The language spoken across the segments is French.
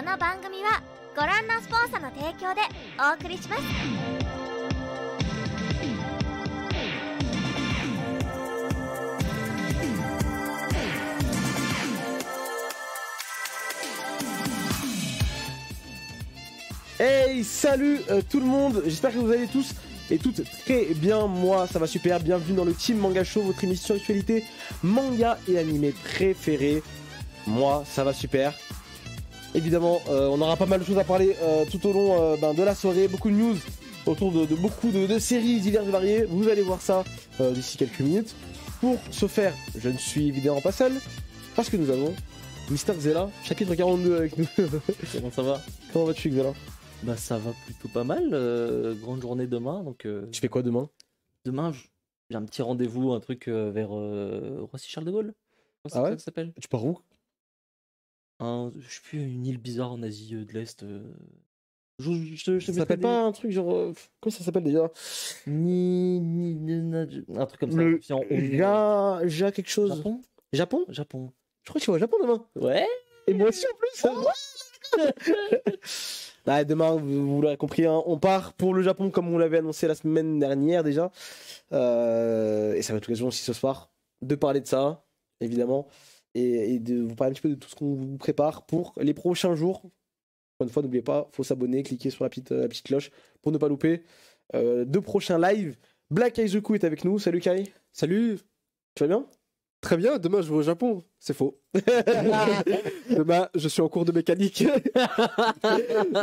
この番組はご覧のスポンサーの提供でお送りします。Hey, salut tout le monde, j'espère que vous allez tous et toutes très bien. Moi ça va super, bienvenue dans le Team Manga Show, votre émission actualité manga et animé préféré. Moi ça va super. Évidemment on aura pas mal de choses à parler tout au long de la soirée, beaucoup de news autour de beaucoup de séries diverses et variées. Vous allez voir ça d'ici quelques minutes. Pour ce faire, je ne suis évidemment pas seul parce que nous avons Mister Xela, chapitre 42 avec nous. Comment ça va? Comment vas-tu Xela? Bah ça va plutôt pas mal, grande journée demain, donc... Tu fais quoi demain? Demain, j'ai un petit rendez-vous, un truc vers Roissy-Charles de Gaulle. C'est Ah ouais? ça que ça s'appelle? Tu pars où? Je sais plus, une île bizarre en Asie de l'Est. Ça s'appelle pas un truc genre... Comment ça s'appelle déjà? Un truc comme ça. Le... Si on- quelque chose. Japon? Japon? Japon. Je crois que tu vas au Japon demain. Ouais. Et moi aussi en plus. Ouais, demain, vous l'aurez compris, hein, on part pour le Japon comme on l'avait annoncé la semaine dernière déjà. Et ça va être l'occasion aussi ce soir de parler de ça, évidemment. Et de vous parler un petit peu de tout ce qu'on vous prépare pour les prochains jours. Encore une fois, n'oubliez pas, faut s'abonner, cliquer sur la petite cloche pour ne pas louper deux prochains lives. Black Aizuku est avec nous. Salut Kai. Salut. Tu vas bien? Très bien, demain je vais au Japon. C'est faux. Demain je suis en cours de mécanique.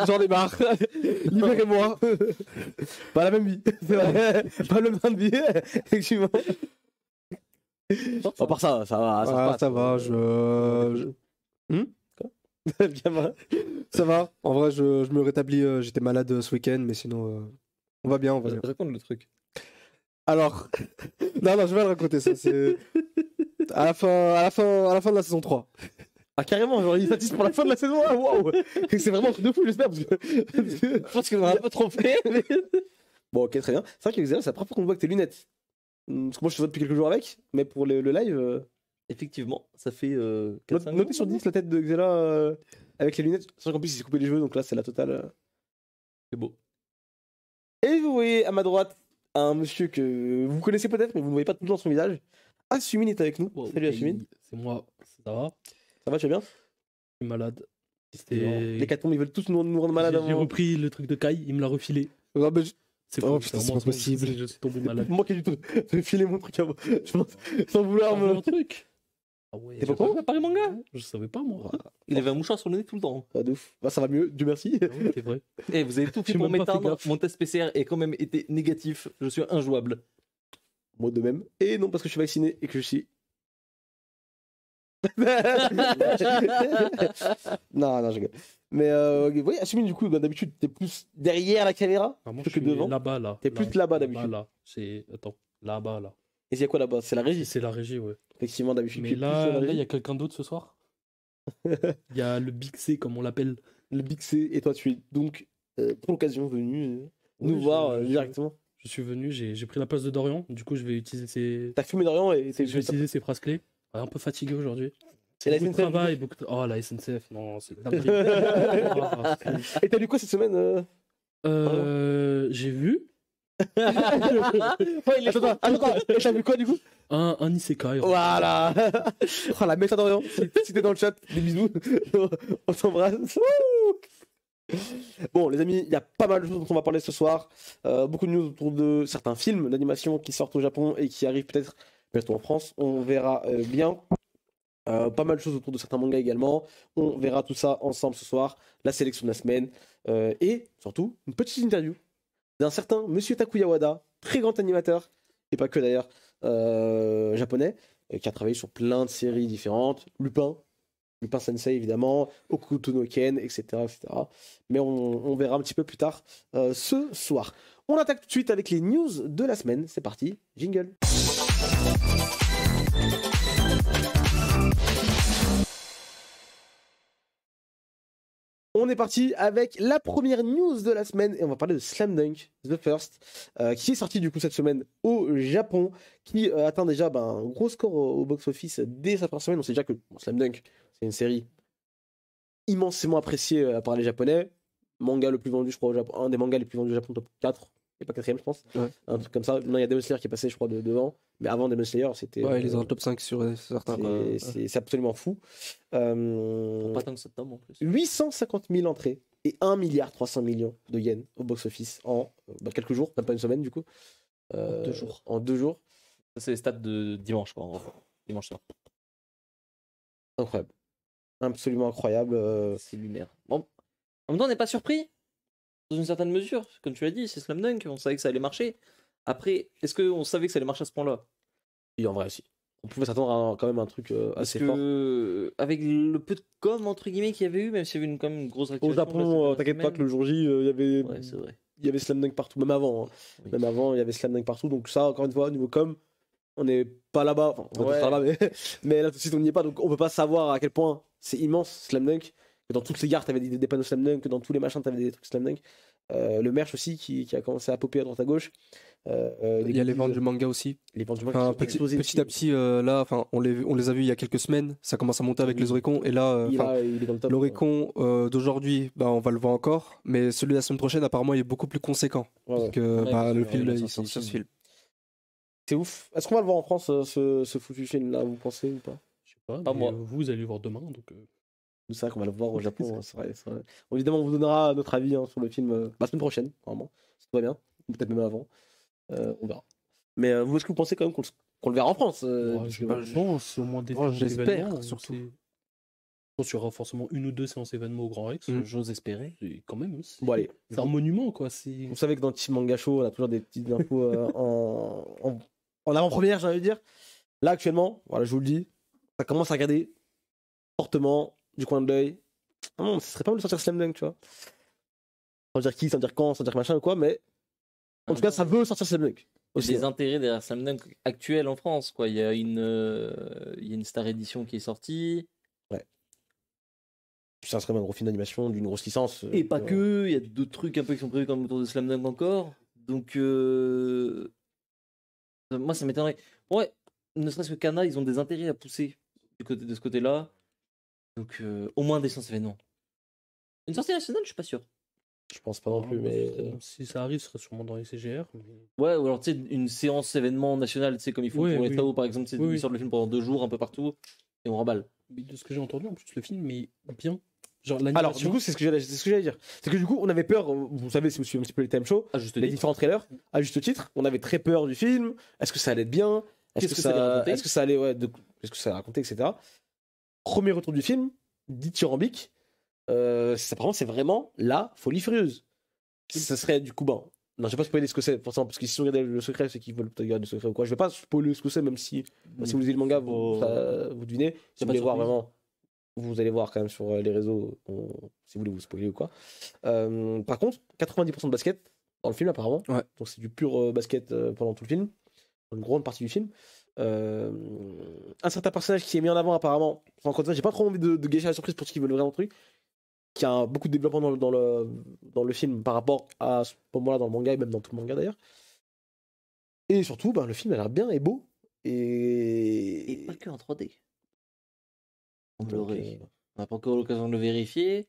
J'en ai marre. Libérez-moi. Pas la même vie. C'est vrai. Pas le même vie. Effectivement. À part ça, ça va. Ça, se passe. Ça va. Bien va. Ça va. En vrai, je me rétablis. J'étais malade ce week-end, mais sinon, on va bien. On va bien. Raconte le truc. Alors, non, je vais le raconter ça. C'est à la fin de la saison 3. Ah carrément, genre il statiste pour la fin de la saison. Ah, waouh. C'est vraiment un truc de fou, j'espère, parce que je pense qu'on en a pas trop fait. Mais... Bon, ok, très bien. C'est vrai que Xela, c'est la première fois qu'on voit que tes lunettes. Parce que moi je te vois depuis quelques jours avec, mais pour le live. Effectivement, ça fait 4-5 Notez sur 10 la tête de Xela avec les lunettes. Sans qu'en plus il s'est coupé les cheveux, donc là c'est la totale. C'est beau. Et vous voyez à ma droite un monsieur que vous connaissez peut-être, mais vous ne voyez pas tout le temps son visage. Asumin est avec nous. Wow, Salut Asumin. C'est moi, ça va? Ça va, tu vas bien? Je suis malade. Les catombes, ils veulent tous nous rendre malades. J'ai repris le truc de Kai, il me l'a refilé. Non, mais C'est Oh, faux, putain, c'est c'est vraiment pas possible. Je suis tombé malade. Moi qui ai du tout. Je vais filer mon truc à moi. Sans vouloir me. Un truc. Ah ouais, T'es pas j'ai con? préparé manga? Je savais pas moi. Il avait un mouchoir sur le nez tout le temps. Ah, de ouf. Bah, ça va mieux, Dieu merci. Ah ouais, c'est vrai. Et vous avez tout fait J'ai pour même pas fait m'éteindre. gaffe. Mon test PCR est quand même été négatif. Je suis injouable. Moi de même. Et non, parce que je suis vacciné et que je suis. Non, je rigole. Mais oui, Asumin, du coup, d'habitude, t'es plus derrière la caméra Ah, moi, plutôt je que suis devant. là-bas là. T'es plus là-bas, d'habitude. Là. C'est. Attends, là-bas là. Et il y a quoi là-bas? C'est la régie. C'est la régie, ouais. Effectivement, d'habitude. Mais tu es plus sur là, la il régie. y a quelqu'un d'autre ce soir. Il y a le Big C, comme on l'appelle. Le Big C, et toi, tu es donc, pour l'occasion, venu nous Oui, voir je- directement. Je suis venu, j'ai pris la place de Dorian. Du coup, je vais utiliser ses. T'as fumé d'Orient et Je vais utiliser ses phrases clés. Ouais, un peu fatigué aujourd'hui. C'est la Beaucoup de SNCF. travail, beaucoup de... Oh, la SNCF, non, c'est Ah, c'est- Et t'as lu quoi cette semaine J'ai vu Attends, et t'as vu quoi du coup? un isekai. Voilà. Oh, la méta d'Orient. Si t'es dans le chat, des bisous. On s'embrasse. Bon, les amis, il y a pas mal de choses dont on va parler ce soir. Beaucoup de news autour de certains films d'animation qui sortent au Japon et qui arrivent peut-être bientôt en France. On verra bien. Pas mal de choses autour de certains mangas également. On verra tout ça ensemble ce soir. La sélection de la semaine. Et surtout, une petite interview d'un certain Monsieur Takuya Wada, très grand animateur, et pas que d'ailleurs, japonais, qui a travaillé sur plein de séries différentes. Lupin Sensei évidemment, Hokuto no Ken, etc., etc. Mais on verra un petit peu plus tard ce soir. On attaque tout de suite avec les news de la semaine. C'est parti, jingle. On est parti avec la première news de la semaine et on va parler de Slam Dunk, The First, qui est sorti du coup cette semaine au Japon, qui atteint déjà un gros score au box-office dès sa première semaine. On sait déjà que Slam Dunk, c'est une série immensément apprécié par les Japonais. Manga le plus vendu, je crois, au Japon. Un des mangas les plus vendus au Japon, top 4. Et pas quatrième, je pense. Ouais. Un truc comme ça. Non, il y a Demon Slayer qui est passé, je crois, devant. Mais avant Demon Slayer, c'était. Ouais, il est dans le top 5 sur certains. quoi. C'est absolument fou. Pas tant que ça tombe en plus. 850 000 entrées et 1 milliard 300 millions de yens au box-office en quelques jours, même pas une semaine du coup. 2 jours. En 2 jours. Ça, c'est les stats de dimanche, quoi. En gros. Dimanche soir. Incroyable. Absolument incroyable. C'est lunaire. Bon. En même temps, on n'est pas surpris. Dans une certaine mesure. Comme tu l'as dit, c'est Slam Dunk. On savait que ça allait marcher. Après, est-ce qu'on savait que ça allait marcher à ce point-là? Et en vrai, aussi. On pouvait s'attendre à quand même un truc Parce assez que, fort. avec le peu de com, entre guillemets, qu'il y avait eu, même s'il y avait quand même une grosse Au réactivation. Japon, t'inquiète pas que le jour J, Ouais, c'est vrai. il y avait Slam Dunk partout, même avant. Hein. Oui. Même avant, il y avait Slam Dunk partout. Donc ça, encore une fois, au niveau com, on n'est pas là-bas. Enfin, on est Ouais. pas là-bas, mais là tout de suite, on n'y est pas. Donc on peut pas savoir à quel point c'est immense Slam Dunk. Que dans toutes les gares, t'avais des panneaux Slam Dunk. Que dans tous les machins, t'avais des trucs Slam Dunk. Le merch aussi qui a commencé à popper à droite à gauche. Il y a les ventes du manga aussi. Les ventes du manga Enfin, qui sont explosées petit à petit, là, enfin, on les a vus il y a quelques semaines. Ça commence à monter avec Oui. les Oricons. Et là, il est dans le top. l'Oricon d'aujourd'hui, bah, on va le voir encore. Mais celui de la semaine prochaine, apparemment, il est beaucoup plus conséquent. Ouais, ouais. Parce que Ouais, bah, parce le que, film, ouais, là, il a il sorti sort le sur ce film. film. C'est ouf. Est-ce qu'on va le voir en France, ce foutu film là, vous pensez ou pas? Je sais pas, Pas mais, moi. vous allez le voir demain, donc C'est ça qu'on va le voir au Japon. Hein, c'est vrai, c'est vrai. Évidemment, on vous donnera notre avis hein, sur le film la semaine prochaine, normalement. Si tout va bien. Ou peut-être même avant. On verra. Mais vous, est-ce que vous pensez quand même qu'on le verra en France parce que, je pense au moins des moi, séances j'espère, événements, surtout. Je pense qu'il y aura forcément une ou deux séances événements au Grand Rex. J'ose espérer. Et quand même, Bon, allez. c'est un monument, quoi. C'est... Vous savez que dans Team Manga Show, on a toujours des petites infos en avant-première, j'ai envie de dire. Là, actuellement, voilà, je vous le dis, ça commence à regarder fortement du coin de l'œil. Non, ce serait pas mal de sortir Slam Dunk, tu vois. Sans dire qui, sans dire quand, sans dire machin ou quoi, mais en tout cas, ça veut sortir Slam Dunk. Il y a Aussi, des hein. intérêts derrière Slam Dunk actuel en France, quoi. Il y a une Star Edition qui est sortie. Puis ça serait un gros film d'animation d'une grosse licence. Et pas que, il y a d'autres trucs un peu qui sont prévus comme autour de Slam Dunk encore. Donc, moi, ça m'étonnerait. Ouais, ne serait-ce que Kana, ils ont des intérêts à pousser de ce côté-là. Donc, au moins des séances événements. Une sortie nationale, je suis pas sûr. Je pense pas non plus, mais. Si ça arrive, ce serait sûrement dans les CGR. Mais... Ouais, ou alors tu sais, une séance événement nationale, tu sais, comme ils font Ouais, pour les oui. travaux par exemple, tu sais, Oui, ils oui. sortent le film pendant 2 jours un peu partout et on remballe. Mais de ce que j'ai entendu, en plus, le film est bien. Genre, Alors, l'animation. du coup, c'est ce que j'allais dire. C'est que du coup, on avait peur, vous savez, si vous suivez un petit peu les time shows, Ah, juste les différents trailers, à juste titre, on avait très peur du film. Est-ce que ça allait être bien? Qu'est-ce que ça allait raconter? Est-ce que ça allait, ouais, qu'est-ce que ça allait raconter, etc. Premier retour du film, dithyrambique. Apparemment, c'est vraiment la folie furieuse. Ça serait du coup, bon. Non, je vais pas spoiler ce que c'est, forcément, parce que si vous regardez le secret, c'est qu'ils veulent peut-être garder le secret ou quoi. Je vais pas spoiler ce que c'est, même si, si vous lisez le manga, vous devinez. Si vous pas voulez de voir surprise. vraiment, vous allez voir quand même sur les réseaux, si vous voulez vous spoiler ou quoi. Par contre, 90% de basket dans le film, apparemment. Ouais. Donc c'est du pur basket pendant tout le film, une grande partie du film. Un certain personnage qui est mis en avant, apparemment. Enfin, encore une fois, j'ai pas trop envie de gâcher la surprise pour ceux qui veulent vraiment le truc. Qui a beaucoup de développement dans le film par rapport à ce moment-là dans le manga et même dans tout le manga d'ailleurs. Et surtout, le film a l'air bien et beau. Et pas que en 3D. On Donc, l'aurait. On n'a pas encore l'occasion de le vérifier.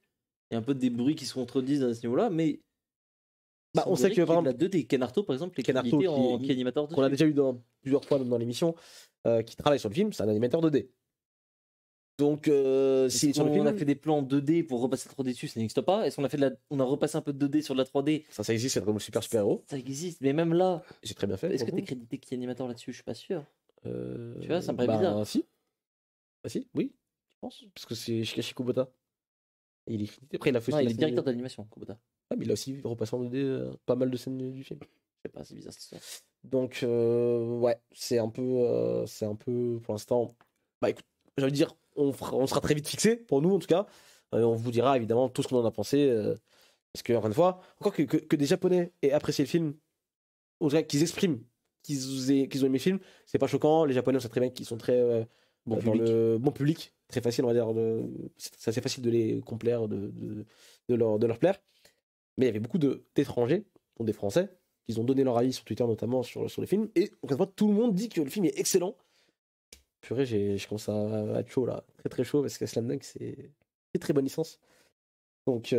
Il y a un peu des bruits qui se contredisent à ce niveau-là, mais. on sait que par exemple, la 2D, Ken Arto par exemple, les Ken Arto qui est animateur qu'on a dessus. déjà eu plusieurs fois dans l'émission, qui travaille sur le film, c'est un animateur 2D. Donc, s'il est sur le film, On a fait des plans 2D pour repasser 3D dessus, ça n'existe pas. Est-ce qu'on a on a repassé un peu de 2D sur de la 3D? ça existe, c'est comme super héros. Ça existe, mais même là, C'est très bien fait. est-ce que pour t'es le crédité qui est animateur là-dessus? Je suis pas sûr. coup. Tu vois, ça me paraît bizarre. Si. Bah si, oui. Tu penses? Parce que c'est Shikashi Kubota. Et il est crédité. Après, il a fait Non, aussi il la est scène- directeur d'animation, Kubota. Ah, mais il a aussi repassé en 2D pas mal de scènes du film. Je sais pas, c'est bizarre cette histoire. Donc, ouais, c'est un peu pour l'instant. Écoute, j'ai envie de dire, on sera très vite fixé, pour nous en tout cas. On vous dira évidemment tout ce qu'on en a pensé. Parce que, encore une fois, encore que des Japonais aient apprécié le film, on dirait qu'ils expriment qu'ils ont aimé le film, c'est pas choquant. Les Japonais, on sait très bien qu'ils sont très Bon dans public. le bon public. Très facile, on va dire. C'est assez facile de les complaire, de leur plaire. Mais il y avait beaucoup d'étrangers, dont des Français, qui ont donné leur avis sur Twitter, notamment sur le film. Et encore une fois, tout le monde dit que le film est excellent. Purée, je commence à être chaud là, très très chaud, parce que Slam Dunk, c'est une très bonne licence. Donc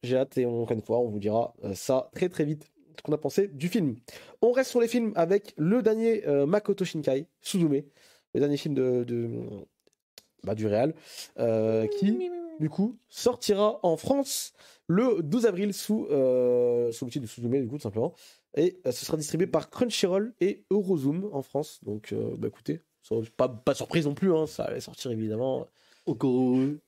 j'ai hâte et encore une fois, on vous dira ça très très vite, ce qu'on a pensé du film. On reste sur les films avec le dernier Makoto Shinkai, Suzume, le dernier film du réal, qui du coup sortira en France le 12 avril sous le titre de Suzume, du coup, tout simplement. Et ce sera distribué par Crunchyroll et Eurozoom en France. Donc écoutez, pas surprise non plus, hein, ça allait sortir évidemment. Encore heureux.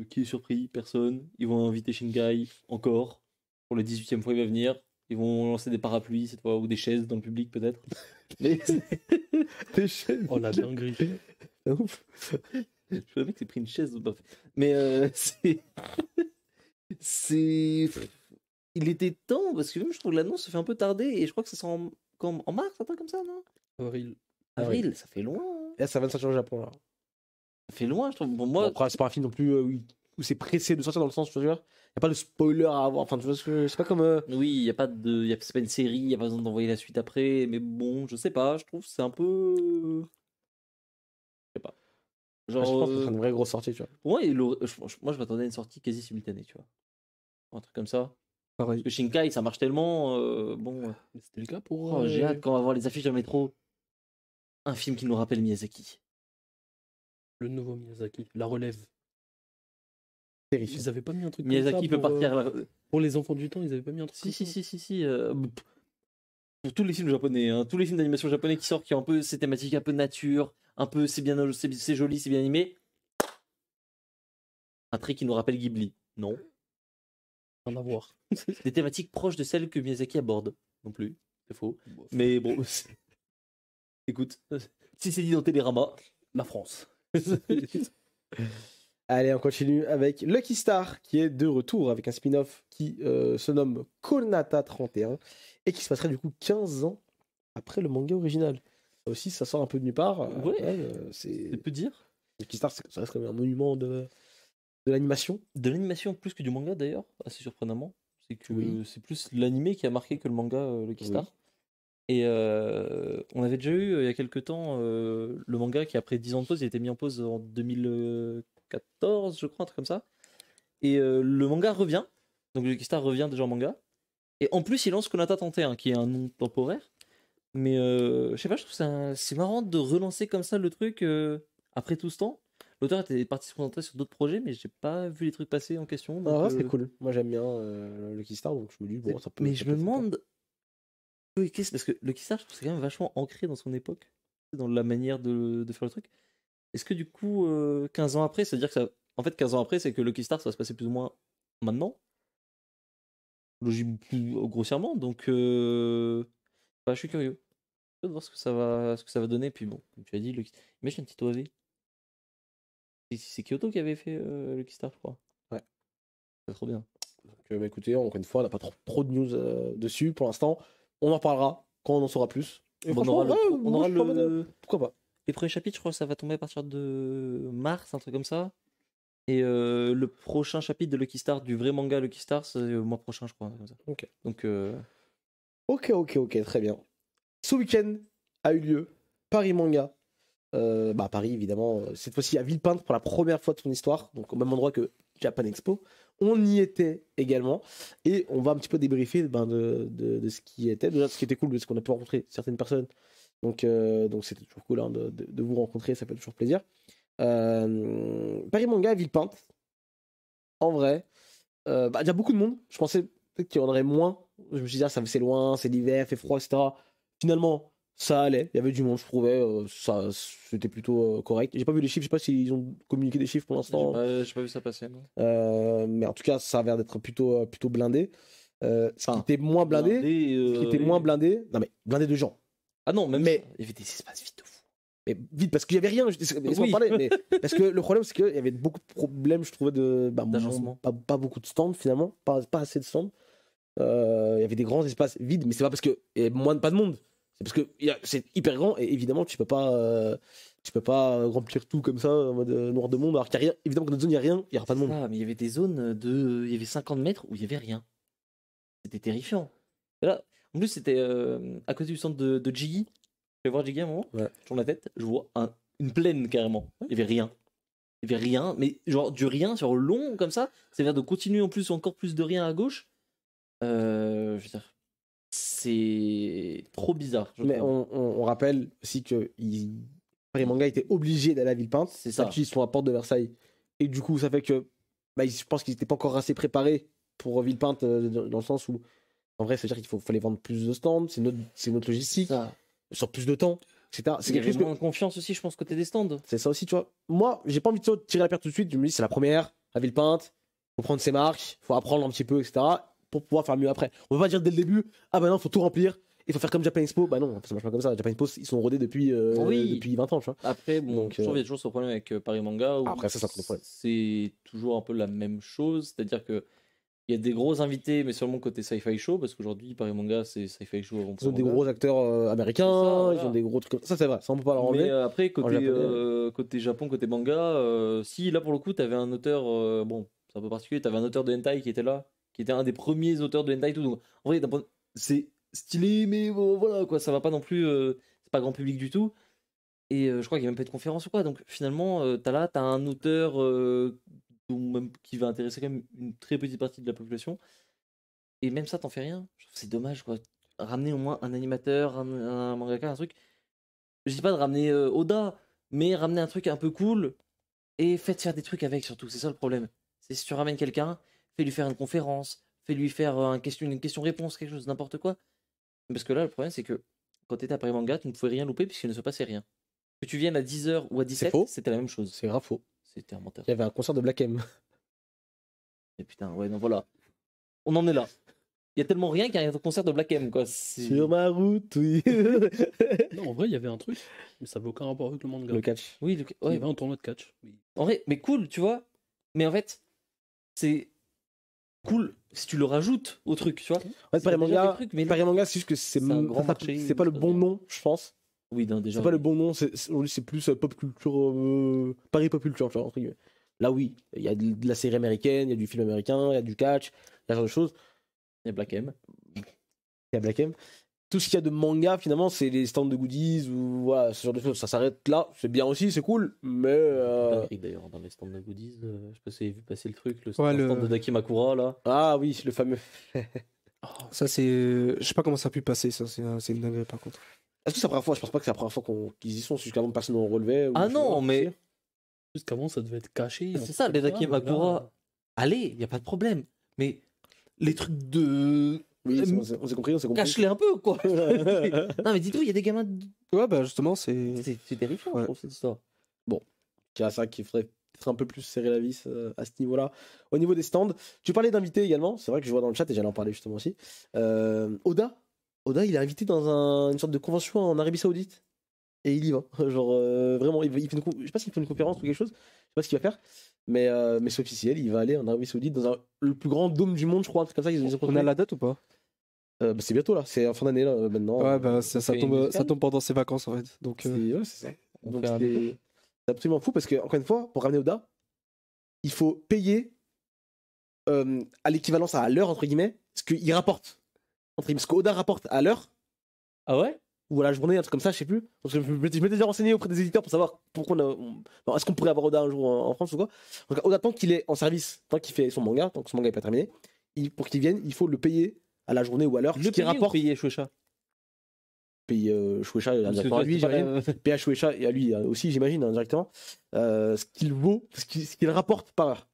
Qui est surpris? Personne. Ils vont inviter Shinkai encore. Pour la 18e fois, il va venir. Ils vont lancer des parapluies cette fois, ou des chaises dans le public peut-être. Mais Des chaînes. Oh la dinguerie. Ouf. je savais que c'est pris une chaise. Bah, mais c'est. Il était temps, parce que même je trouve que l'annonce se fait un peu tarder, et je crois que ça sort en mars, un truc comme ça, non? Avril. Avril, ça fait loin. Hein. Et là, ça va sortir au Japon là. Ça fait loin, je trouve. Pour Bon, moi, après, c'est pas un film non plus où c'est pressé de sortir dans le sens, tu vois. Il n'y a pas de spoiler à avoir. Enfin, tu vois, c'est pas comme. oui, il y a pas de, c'est pas une série, il y a pas besoin d'envoyer la suite après, mais bon, je sais pas, je trouve que c'est un peu, je sais pas. Genre, je pense que ce sera une vraie grosse sortie, tu vois. pour moi, moi, je m'attendais à une sortie quasi simultanée, tu vois, un truc comme ça. Pareil. Parce que Shinkai, ça marche tellement, bon. Mais c'était le cas pour. Oh, j'ai hâte quand on va voir les affiches dans le métro. Un film qui nous rappelle Miyazaki. Le nouveau Miyazaki. La relève. Terrifiant. Ils avaient pas mis un truc Miyazaki peut comme ça partir. pour les enfants du temps, ils avaient pas mis un truc Si, comme si, ça. si. Pour tous les films japonais, hein, tous les films d'animation japonais qui sortent, qui ont un peu ces thématiques un peu nature, un peu c'est bien, c'est joli, c'est bien animé. Un trait qui nous rappelle Ghibli. Non. Rien à voir. Des thématiques proches de celles que Miyazaki aborde. Non plus. C'est faux. Mais bon. Écoute, si c'est dit dans Télérama. La France. Allez, on continue avec Lucky Star qui est de retour avec un spin-off qui se nomme Konata 31 et qui se passerait du coup 15 ans après le manga original. Ça aussi, ça sort un peu de nulle part. Ouais. C'est C'est peu dire. Lucky Star, ça reste quand même un monument de l'animation. De l'animation plus que du manga d'ailleurs, assez surprenamment. C'est que Oui. c'est plus l'animé qui a marqué que le manga Lucky Star. Oui. Et on avait déjà eu il y a quelques temps le manga qui après 10 ans de pause, il a été mis en pause en 2014, je crois, un truc comme ça. Et le manga revient. Donc Lucky Star revient déjà en manga. Et en plus, il lance Konata 31, qui est un nom temporaire. Mais je sais pas, je trouve c'est marrant de relancer comme ça le truc après tout ce temps. L'auteur était parti se concentrer sur d'autres projets, mais j'ai pas vu les trucs passer en question. Donc, Ah, c'est cool. Moi, j'aime bien Lucky Star, donc je me dis, bon, ça peut. mais ça je peut me être sympa. demande. Oui, parce que Lucky Star, je trouve que c'est quand même vachement ancré dans son époque, dans la manière de faire le truc. Est-ce que du coup, 15 ans après, c'est-à-dire que ça. En fait, 15 ans après, c'est que Lucky Star, ça va se passer plus ou moins maintenant. Logique plus grossièrement, donc bah, je suis curieux. De voir ce que ça va donner. Puis bon, comme tu as dit, imagine un petit OAV. C'est Kyoto qui avait fait Lucky Star, je crois. Ouais. C'est trop bien. Donc, écoutez, encore une fois, on n'a pas trop de news dessus pour l'instant. On en reparlera quand on en saura plus. Et Bon, franchement, on moi, aura je suis pas mal, pourquoi pas. les premiers chapitres, je crois que ça va tomber à partir de mars, un truc comme ça. Et le prochain chapitre de Lucky Star, du vrai manga Lucky Star, c'est le mois prochain, je crois. Comme ça. Ok. Donc, Ok, très bien. Ce week-end a eu lieu Paris Manga. Paris, évidemment, cette fois-ci à Villepinte pour la première fois de son histoire, donc au même endroit que Japan Expo. On y était également et on va un petit peu débriefer de ce qui était. Déjà, ce qui était cool, c'est qu'on a pu rencontrer certaines personnes. Donc c'était toujours cool hein, de vous rencontrer, ça fait toujours plaisir. Paris Manga à Villepinte. En vrai, il y a beaucoup de monde. Je pensais peut-être qu'il y en aurait moins. Je me suis dit, c'est loin, c'est l'hiver, fait froid, etc. Finalement, ça allait. Il y avait du monde, je trouvais. Ça, c'était plutôt correct. J'ai pas vu les chiffres, je sais pas s'ils ont communiqué des chiffres pour l'instant. j'ai pas vu ça passer. Non. Mais en tout cas, ça a l'air d'être plutôt blindé. Ce qui était moins blindé, non mais blindé de gens. Ah non, même Mais- ça, il y avait des espaces vides de fou. Mais vite, parce qu'il y avait rien. Laisse-moi Oui. parler. Mais parce que le problème, c'est qu'il y avait beaucoup de problèmes, je trouvais, D'agencement. pas beaucoup de stands finalement, pas assez de stands. Il y avait des grands espaces vides, mais c'est pas parce qu'il y a pas de monde. C'est parce que c'est hyper grand et évidemment, tu peux pas remplir tout comme ça en mode noir de monde. Alors qu'il y a rien. Évidemment que dans notre zone, il y a rien, il y aura pas de monde. Ah, mais il y avait des zones il y avait 50 mètres où il y avait rien. C'était terrifiant. Et là, en plus, c'était à côté du centre de Jiggy. Je vais voir Jiggy à un moment. Ouais. Je tourne la tête, je vois une plaine carrément. Il y avait rien. Il y avait rien, mais genre du rien sur long comme ça, c'est-à-dire de continuer en plus encore plus de rien à gauche. Je veux dire, c'est trop bizarre. Je Mais trouve. on rappelle aussi que Paris Manga était obligé d'aller à Villepinte. C'est ça. Ils sont à Porte de Versailles. Et du coup, ça fait que je pense qu'ils n'étaient pas encore assez préparés pour Villepinte dans le sens où, en vrai, ça veut dire fallait vendre plus de stands, c'est une autre logistique, Ça. sur plus de temps, etc. C'est Il y quelque avait chose que. moins de confiance aussi, je pense, côté des stands. C'est ça aussi, tu vois. Moi, j'ai pas envie de tirer la paire tout de suite. Je me dis, c'est la première à Villepinte, faut prendre ses marques, faut apprendre un petit peu, etc. pour pouvoir faire mieux après. On va pas dire dès le début, ah bah non, faut tout remplir. Il faut faire comme Japan Expo. Bah non, ça marche pas comme ça. Japan Expo, ils sont rodés depuis, Oui. depuis 20 ans, tu vois. Après, bon, Donc, je trouve qu'il y a toujours ce problème avec Paris Manga. Où Après, ça, c'est un autre problème. c'est toujours un peu la même chose. C'est-à-dire que il y a des gros invités, mais seulement côté Sci-Fi Show, parce qu'aujourd'hui, Paris Manga, c'est Sci-Fi Show avant Ils ont Paris des Manga. gros acteurs américains, C'est ça, voilà. ils ont des gros trucs comme ça, c'est vrai. Ça, on peut pas leur Mais enlever. après, côté, japonais. côté Japon, côté manga, si là pour le coup, t'avais un auteur, bon, c'est un peu particulier, t'avais un auteur de hentai qui était là, qui était un des premiers auteurs de hentai et tout. Donc, en vrai, c'est stylé, mais bon, voilà, quoi, ça va pas non plus, c'est pas grand public du tout. Et je crois qu'il y a même pas de conférence ou quoi. Donc finalement, t'as un auteur qui va intéresser quand même une très petite partie de la population. Et même ça, t'en fais rien. Je trouve que c'est dommage, quoi. Ramener au moins un animateur, un mangaka, un truc. Je dis pas de ramener Oda, mais ramener un truc un peu cool et faites faire des trucs avec surtout. C'est ça le problème. C'est si tu ramènes quelqu'un, fais-lui faire une conférence, fais-lui faire une question-réponse, quelque chose, n'importe quoi. Parce que là, le problème, c'est que quand t'étais à Paris Manga, tu ne pouvais rien louper puisqu'il ne se passait rien. Que tu viennes à 10h ou à 17h, faux. c'était la même chose. C'est grave faux. C'était un menteur. Il y avait un concert de Black M. Et putain, ouais, non, voilà. On en est là. Il y a tellement rien qu'il y a un concert de Black M, quoi. Sur ma route, oui. Non, en vrai, il y avait un truc, mais ça avait aucun rapport avec le manga. Le catch. Oui, Il y ouais. avait un tournoi de catch. Mais En vrai, mais cool, tu vois. Mais en fait, c'est cool si tu le rajoutes au truc, tu vois. En fait, Ça a Paris déjà Manga, des trucs, mais là- Paris Manga, c'est juste que c'est C'est un grand marché, c'est pas le ça bon se nom, je pense. Oui, non, déjà. C'est pas le bon nom. Aujourd'hui, c'est plus pop culture, Paris pop culture, tu vois, entre guillemets. Là, oui, il y a de la série américaine, il y a du film américain, il y a du catch, il y a ce genre de choses. Il y a Black M. Il y a Black M. Tout ce qu'il y a de manga, finalement, c'est les stands de goodies ou voilà, ce genre de choses. Ça s'arrête là, c'est bien aussi, c'est cool, mais. Dinguerie, d'ailleurs, dans les stands de goodies. Je sais pas si vous avez vu passer le truc, le Ouais, stand de Dakimakura, là. Ah oui, le fameux. Ça, c'est. Je sais pas comment ça a pu passer, ça. C'est une dinguerie, par contre. Est-ce que c'est la première fois? Je pense pas que c'est la première fois qu'ils y sont, c'est jusqu'avant personne ne relevait. Ah non, mais juste qu'avant, ça devait être caché. c'est ça, les Dakimakura. Allez, il y a pas de problème. Mais les trucs de. Oui, on s'est compris, on s'est compris. Cache-les un peu, quoi. Non, mais dis-toi, il y a des gamins. Ouais, bah, justement, c'est. C'est terrifiant, Ouais. je trouve, cette histoire. Il y a ça qu'il faudrait peut-être un peu plus serrer la vis à ce niveau-là. Au niveau des stands, tu parlais d'invités également, c'est vrai que je vois dans le chat et j'allais en parler justement aussi. Oda, il est invité dans une sorte de convention en Arabie Saoudite et il y va. Genre vraiment, il fait je sais pas s'il fait une conférence ou quelque chose, je sais pas ce qu'il va faire, mais c'est officiel, il va aller en Arabie Saoudite dans le plus grand dôme du monde, je crois, un truc comme ça. Ils ont On a construit. la date ou pas? Bah, c'est bientôt là, c'est en fin d'année là maintenant. Ouais, bah, ça fait une tombe, ça musicale tombe pendant ses vacances, en fait. Donc, Ouais, c'est ça. On Donc fait un c'est absolument fou parce que, encore une fois, pour ramener Oda, il faut payer à l'équivalence à l'heure, entre guillemets, ce qu'il rapporte. Entre guillemets, ce qu'Oda rapporte à l'heure Ah ouais? ou à la journée, un truc comme ça, je sais plus. Parce que je m'étais déjà renseigné auprès des éditeurs pour savoir pourquoi bon, est-ce qu'on pourrait avoir Oda un jour en France ou quoi. Donc, Oda, tant qu'il est en service, tant qu'il fait son manga, tant que son manga n'est pas terminé, pour qu'il vienne, il faut le payer à la journée ou à l'heure. Ce qu'il rapporte, payer Shueisha. payer Shueisha directement à lui, j'imagine. Payer à Shueisha et à lui aussi, j'imagine, directement. Ce qu'il vaut, ce qu'il rapporte par heure.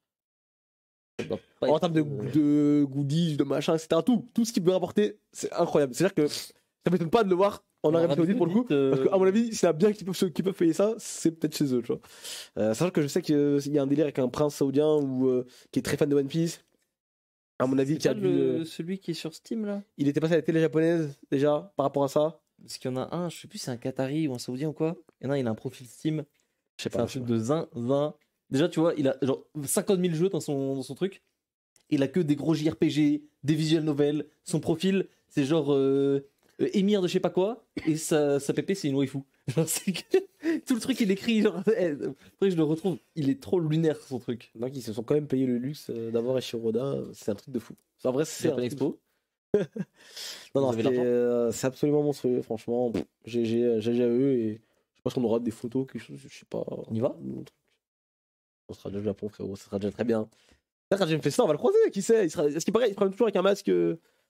En termes de goodies, de machin, etc. Tout ce qu'il peut rapporter, c'est incroyable. C'est-à-dire que ça m'étonne pas de le voir en Arabie Saoudite pour le coup. Parce qu'à mon avis, s'il y en a bien qui peuvent payer ça, c'est peut-être chez eux. Tu vois. Sachant que je sais qu'il y a un délire avec un prince saoudien qui est très fan de One Piece. À mon avis, qui a dû. Celui qui est sur Steam, là? Il était passé à la télé japonaise déjà par rapport à ça. Parce qu'il y en a un, je sais plus si c'est un Qatari ou un Saoudien ou quoi. Il y en a un, il a un profil Steam. Je sais C'est pas. un truc de zinzin. Déjà, tu vois, il a genre 50 000 jeux dans son truc. Il a que des gros JRPG, des visual novels. Son profil, c'est genre émir de je sais pas quoi. Et sa pépé, c'est une waifu. Genre, tout le truc, il écrit. Genre, après, je le retrouve. Il est trop lunaire, son truc. Donc, ils se sont quand même payé le luxe d'avoir Eshiroda. C'est un truc de fou. En vrai, c'est un Japan truc de Expo. Non, Vous avez l'argent c'est absolument monstrueux, franchement. GG à eux et je pense qu'on aura des photos, quelque chose, je sais pas. On y va? On sera déjà au Japon, frérot, ça sera déjà très bien. Là, quand je me fais ça, on va le croiser, qui sait? Est-ce qu'il paraît, il sera toujours avec un masque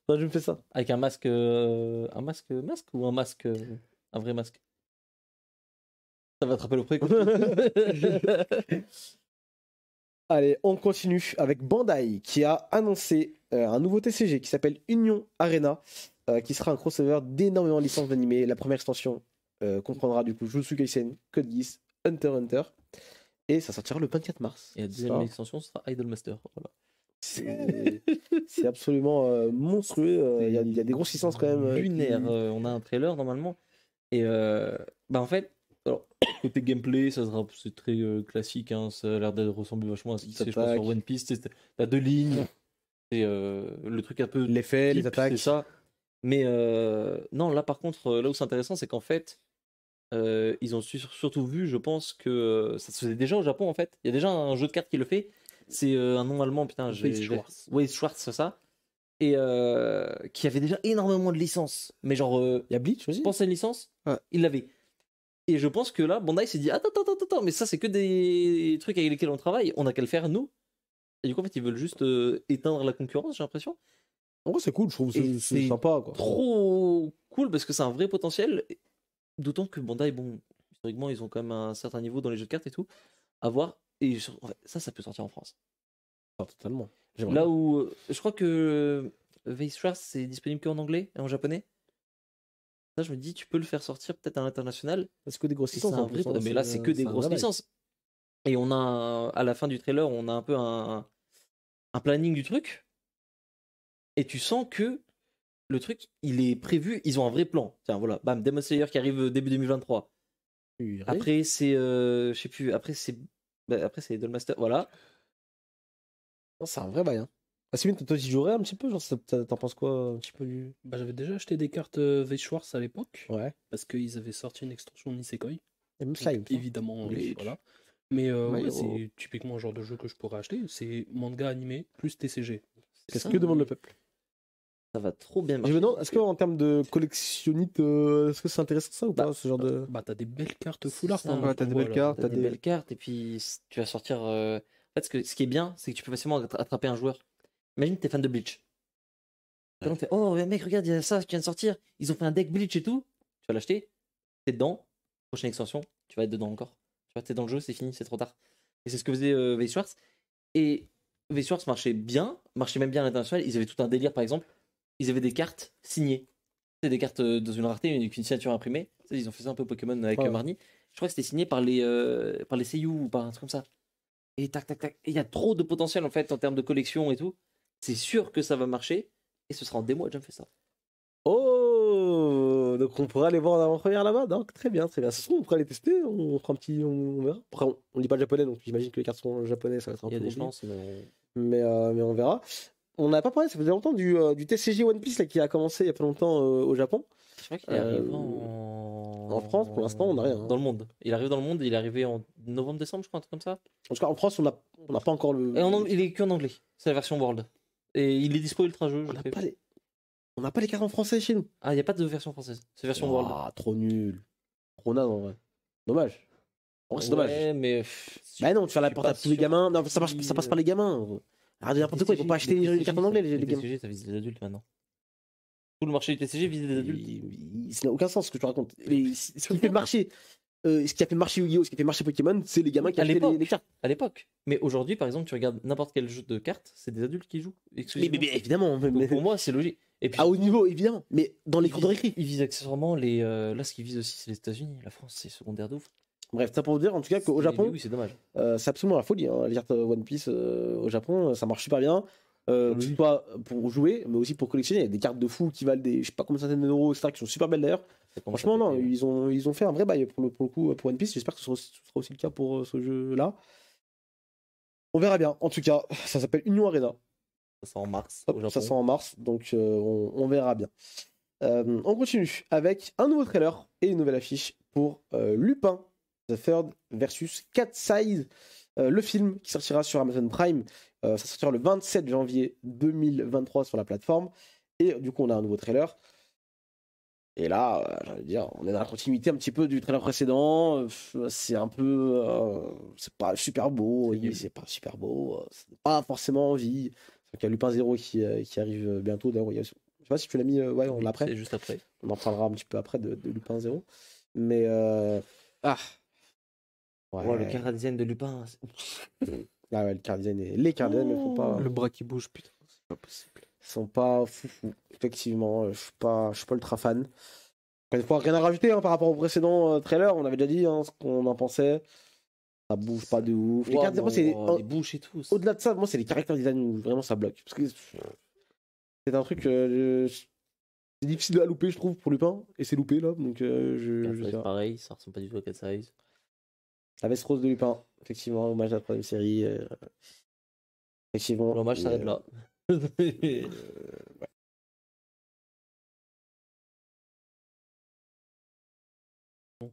quand je me fais ça? Avec un masque masque ou un masque un vrai masque? Ça va attraper le prix. Allez, on continue avec Bandai qui a annoncé un nouveau TCG qui s'appelle Union Arena, qui sera un crossover d'énormément de licences d'animé. La première extension comprendra du coup Jujutsu Kaisen, Code Geass, Hunter x Hunter, et ça sortira le 24 mars. Et la deuxième extension sera Idolmaster. Voilà. C'est absolument monstrueux. Il y a des grosses licences quand même. Lunaire. On a un trailer normalement. Et en fait, alors, côté gameplay, c'est très classique. Hein, ça a l'air de ressembler vachement à ce qui se fait, je pense, sur One Piece. T'as 2 lignes. C'est le truc un peu. L'effet, les type, attaques. c'est ça. Mais non, là par contre, là où c'est intéressant, c'est qu'en fait, ils ont surtout vu, je pense, que ça se faisait déjà au Japon en fait. Il y a déjà un jeu de cartes qui le fait. C'est un nom allemand, putain. Weiss Schwarz, c'est ça. Et qui avait déjà énormément de licences. Mais genre. Il y a Bleach aussi. Je pense à une licence, ouais. Il l'avait. Et je pense que là, Bandai s'est dit attends, mais ça c'est que des trucs avec lesquels on travaille, on a qu'à le faire nous. Et du coup, en fait, ils veulent juste éteindre la concurrence, j'ai l'impression. En vrai, c'est cool, je trouve, c'est sympa quoi. Trop cool parce que c'est un vrai potentiel. D'autant que Bandai, bon, historiquement, ils ont quand même un certain niveau dans les jeux de cartes et tout. À voir. Et en fait, ça peut sortir en France. Ah, totalement. Là où je crois que Weiss Schwarz c'est disponible qu'en anglais et en japonais. Ça, je me dis, tu peux le faire sortir peut-être à l'international. C'est que des grosses licences. Mais là, c'est que des grosses licences. Et on a, à la fin du trailer, on a un peu un planning du truc. Et tu sens que le truc, il est prévu. Ils ont un vrai plan. Tiens, voilà, bam, Demon Slayer qui arrive début 2023. Après, c'est, je sais plus. Après, c'est Idolmaster. Voilà. C'est un vrai bail. Hein. Simon, toi, tu jouerais un petit peu, genre, t'en penses quoi un petit peu du... J'avais déjà acheté des cartes Weiss Schwarz à l'époque. Ouais. Parce qu'ils avaient sorti une extension Nisekoi. Et même ça, évidemment, voilà. Mais ouais, c'est typiquement un genre de jeu que je pourrais acheter. C'est manga animé plus TCG. Qu'est-ce que demande le peuple? Ça va trop bien marcher. Je me demande, est-ce qu'en termes de collectionnite, est-ce que c'est intéressant ça ou pas, ce genre de... T'as des belles cartes full art. Ouais, t'as des belles cartes. T'as des belles cartes, et puis tu vas sortir... En fait, ce qui est bien, c'est que tu peux facilement attraper un joueur. Imagine que t'es fan de Bleach. Ouais. On fait, oh mec, regarde, il y a ça qui vient de sortir. Ils ont fait un deck Bleach et tout. Tu vas l'acheter, t'es dedans. Prochaine extension, tu vas être dedans encore. Tu vois, t'es dans le jeu, c'est fini, c'est trop tard. Et c'est ce que faisait Weiss Schwarz. Et Weiss Schwarz marchait même bien à l'international. Ils avaient tout un délire, par exemple. Ils avaient des cartes signées. C'est des cartes dans une rareté, avec une signature imprimée. Ils ont fait ça un peu Pokémon avec Marnie. Je crois que c'était signé par les seiyuu ou par un truc comme ça. Et tac. Il y a trop de potentiel en fait en termes de collection et tout. C'est sûr que ça va marcher. Et ce sera en démo à Jump Festa. Oh, donc on pourra aller voir en avant-première là-bas. Donc très bien. Ça se trouve, on pourra les tester. On fera un petit. On verra. Après, on lit pas le japonais, donc j'imagine que les cartes sont japonais. Ça va être un peu. Il y a des chances, mais on verra. On n'a pas parlé, ça faisait longtemps, du TCG One Piece là, qui a commencé il y a pas longtemps au Japon. Je crois qu'il arrive en France, pour l'instant, on n'a rien. Hein. Dans le monde. Il arrive dans le monde, il est arrivé en novembre-décembre, je crois, un truc comme ça. En tout cas, en France, on n'a pas encore le. Et il est qu'en anglais. C'est la version World. Et il est dispo ultra jeu. On n'a pas les cartes en français chez nous. Ah, il n'y a pas de version française. C'est version World. Ah, trop nul. Trop naze en vrai. Dommage. En vrai, c'est dommage. Mais. Bah non, tu fais la porte à tous les gamins. Non, ça passe par les gamins. Arrête n'importe quoi, ils vont pas acheter les cartes en anglais, les gamins. Le TCG, ça vise les adultes maintenant. Tout le marché du TCG vise les adultes. Ça n'a aucun sens ce que tu racontes. Ce qui fait marcher. Ce qui a fait marcher Yu-Gi-Oh!, ce qui a fait marcher Pokémon, c'est les gamins qui achetaient les cartes. À l'époque. Mais aujourd'hui, par exemple, tu regardes n'importe quel jeu de cartes, c'est des adultes qui jouent. Mais évidemment. Donc pour moi, c'est logique. Et puis, à haut niveau, évidemment. Mais dans les cours de récré. Ils visent accessoirement les. Là, ce qu'ils visent aussi, c'est les États-Unis. La France, c'est secondaire de ouf. Bref, ça pour vous dire en tout cas qu'au Japon, oui, c'est dommage. C'est absolument la folie. Hein. Les cartes One Piece au Japon, ça marche super bien. Que ce soit pour jouer, mais aussi pour collectionner. Il y a des cartes de fou qui valent des, je sais pas combien centaines d'euros, etc., qui sont super belles d'ailleurs. Franchement, non, ils ont fait un vrai bail pour le coup pour One Piece. J'espère que ce sera aussi le cas pour ce jeu-là. On verra bien. En tout cas, ça s'appelle Union Arena. Ça sort en mars. Ça sort en mars, donc on verra bien. On continue avec un nouveau trailer et une nouvelle affiche pour Lupin The Third versus Cat Size, le film qui sortira sur Amazon Prime. Ça sortira le 27 janvier 2023 sur la plateforme. Et du coup, on a un nouveau trailer. Et là, j'ai envie de dire, on est dans la continuité un petit peu du trailer précédent. C'est un peu. C'est pas super beau. C'est nul. C'est pas super beau. C'est pas forcément envie. Il y a Lupin 0 qui arrive bientôt. D'ailleurs, je sais pas si tu l'as mis. Ouais, on l'a après. C'est juste après. On en parlera un petit peu après de Lupin 0. Mais. Ah, Ouais, le chara design de Lupin. Là, ouais, le car design les car design, mais faut pas. le bras qui bouge, putain, c'est pas possible. Sont pas foufou. Effectivement, je suis pas ultra fan. Encore une fois, rien à rajouter hein, par rapport au précédent trailer. On avait déjà dit hein, ce qu'on en pensait. Ça bouge pas de ouf. Les caractères, moi, c'est les bouches et tout. au-delà de ça, moi, c'est les caractères design où vraiment ça bloque. Parce que c'est un truc. C'est difficile à louper, je trouve, pour Lupin. Et c'est loupé là. Donc, je sais pas. Pareil, ça ressemble pas du tout à Cat Size. La veste rose de Lupin, effectivement, hommage à la troisième série. Effectivement. L'hommage Et, s'arrête là. ouais.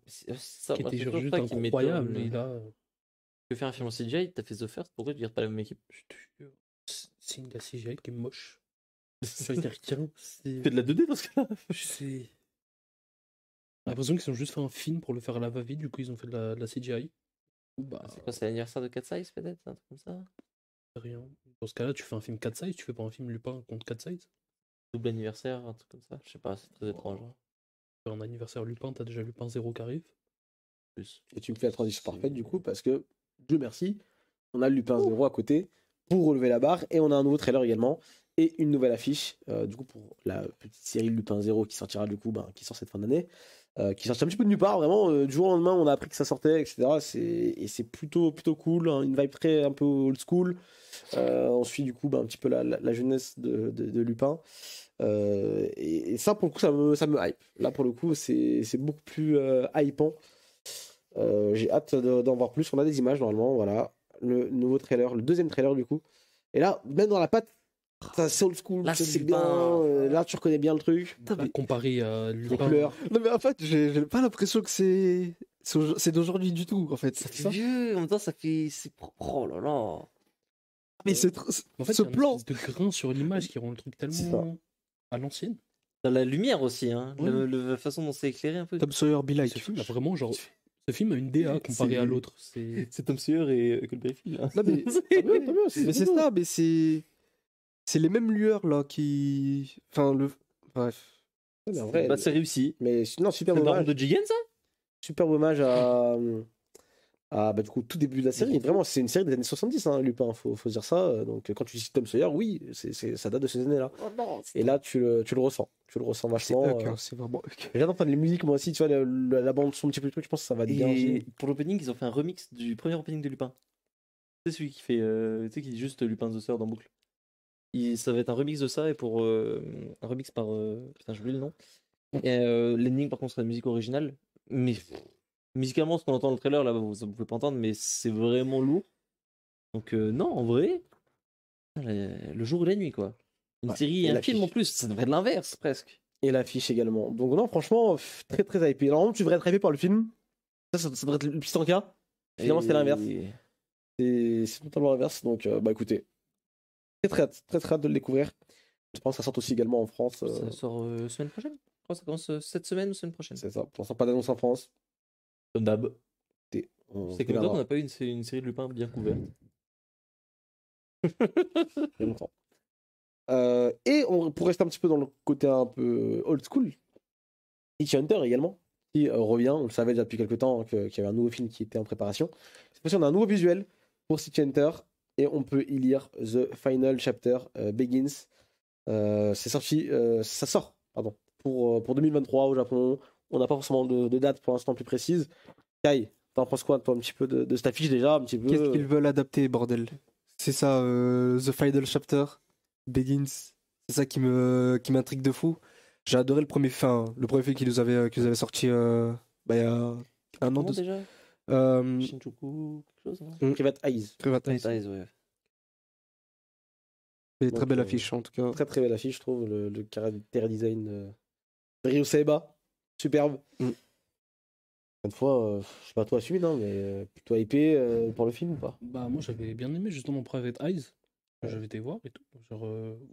Ça, Qui moi, était c'est genre toujours juste ça qui incroyable. m'étonne. Et là, Tu veux faire un film en CGI, t'as fait The First, pourquoi tu gardes pas la même équipe? je te jure, c'est une de la CGI qui est moche. Je veux dire, tiens, c'est. Fais de la 2D dans ce cas-là. Je sais. J'ai l'impression qu'ils ont juste fait un film pour le faire à la va-vite, du coup ils ont fait de la CGI. Bah, C'est quoi, c'est l'anniversaire de Cat Size peut-être? Un truc comme ça? rien. Dans ce cas-là, tu fais un film 4 size, tu fais pas un film Lupin contre 4 size. Double anniversaire, un truc comme ça? Je sais pas, c'est très étrange. Hein. Tu fais un anniversaire Lupin, t'as déjà Lupin 0 qui arrive. Plus. Et tu me fais la transition parfaite du coup, parce que, Dieu merci, on a le Lupin 0 à côté pour relever la barre, et on a un nouveau trailer également, et une nouvelle affiche, du coup, pour la petite série Lupin 0 qui sortira du coup, qui sort cette fin d'année, qui sortit un petit peu de nulle part, vraiment, du jour au lendemain, on a appris que ça sortait, etc. Et c'est plutôt cool, hein, une vibe très un peu old school. On suit du coup un petit peu la jeunesse de Lupin. Et ça, pour le coup, ça me hype. Là, pour le coup, c'est beaucoup plus hypant. J'ai hâte d'en voir plus. On a des images normalement, voilà. Le nouveau trailer, le deuxième trailer du coup. Et là, même dans la patte, ça c'est old school. Là, c'est c'est bien. pas- Là, tu reconnais bien le truc. Bah, comparé à Les Lupin. couleurs. Non, mais en fait, j'ai pas l'impression que c'est d'aujourd'hui du tout, en fait. Ça fait vieux, en même temps, ça fait. Oh là là. Mais En fait, ce il y a plan, une espèce de grain sur l'image qui rend le truc C'est ça. tellement à l'ancienne. Dans la lumière aussi, hein. Ouais. La façon dont c'est éclairé un peu. Tom Sawyer Be Like. Ce film a vraiment genre. Ce film a une DA comparé à C'est- l'autre. C'est. C'est Tom Sawyer et Huckleberry Finn. Là. Non, mais Tant mieux, mais c'est ça, mais c'est les mêmes lueurs là qui. Enfin, bref. Mais en vrai, Bah, c'est réussi. mais non, C'est super le daron hommage. de Jigen, ça? Super hommage à du coup, tout début de la série. Vraiment, c'est une série des années 70, hein, Lupin, faut se dire ça. Donc, quand tu dis Tom Sawyer, oui, ça date de ces années-là. Oh non, Et là, tu le ressens. Tu le ressens C'est vachement. Huck, hein, c'est vraiment Huck. J'ai d'entendre les musiques, moi aussi, tu vois, la bande son, un petit peu le truc, je pense que ça va être bien. Et aussi. pour l'opening, ils ont fait un remix du premier opening de Lupin. C'est celui qui fait. Tu sais, qui dit juste Lupin the Third en boucle. Ça va être un remix de ça et pour. Un remix par. Putain, j'ai oublié le nom. Et l'ending, par contre, sera la musique originale. Mais musicalement, ce qu'on entend dans le trailer, là, vous ne pouvez pas entendre, mais c'est vraiment lourd. Donc, non, en vrai. Le jour et la nuit, quoi. Une Ouais, série et et un film en l'affiche. plus, ça devrait être l'inverse presque. Et l'affiche également. Donc, non, franchement, très très hypé. Normalement, tu devrais être hypé par le film. Ça devrait être le petit encas. Finalement, c'était l'inverse. C'est totalement l'inverse. Donc, écoutez, très très hâte de le découvrir. Je pense que ça sort aussi également en France. Ça sort semaine prochaine. Je crois que ça commence cette semaine ou semaine prochaine. C'est ça. Pour l'instant, pas d'annonce en France. Comme d'hab. C'est C'est comme ça qu'on n'a pas eu une série de Lupin bien couverte. longtemps. Pour rester un petit peu dans le côté un peu old school, City Hunter également, qui revient. On le savait déjà depuis quelques temps qu'il y avait un nouveau film qui était en préparation. Cette fois-ci, on a un nouveau visuel pour City Hunter et on peut y lire The Final Chapter Begins. C'est sorti, ça sort, pardon, pour 2023 au Japon. On n'a pas forcément de date pour l'instant plus précise. Kai, t'en penses quoi, toi, un petit peu de cette affiche déjà, un petit peu Qu'est-ce qu'ils veulent adapter, bordel? C'est ça, The Final Chapter Begins. C'est ça qui m'intrigue de fou. J'ai adoré le premier film qu'ils avaient sorti il y a un an, Comment 2 déjà ans. Shinjuku, quelque chose, non Private Eyes. Private Eyes. Size, ouais. Mais très Donc, belle affiche en tout cas. Très très belle affiche, je trouve. Le caractère design de Ryo Saiba, superbe. Mm. Une fois, je sais pas toi, suivi, non, mais plutôt hypé pour le film ou pas? Bah, moi j'avais bien aimé justement Private Eyes. Que j'avais été voir et tout. Genre,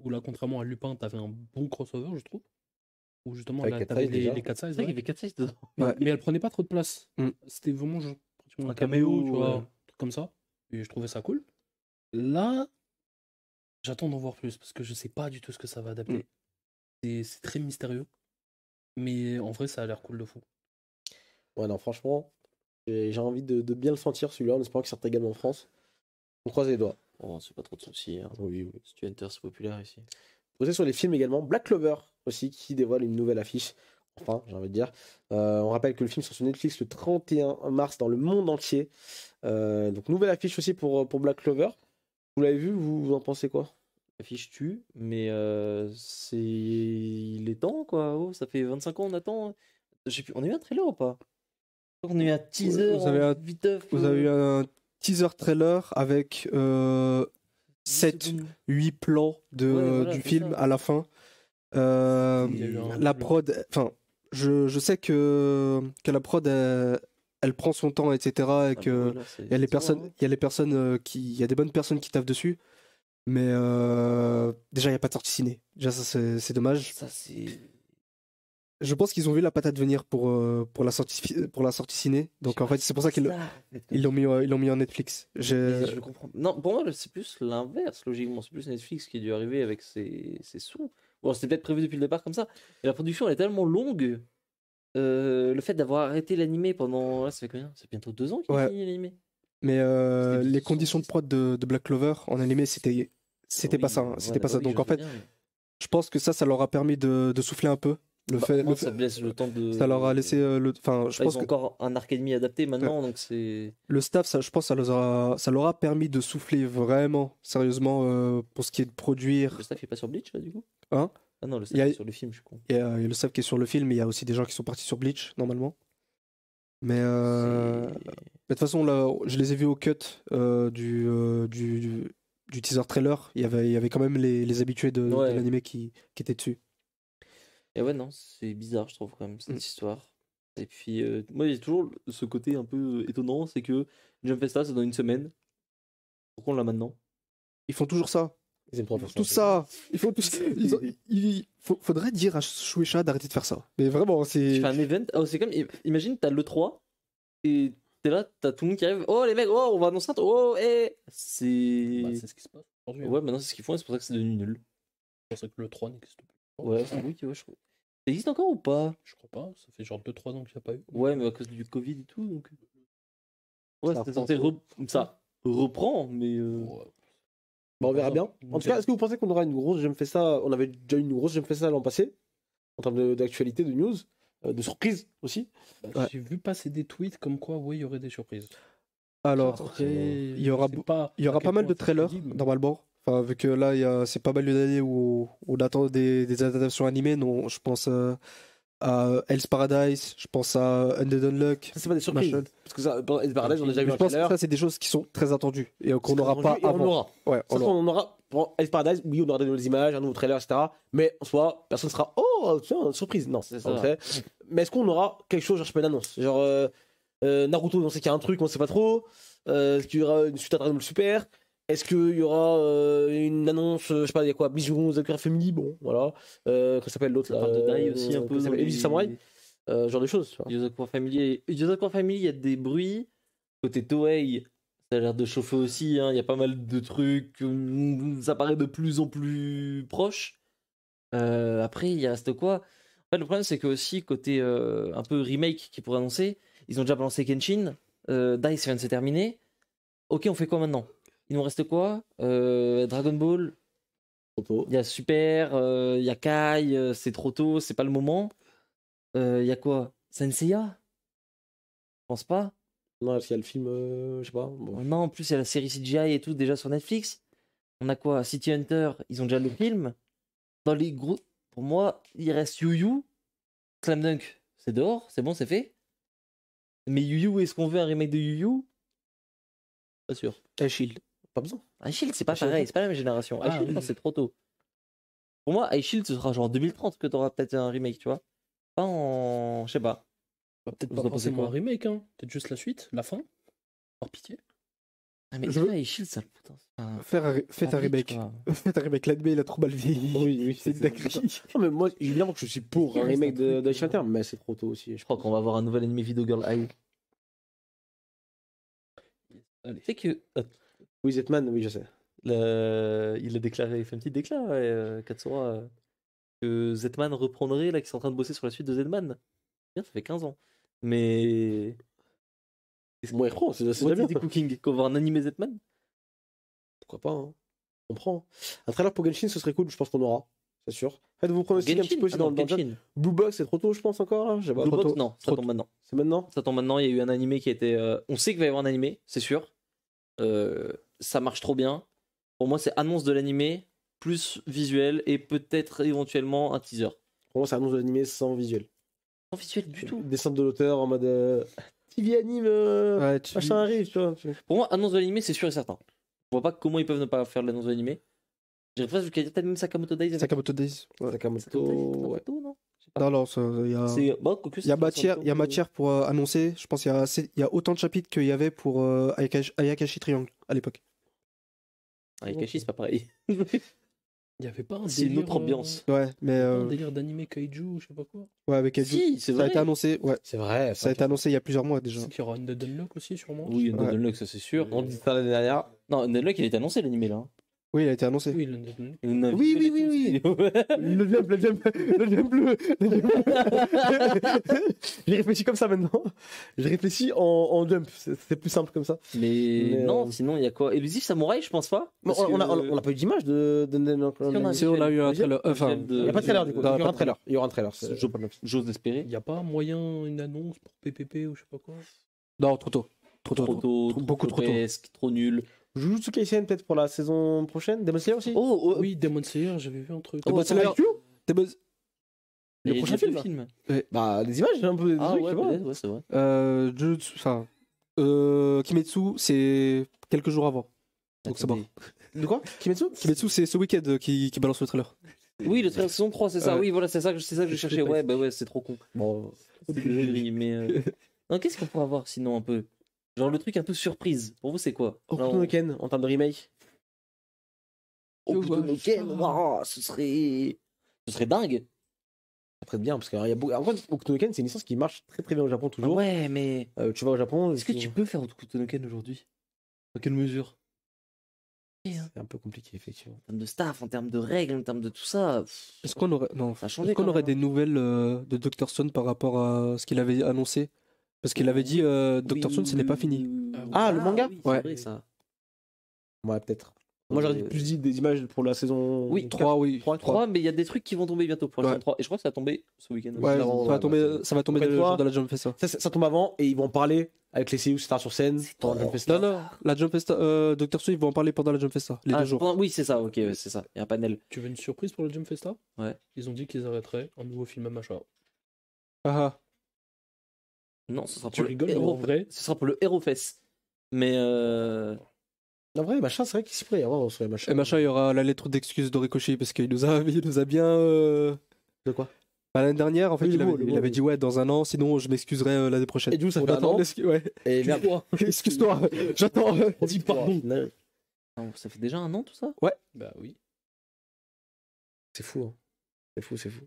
où là, contrairement à Lupin, t'avais un bon crossover, je trouve. où justement, Avec là, quatre t'avais sizes, déjà. les 4 C'est sizes. vrai qu'il y Ouais. avait 4 sizes dedans. Ouais. Mais elle prenait pas trop de place. Mm. C'était vraiment genre, pratiquement Un un caméo, caméo, tu vois, ouais. un truc comme ça. Et je trouvais ça cool. Là, j'attends d'en voir plus parce que je sais pas du tout ce que ça va adapter. C'est très mystérieux. Mais en vrai, ça a l'air cool de fou. Ouais, non, franchement, j'ai envie de bien le sentir celui-là, en espérant qu'il sorte également en France. On croise les doigts. Oh, c'est pas trop de soucis. Hein. Oui, oui. Studio Enter, c'est populaire ici. Posé sur les films également, Black Clover aussi, qui dévoile une nouvelle affiche. Enfin, j'ai envie de dire. On rappelle que le film sort sur Netflix le 31 mars dans le monde entier. Donc, nouvelle affiche aussi pour Black Clover. Vous l'avez vu, vous en pensez quoi? L'affiche tue, mais c'est. Il est temps, quoi. Oh, ça fait 25 ans, on attend. Je sais plus, on a eu un trailer ou pas? On a eu un teaser. Vous avez un- viteuf, Vous avez eu un teaser trailer avec 10 7, secondes. 8 plans Ouais, voilà, du c'est film ça. à la fin. Il y a eu un La double. prod, enfin, je sais que la prod, elle prend son temps, etc. Et Ah, bah que voilà, il y a les c'est personnes, bon, hein. il y a les personnes il y a des bonnes personnes qui taffent dessus. Mais déjà, il n'y a pas de sortie ciné. Déjà, ça, c'est dommage. Ça, c'est. Je pense qu'ils ont vu la patate venir pour la sortie ciné. Donc, en fait, c'est pour ça qu'ils l'ont mis en Netflix. Mais je le comprends. Non, pour moi, c'est plus l'inverse, logiquement. C'est plus Netflix qui a dû arriver avec ses sous. Bon, c'était peut-être prévu depuis le départ comme ça. Et la production, elle est tellement longue. Le fait d'avoir arrêté l'animé pendant. Là, ça fait combien? C'est bientôt 2 ans qu'il Ouais. a fini l'animé. Mais C'était les 200, conditions de prod de Black Clover en animé, c'était pas ça. Hein. C'était pas ça. Donc, en fait, je pense que ça leur a permis de souffler un peu. Ça laisse le temps de. Ça leur a laissé enfin, je Là, pense ils ont que encore un arc et demi adapté maintenant, donc c'est. le staff, je pense, ça leur a permis de souffler vraiment, sérieusement, pour ce qui est de produire. Le staff est pas sur Bleach, là, du coup? Hein? Ah non, le Il staff y a- est sur le film, je suis con. Il y a le staff qui est sur le film, mais il y a aussi des gens qui sont partis sur Bleach, normalement. Mais C'est- de toute façon, là, je les ai vus au cut du teaser trailer. Il y avait quand même les habitués de Ouais. l'animé qui étaient dessus. Et ouais, non, c'est bizarre, je trouve, quand même, cette Mm. histoire. Et puis, moi, il y a toujours ce côté un peu étonnant, c'est que Jump Festa, c'est dans une semaine. Pourquoi on l'a maintenant? Ils font toujours ça. Ils aiment trop faire Tout ça. Ils font tout ça. Faudrait dire à Shueisha d'arrêter de faire ça. Mais vraiment, Tu c'est. fais un event, oh, c'est comme, imagine, t'as l'E3, et t'es là, t'as tout le monde qui arrive, oh les mecs, oh, on va annoncer un truc, oh, c'est. Bah, c'est ce qui se passe aujourd'hui. Ouais, maintenant c'est ce qu'ils font, et c'est pour ça que c'est devenu nul. C'est pour ça que le 3 n'existe plus. Ouais, oui, tu vois, je crois. Ça existe encore ou pas? Je crois pas, ça fait genre 2-3 ans qu'il n'y a pas eu. Ouais, mais à cause du Covid et tout, donc. Ouais, Ça c'était reprend. censé ça reprend, mais. Ouais. Bon, on verra bien. On En tout cas, est-ce que vous pensez qu'on aura une grosse Jump Festa? On avait déjà eu une grosse Jump Festa l'an passé, en termes d'actualité, de news, de surprise aussi. Ouais. J'ai vu passer des tweets comme quoi, oui, il y aurait des surprises. Alors, Après, il y aura, je sais pas il y aura à pas quel mal point de c'est trailers, crédible. normalement. Enfin, vu que là, c'est pas mal d'années où on attend des adaptations animées. Non, je pense à Hell's Paradise, je pense à Undead Unluck. Ça, c'est pas des surprises. Machin. Parce que ça, Paradise, on a déjà vu Mais un je pense que trailer. ça, c'est des choses qui sont très attendues et qu'on C'est n'aura très pas attendu, et on avant. aura. Ouais, Ça, on aura. on aura. Pour Hell's Paradise, oui, on aura des nouvelles images, un nouveau trailer, etc. Mais en soi, personne ne sera. Oh, tiens, surprise. Non, C'est en ça. fait. Mais est-ce qu'on aura quelque chose, genre, je sais pas, une annonce? Genre, Naruto, on sait qu'il y a un truc, on sait pas trop. Est-ce qu'il y aura une suite à Dragon Ball Super? Est-ce qu'il y aura une annonce, je sais pas, il y a quoi? Bijou, Zakura Family, bon, voilà. Comment s'appelle l'autre Ça là? parle de Dai aussi un peu. Comment s'appelle Elise Samurai, genre de choses, tu vois. Yosaku Family, il y a des bruits. Côté Toei, ça a l'air de chauffer aussi. Hein. Il y a pas mal de trucs. Ça paraît de plus en plus proche. Après, il reste quoi? En fait, le problème, c'est que aussi, côté un peu remake qui pourrait annoncer, ils ont déjà balancé Kenshin. Dice vient de se terminer. Ok, on fait quoi maintenant? Il nous reste quoi? Dragon Ball. Photo. Il y a Super, il y a Kai, c'est trop tôt, c'est pas le moment. Il y a quoi? Senseiya? Je pense pas. Non, s'il y a le film, je sais pas. Bon. Non, en plus, il y a la série CGI et tout déjà sur Netflix. On a quoi? City Hunter, ils ont déjà le film. Dans les gros. Pour moi, il reste Yu Yu. Slam Dunk, c'est dehors, c'est bon, c'est fait. Mais Yu Yu, est-ce qu'on veut un remake de Yu Yu? Pas sûr. Shield. Pas besoin. Ice Shield, c'est pas Shield. pareil, c'est pas la même génération. Ah, Ice Shield, oui. non, c'est trop tôt. Pour moi, Ice Shield, ce sera genre 2030 que t'auras peut-être un remake, tu vois. Pas en. Je sais pas. Bah, peut-être Vous pas en pensez forcément quoi? un remake, hein. Peut-être juste la suite, la fin. Par pitié. Ah, mais Je là, il chill, ça, le putain. Faites un remake. Faites un remake. L'anime, il a trop mal vieilli. Oui, C'est une dinguerie. Non, mais moi, évidemment que je suis pour un remake de Shelter, mais c'est trop tôt aussi. Je crois qu'on va avoir un nouvel anime Video Girl Eye. Allez. Tu sais que. Oui, Zetman, oui, je sais. Il a déclaré, il fait un petit déclat, Katsura, que Zetman reprendrait, là, qu'ils sont en train de bosser sur la suite de Zetman. Bien, ça fait 15 ans. Mais. Bon, il reprend, c'est What déjà is bien. the cooking? Qu'on va voir un animé Zetman? Pourquoi pas, hein. On prend. Un trailer pour Genshin, ce serait cool, je pense qu'on aura, c'est sûr. Faites-vous pronostiquer un petit peu aussi dans le chat. Genshin. Blue Box, c'est trop tôt, je pense encore. Hein, je sais pas. Blue trop Box, tôt. non, ça Trop tombe maintenant. C'est maintenant. Ça tombe maintenant, il y a eu un animé qui a été. On sait qu'il va y avoir un animé, c'est sûr. Ça marche trop bien. Pour moi, c'est annonce de l'animé, plus visuel et peut-être éventuellement un teaser. Pour moi, c'est annonce de l'animé sans visuel. Sans visuel du tout. Descente de l'auteur en mode. TV anime, Ouais, tu machin arrive, tu vois. Pour moi, annonce de l'animé, c'est sûr et certain. Je vois pas comment ils peuvent ne pas faire l'annonce de l'animé. J'irais presque jusqu'à dire peut-être même Sakamoto Days. Sakamoto Days. Ouais. Sakamoto, ouais. non. Non, non, il y a. C'est bon, quoique, Il y a c'est matière pour annoncer. Je pense qu'il y a autant de chapitres qu'il y avait pour Ayakashi Triangle à l'époque. Ayakashi, c'est pas pareil. Il y avait pas un C'est une délire, autre ambiance. Ouais, mais un délire d'anime kaiju, je sais pas quoi. ouais, avec Eiju. Si, c'est Ça a vrai. été annoncé. Ouais, C'est vrai. ça a été annoncé il y a plusieurs mois déjà. C'est qu'il y aura une Unlock aussi, sûrement. Oui, Ouais. Unlock, ça c'est sûr. On dit ça l'année dernière. Non, Unlock, il a été annoncé l'animé là. Oui, il a été annoncé. Oui, l'Unlock. Oui, oui, oui, Le jump, le jump, le jump bleu. J'ai réfléchi comme ça maintenant. J'ai réfléchi en jump. C'est plus simple comme ça. Mais non, sinon il y a quoi? Elusif Samouraï, je pense pas. Bon, Parce on que- a pas eu d'image de on a Si, on a eu un trailer. Enfin, de- Il n'y a pas de trailer du coup. Non, Il y aura un trailer. Il y aura un trailer. J'ose espérer. Il n'y a pas moyen, une annonce pour PPP ou je sais pas quoi. non, trop tôt. Trop tôt. Trop tôt, beaucoup trop tôt. presque, trop nul. Jujutsu Kaisen peut-être pour la saison prochaine. Demon Slayer aussi. Oh, Oui, Demon Slayer, j'avais vu un truc. Oh, Demon Slayer. T'es buzz. le le prochain prochain film. Bah, les images, un peu des Ah trucs, ouais, tu vois. peut-être, ouais, c'est vrai. Enfin, Kimetsu, c'est quelques jours avant. Donc c'est bon. Attendez. De quoi Kimetsu Kimetsu, c'est ce week-end qui balance le trailer. Oui, le trailer saison 3, c'est ça. Ouais. Oui, voilà, c'est ça que je cherchais. Ouais, bah ouais, c'est trop con. Bon, C'est mais non, qu'est-ce qu'on pourrait avoir sinon un peu? Genre le truc un peu surprise. Pour vous, c'est quoi? Okuto no Ken en termes de remake. Okuto no Ken, waouh, ce serait dingue. Très bien, parce qu'il y a beaucoup. En fait, Okuto no Ken, c'est une licence qui marche très très bien au Japon toujours. Ouais, mais Tu vas au Japon. est-ce que tu peux faire Okuto no Ken aujourd'hui? Dans quelle mesure? C'est un peu compliqué, effectivement. En termes de staff, en termes de règles, en termes de tout ça. Est-ce qu'on aurait, non, Ça a changé est-ce qu'on quand aurait même, des nouvelles de Dr. Stone par rapport à ce qu'il avait annoncé? Parce qu'il avait dit Dr. Stone, ce n'est pas fini. Ah, le manga oui, Ouais. c'est vrai ça. Ouais, peut-être. Moi, j'aurais plus dit des images pour la saison. Oui, 3, oui. 3, mais il y a des trucs qui vont tomber bientôt pour la Ouais. saison 3. Et je crois que ça va tomber ce week-end. Ouais, avant, ça va tomber, bah, ça va tomber Encore le une fois, jour de la Jump Festa. Ça tombe avant et ils vont en parler avec les CU Stars sur scène. pendant le festival. Non, non, la Jump Festa, Dr. Stone, ils vont en parler pendant la Jump Festa, les 2 jours. Oui, c'est ça, ok, ouais, c'est ça. Il y a un panel. Tu veux une surprise pour le Jump Festa? Ouais. Ils ont dit qu'ils arrêteraient un nouveau film à Macha. Ah, Non, ce sera Tu pour le rigoles, mais en Hero... vrai, Ce sera pour le Hero Fest. Mais En vrai, machin, c'est vrai qu'il s'y pourrait y avoir sur les machins. et machin, il y aura la lettre d'excuse d'Orikoshi parce qu'il nous a bien. De quoi L'année dernière, en fait, Oui, le mot, il avait dit ouais, dans un an, sinon je m'excuserai l'année prochaine. Et du coup, ça On fait un attend an. ouais. Et merde. Excuse-toi, j'attends. Dis pardon. non, ça fait déjà un an tout ça. bah oui. C'est fou, hein. C'est fou, c'est fou.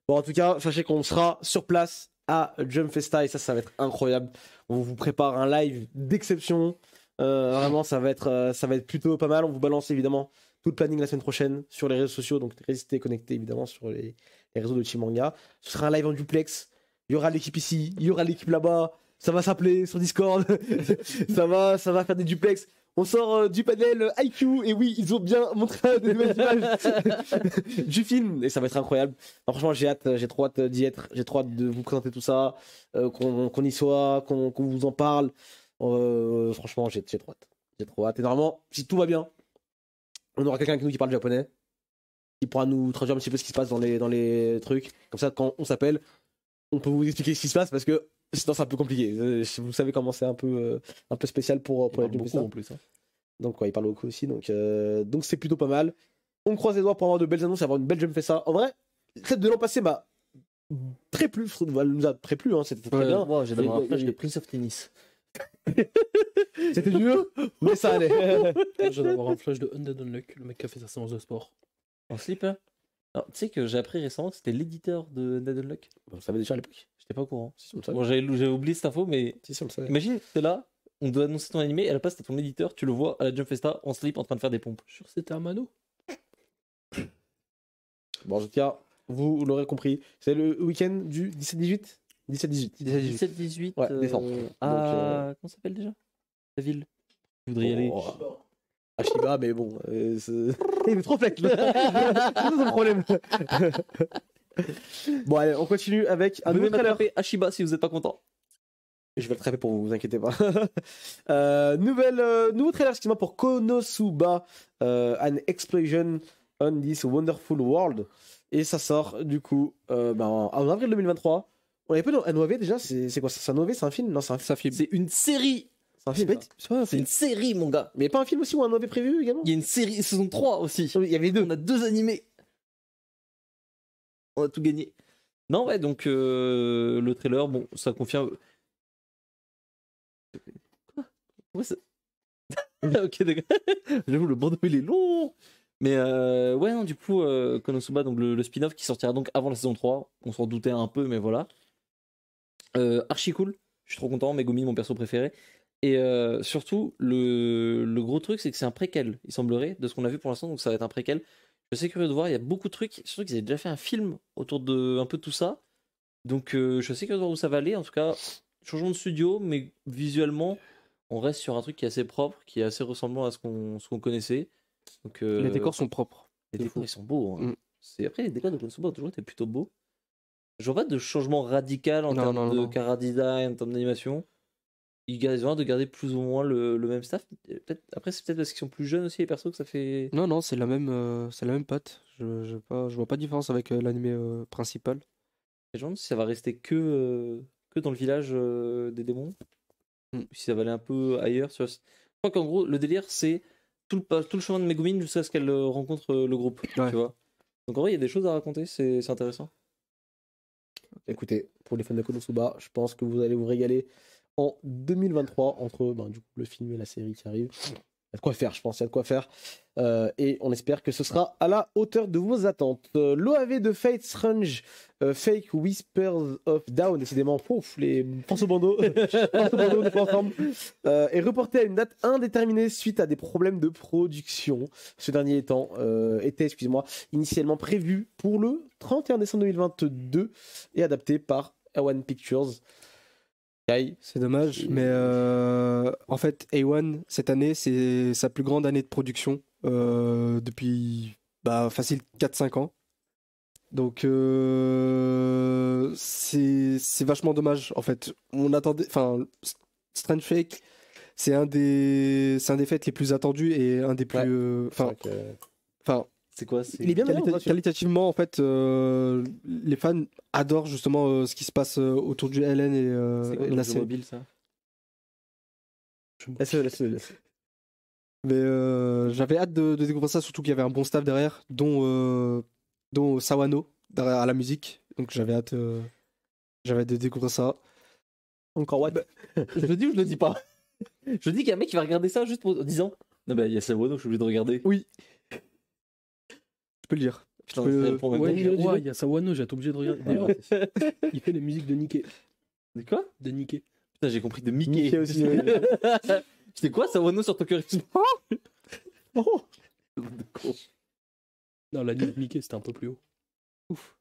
Bon, en tout cas, sachez qu'on sera sur place à Jump Festa et ça va être incroyable. On vous prépare un live d'exception. Vraiment, ça va être plutôt pas mal. On vous balance évidemment tout le planning la semaine prochaine sur les réseaux sociaux. Donc, restez connectés évidemment sur les réseaux de Chimanga. Ce sera un live en duplex. Il y aura l'équipe ici, il y aura l'équipe là-bas. Ça va s'appeler sur Discord. ça va faire des duplex. On sort du panel IQ et oui, ils ont bien montré des nouvelles images du film et ça va être incroyable. Non, franchement, j'ai trop hâte d'y être, j'ai trop hâte de vous présenter tout ça, qu'on y soit, qu'on vous en parle. Franchement, j'ai trop hâte. J'ai trop hâte. Et normalement, si tout va bien, on aura quelqu'un qui parle japonais, qui pourra nous traduire un petit peu ce qui se passe dans les trucs. Comme ça, quand on s'appelle, on peut vous expliquer ce qui se passe parce que sinon c'est un peu compliqué. Vous savez comment c'est un peu spécial pour les Jump Festa. en plus. Hein. Donc il parle beaucoup aussi, donc c'est plutôt pas mal. On croise les doigts pour avoir de belles annonces et avoir une belle Jump Festa. En vrai, celle de l'an passé m'a très plu, elle nous a très plu, hein, c'était très bien. Moi, j'ai d'abord un Et- flash et- de Prince of Tennis. C'était dur, mais ça allait. Je viens d'avoir un flash de Undead Unluck, le mec qui a fait sa séance de sport. En slip, hein. Alors, tu sais que j'ai appris récemment que c'était l'éditeur de Dead Unlock. On le savait déjà à l'époque. J'étais pas au courant. Si, on le savait. Bon, j'avais oublié cette info, mais Si, on le savait. imagine, t'es là, on doit annoncer ton animé, et à la place, t'as ton éditeur, tu le vois à la Jump Festa en slip en train de faire des pompes. Je suis sûr que c'était Amano. Bon, en tout cas, vous l'aurez compris. C'est le week-end du 17-18 17-18. 17-18. Ouais, décembre. Comment ça s'appelle déjà la ville? Je voudrais y aller. Oh, Ashiba, mais bon. Il est trop flex là. C'est ça son problème. Bon, allez, on continue avec un nouveau trailer. Ashiba si vous êtes pas content. Je vais le trapper pour vous, vous inquiétez pas. Nouveau trailer, excusez-moi, pour Konosuba, An Explosion on This Wonderful World. Et ça sort du coup en avril 2023. On avait pas un OAV déjà, c'est quoi ça? C'est un OAV, c'est un film? Non, c'est un film. C'est une série. C'est un film. C'est une série, mon gars. Mais il y a pas un film aussi ou un OAV prévu également? Il y a une série, saison 3 aussi. Il y avait deux. On a 2 animés. On a tout gagné. Non, ouais, donc le trailer, bon, ça confirme. Quoi? Ouais, ok, d'accord. J'avoue, le bandeau il est long. Mais ouais, non, du coup, Konosuba, donc le spin-off qui sortira donc avant la saison 3. On s'en doutait un peu, mais voilà. Archi cool. Je suis trop content. Megumi, mon perso préféré. Et surtout, le gros truc, c'est que c'est un préquel, il semblerait, de ce qu'on a vu pour l'instant. Donc ça va être un préquel. Je suis assez curieux de voir. Il y a beaucoup de trucs. Surtout qu'ils avaient déjà fait un film autour de un peu tout ça. Donc je suis assez curieux de voir où ça va aller. En tout cas, changement de studio, mais visuellement, on reste sur un truc qui est assez propre, qui est assez ressemblant à ce qu'on connaissait. Donc, Les décors sont propres. les de décors, fou. ils sont beaux. Hein. Mm. Après, les décors de Konosuba ont toujours été plutôt beaux. Je vois pas de changement radical en Non, termes non, de non. chara design, en termes d'animation. Ils ont l'air de garder plus ou moins le même staff. Après, c'est peut-être parce qu'ils sont plus jeunes aussi, les persos, que ça fait. Non, non, c'est la même patte. Je vois pas de différence avec l'animé principal. Je me demande si ça va rester que dans le village des démons. Mm. Ou si ça va aller un peu ailleurs. Tu vois. Je crois qu'en gros, le délire, c'est tout le chemin de Megumin jusqu'à ce qu'elle rencontre le groupe. Ouais. Tu vois. Donc en vrai, il y a des choses à raconter, c'est intéressant. Écoutez, pour les fans de Konosuba, je pense que vous allez vous régaler en 2023 entre du coup, le film et la série qui arrivent. Il y a de quoi faire, je pense, il y a de quoi faire. Et on espère que ce sera à la hauteur de vos attentes. L'OAV de Fate Strange, Fake Whispers of Down, décidément, pouf, les forces au bandeau, nous pas ensemble, est reporté à une date indéterminée suite à des problèmes de production. Ce dernier était initialement prévu pour le 31 décembre 2022 et adapté par A1 Pictures. Kai. C'est dommage, mais en fait, A1, cette année, c'est sa plus grande année de production depuis facile 4-5 ans. Donc, c'est vachement dommage, en fait. On attendait. Enfin, Strange Fake, c'est un des faits les plus attendus et un des plus. Enfin, C'est quoi Il est bien d'ailleurs, qualitativement, en fait, les fans adorent justement ce qui se passe autour du LN C'est quoi et de le la jeu série. mobile, ça? Laisse-le. Mais j'avais hâte de découvrir ça, surtout qu'il y avait un bon staff derrière, dont Sawano derrière à la musique. Donc j'avais hâte de découvrir ça. Encore what? Je le dis ou je le dis pas? Je dis qu'il y a un mec qui va regarder ça juste en disant non, bah il y a Sawano, je suis obligé de regarder. Oui. Je peux le dire. Putain, Je peux- c'est pour Ouais, même temps. il y a Sawano, j'ai été obligé de regarder. D'ailleurs, il fait les musiques de Nikkei. De quoi? De Nikkei. Putain, j'ai compris de Mickey. Mickey aussi, ouais. J'étais quoi, Sawano sur Tokyo Express? Oh! Non, la ligne de Mickey, c'était un peu plus haut.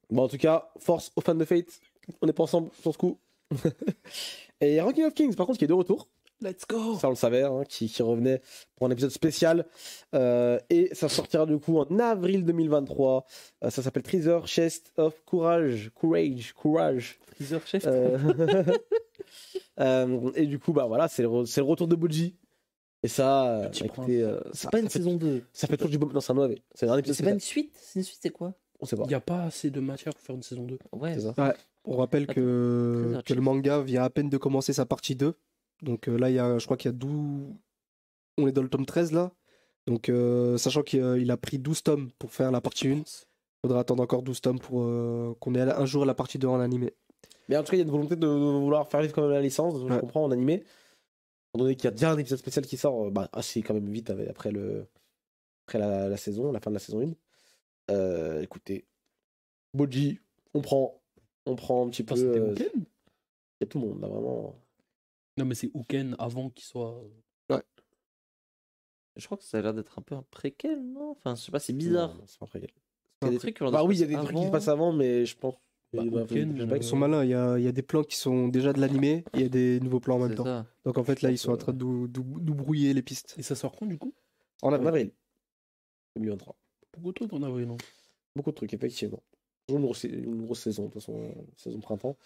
Bon, en tout cas, force aux fans de Fate. On n'est pas ensemble sur ce coup. Et Ranking of Kings, par contre, qui est de retour. Let's go! Ça, on le savait, hein, qui revenait pour un épisode spécial. Et ça sortira du coup en avril 2023. Ça s'appelle Treasure Chest of Courage. Teaser chef. Et du coup, voilà, c'est le retour de Boji. Et ça, Petit écoutez, C'est pas une saison 2. ça fait toujours du bon. Non, c'est un OAV. C'est un épisode C'est pas spécial. une suite? C'est une suite, c'est quoi? On sait pas. Il n'y a pas assez de matière pour faire une saison 2. Ouais, C'est ça. On rappelle Attends, que Treasure le manga vient à peine de commencer sa partie 2. Donc là, je crois qu'il y a 12... On est dans le tome 13 là. Donc sachant qu'il a pris 12 tomes pour faire la partie 1. Faudra attendre encore 12 tomes pour qu'on ait un jour la partie 2 en animé. Mais en tout cas, il y a une volonté de vouloir faire vivre quand même la licence. Je Ouais. comprends en animé. Étant donné qu'il y a déjà un épisode spécial qui sort, assez quand même vite après la saison, la fin de la saison 1. Écoutez, Boji, on prend un petit peu. Enfin, c'était Il Uken. y a tout le monde, là, vraiment. Non, mais c'est Uken avant qu'il soit. Je crois que ça a l'air d'être un peu un préquel, non? Enfin, je sais pas, c'est bizarre. Non, c'est pas préquel. Il y a des Enfin, trucs qui ont bah l'air oui, il y a de des se trucs passer qui se passent avant, mais je pense. Bah, il va- Uken, je vais pas- Ils sont malins, il y a des plans qui sont déjà de l'animé, il y a des nouveaux plans en même C'est temps. ça. Donc en fait là Je ils sont en pense, train de brouiller les pistes. Et ça sort quand du coup? En En avril. avril 2023. Beaucoup de trucs en avril, non? Beaucoup de trucs, effectivement. Une grosse saison, de toute façon, saison printemps.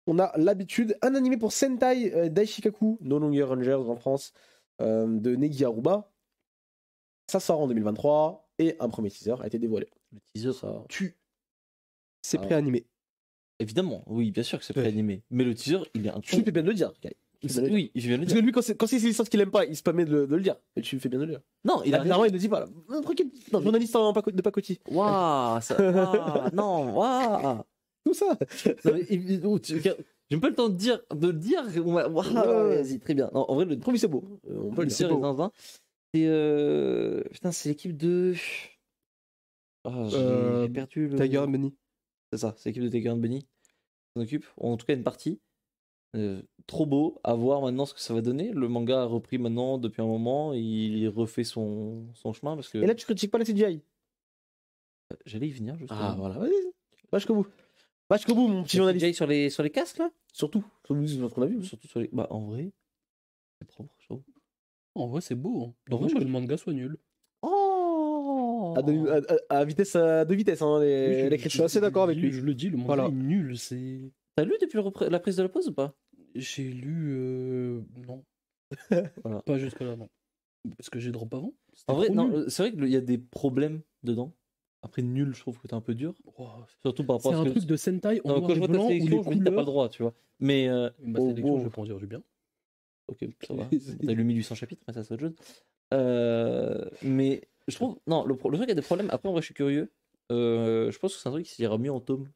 On a l'habitude, un animé pour Sentai Daishikaku, No Longer Rangers en France, de Negi Aruba. Ça sort en 2023 et un premier teaser a été dévoilé. Le teaser, Ça tue. C'est Ah. pré-animé. Évidemment, oui, bien sûr que c'est Ouais. pré-animé. Mais le teaser, il est un tu fais bien de le dire. Kali. Tu fais bien de le dire. Oui, je viens de le Parce dire. que lui, quand c'est une licence qu'il aime pas, il se permet de le dire. Et tu fais bien de le dire. Non, il a Clairement, il ne dit pas là. Non, tranquille. Non, journaliste de pacotille. Waouh, waouh, non, waouh. Tout ça. Non, mais, j'ai même pas le temps de le dire. Waouh, Ouais. vas-y, très bien. Non, en vrai, le Promis, c'est beau. On peut le teaser dire. est zinzin. C'est putain, c'est l'équipe de. Ah, j'ai perdu le. Tiger and Bunny. C'est ça, c'est l'équipe de Tiger and Bunny qui s'en occupe. En tout cas, une partie. Trop beau, à voir maintenant ce que ça va donner. Le manga a repris maintenant depuis un moment, il refait son chemin parce que Et là, tu critiques pas la CGI. j'allais y venir justement. Ah, voilà. Vas-y. Va jusqu'au bout. Va jusqu'au bout, mon petit journaliste. CGI sur les casques là. Surtout. Surtout ce qu'on a vu. Surtout sur les. Bah en vrai, c'est propre, je trouve. En vrai, c'est beau. Hein. En vrai, Dommage que le manga soit nul. Oh À vitesse, à deux vitesses, hein, l'écriture. je suis assez d'accord avec lui. Je le dis, le manga Voilà. est nul. C'est. T'as lu depuis la prise de la pause ou pas? J'ai lu. Non. Voilà. Pas jusque-là, non. Parce que j'ai drop avant. C'était En vrai, trop non, nul. c'est vrai qu'il y a des problèmes dedans. Après, nul, je trouve que t'es un peu dur. Wow. Surtout par C'est rapport à un ce que. truc de Sentai en Non, noir quand je et vois ta blanc où sélection, les je me dis, t'as pas le couleurs. droit, tu vois. Mais. Ma Oh, sélection, wow. je vais pas en dire du bien. Ok, ça va. T'as lu 1800 chapitres, mais ça c'est autre chose. Mais je trouve. Non, le truc a des problèmes. Après, en vrai, je suis curieux. Je pense que c'est un truc qui s'ira mieux en tome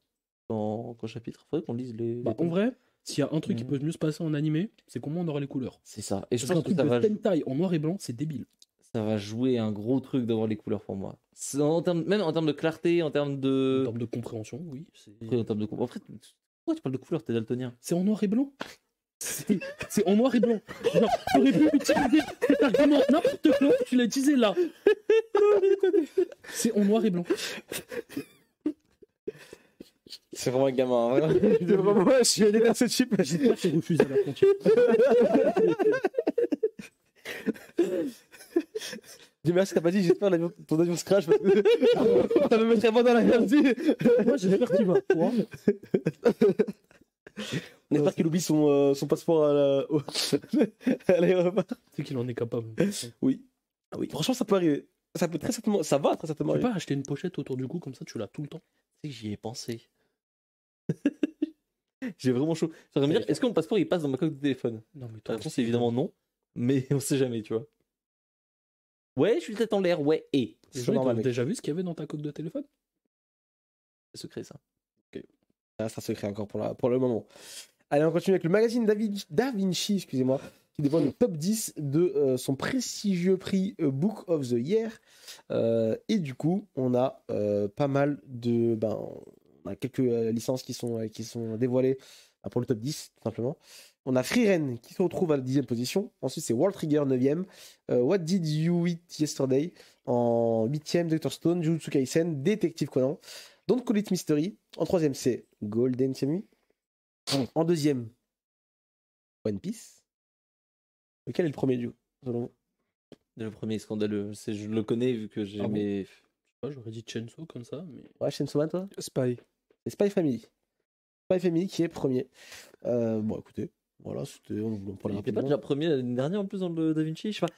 qu'en chapitre. Faudrait qu'on lise les. Bah, les en tomes. vrai, s'il y a un truc qui Mhm. peut mieux se passer en animé, c'est qu'au moins on aura les couleurs. C'est ça. Et je Parce qu'un pense que truc de Sentai en noir et blanc, c'est débile. ça va jouer un gros truc d'avoir les couleurs pour moi. Même en termes de clarté, en termes En de. termes de compréhension, oui. Après, en termes de. Après, pourquoi tu parles de couleurs? T'es daltonien. C'est en noir et blanc. C'est en noir et blanc. Genre, t'aurais pu utiliser cet argument n'importe quoi, tu l'as utilisé là. C'est en noir et blanc. C'est vraiment un gamin. Hein. Je suis allé vers ce type. J'espère que j'ai refusé la frontière. Dis merci, t'as pas dit, j'espère ton avion se crash parce que ça me mettrait pas dans la merde. Moi, j'espère qu'il va. Toi, On espère qu'il oublie son passeport à l'aéroport. c'est qu'il en est capable. Oui. Ah oui. Franchement, ça peut arriver. Ça peut très certainement. Ça va très certainement Tu peux arriver. pas acheter une pochette autour du cou comme ça, tu l'as tout le temps. Tu sais que j'y ai pensé. J'ai vraiment chaud. J'aimerais me dire, est-ce que mon passeport il passe dans ma coque de téléphone? Non, mais La toi, réponse c'est évidemment non. Mais on sait jamais, tu vois. Ouais, je suis peut-être en l'air, ouais, et. Les C'est gens, ils normal, ont mec. déjà vu ce qu'il y avait dans ta coque de téléphone? C'est secret ça. Ça reste un secret encore pour le moment. Allez, on continue avec le magazine Da Vinci, excusez-moi, qui dévoile le top 10 de son prestigieux prix Book of the Year. Et du coup, on a pas mal de. On a quelques licences qui sont dévoilées pour le top 10, tout simplement. On a Frieren qui se retrouve à la 10e position. Ensuite, c'est World Trigger 9e. What Did You Eat Yesterday en 8e. Dr. Stone, Jujutsu Kaisen, Detective Conan. Don't Call It Mystery. En 3e, c'est Golden Kamuy. En 2e, One Piece. Lequel est le premier du coup, selon vous? Le premier scandaleux, je le connais vu que j'ai Ah bon mes. Je sais pas, j'aurais dit Chainsaw comme ça, mais. Ouais, Chainsaw Man, toi? Spy. C'est Spy Family. Spy Family qui est premier. Bon, écoutez, voilà, on parlait Il était pas rapidement. déjà premier l'année dernière en plus dans le Da Vinci, je sais pas.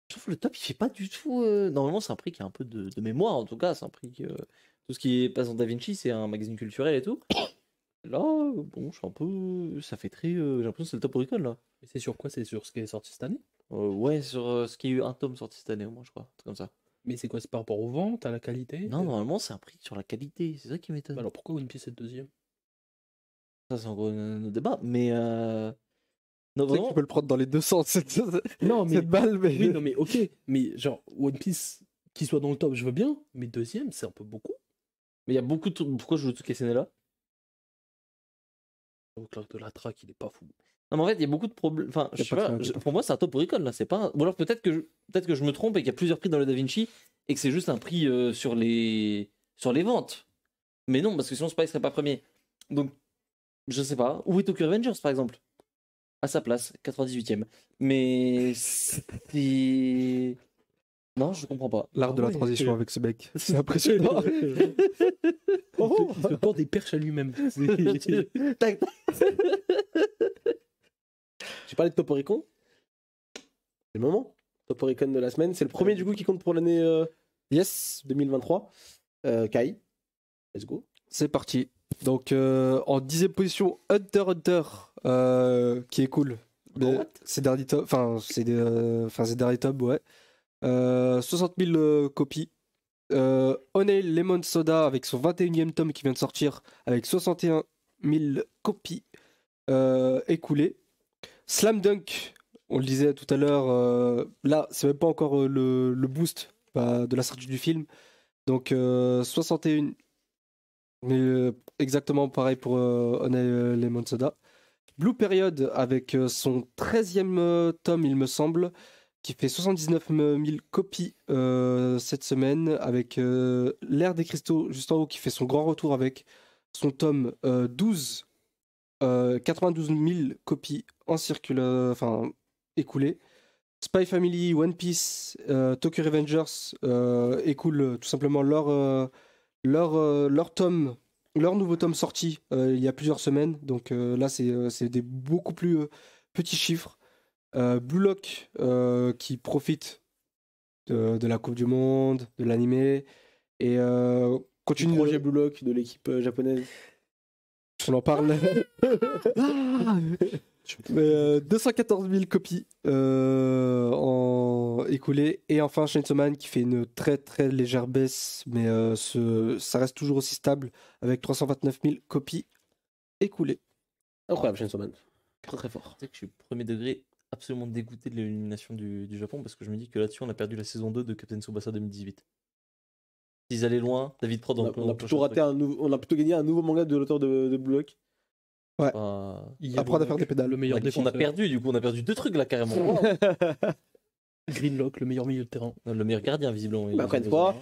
Je trouve le top il fait pas du tout. Normalement c'est un prix qui a un peu de mémoire en tout cas, c'est un prix tout ce qui passe dans Da Vinci c'est un magazine culturel et tout. Là, bon, je suis un peu. Ça fait très. J'ai l'impression que c'est le top Oricon là. Et c'est sur quoi? C'est sur ce qui est sorti cette année? Ouais, sur ce qui a eu un tome sorti cette année au moins, je crois. Un truc comme ça. Mais c'est quoi? C'est par rapport aux ventes, à la qualité? Non, normalement c'est un prix sur la qualité, c'est ça qui m'étonne. Alors pourquoi One Piece est deuxième? Ça c'est encore un autre débat, mais Non, Tu sais que vraiment. tu peux le prendre dans les deux sens, Non, mais. cette balle, mais. Oui, non, mais ok. Mais genre, One Piece, qu'il soit dans le top, je veux bien. Mais deuxième, c'est un peu beaucoup. Mais il y a beaucoup de trucs. Pourquoi je joue Tsukese là? Au clair de la track, il est pas fou. Non, mais en fait, il y a beaucoup de problèmes. Enfin, Y je a sais pas pas. de- Pour moi, c'est un top Oricon là. C'est pas. Ou alors peut-être que je me trompe et qu'il y a plusieurs prix dans le Da Vinci et que c'est juste un prix sur les ventes. Mais non, parce que sinon Spy serait pas premier. Donc, je sais pas. Où est Tokyo Revengers par exemple? À sa place, 98e. Mais c'est. Non, je comprends pas. L'art de la Ouais. transition avec ce mec. C'est impressionnant. Oh, Il se tend des perches à lui-même. C'est- tac. J'ai parlé de Toporicon. C'est le moment. Toporicon de la semaine. C'est le premier du coup qui compte pour l'année Yes, 2023. Kai, let's go. c'est parti. Donc, en 10e position, Hunter x Hunter, qui est cool. Mais What ces derniers tomes, ces derniers tomes, ouais. 60 000 copies. Honey Lemon Soda avec son 21e tome qui vient de sortir avec 61 000 copies écoulées. Slam Dunk, on le disait tout à l'heure, là c'est même pas encore le boost de la sortie du film. Donc 61 mais exactement pareil pour Honey Lemon Soda. Blue Period avec son 13e tome, il me semble, qui fait 79 000 copies cette semaine, avec l'ère des cristaux juste en haut qui fait son grand retour avec son tome 12, 92 000 copies en écoulées. Spy Family, One Piece, Tokyo Revengers écoulent tout simplement leur tome, leur nouveau tome sorti il y a plusieurs semaines. Donc là, c'est des beaucoup plus petits chiffres. Blue Lock qui profite de la Coupe du Monde, de l'animé et Du continue. projet Blue Lock de l'équipe japonaise. On en parle. Mais, 214 000 copies en écoulées. Et enfin, Chainsaw Man qui fait une très très légère baisse, mais ça reste toujours aussi stable avec 329 000 copies écoulées. Incroyable, Chainsaw Man. Très très fort. Tu sais que je suis premier degré absolument dégoûté de l'élimination du Japon parce que je me dis que là-dessus on a perdu la saison 2 de Captain Tsubasa 2018. S'ils allaient loin, David Prod On a plutôt raté on a plutôt gagné un nouveau manga de l'auteur de Blue Lock. Il est Apprendre à bon, faire des pédales. Le meilleur On a défenseur. perdu du coup, on a perdu 2 trucs là carrément. Greenlock, le meilleur milieu de terrain. Le meilleur gardien visiblement. Bah, encore une fois,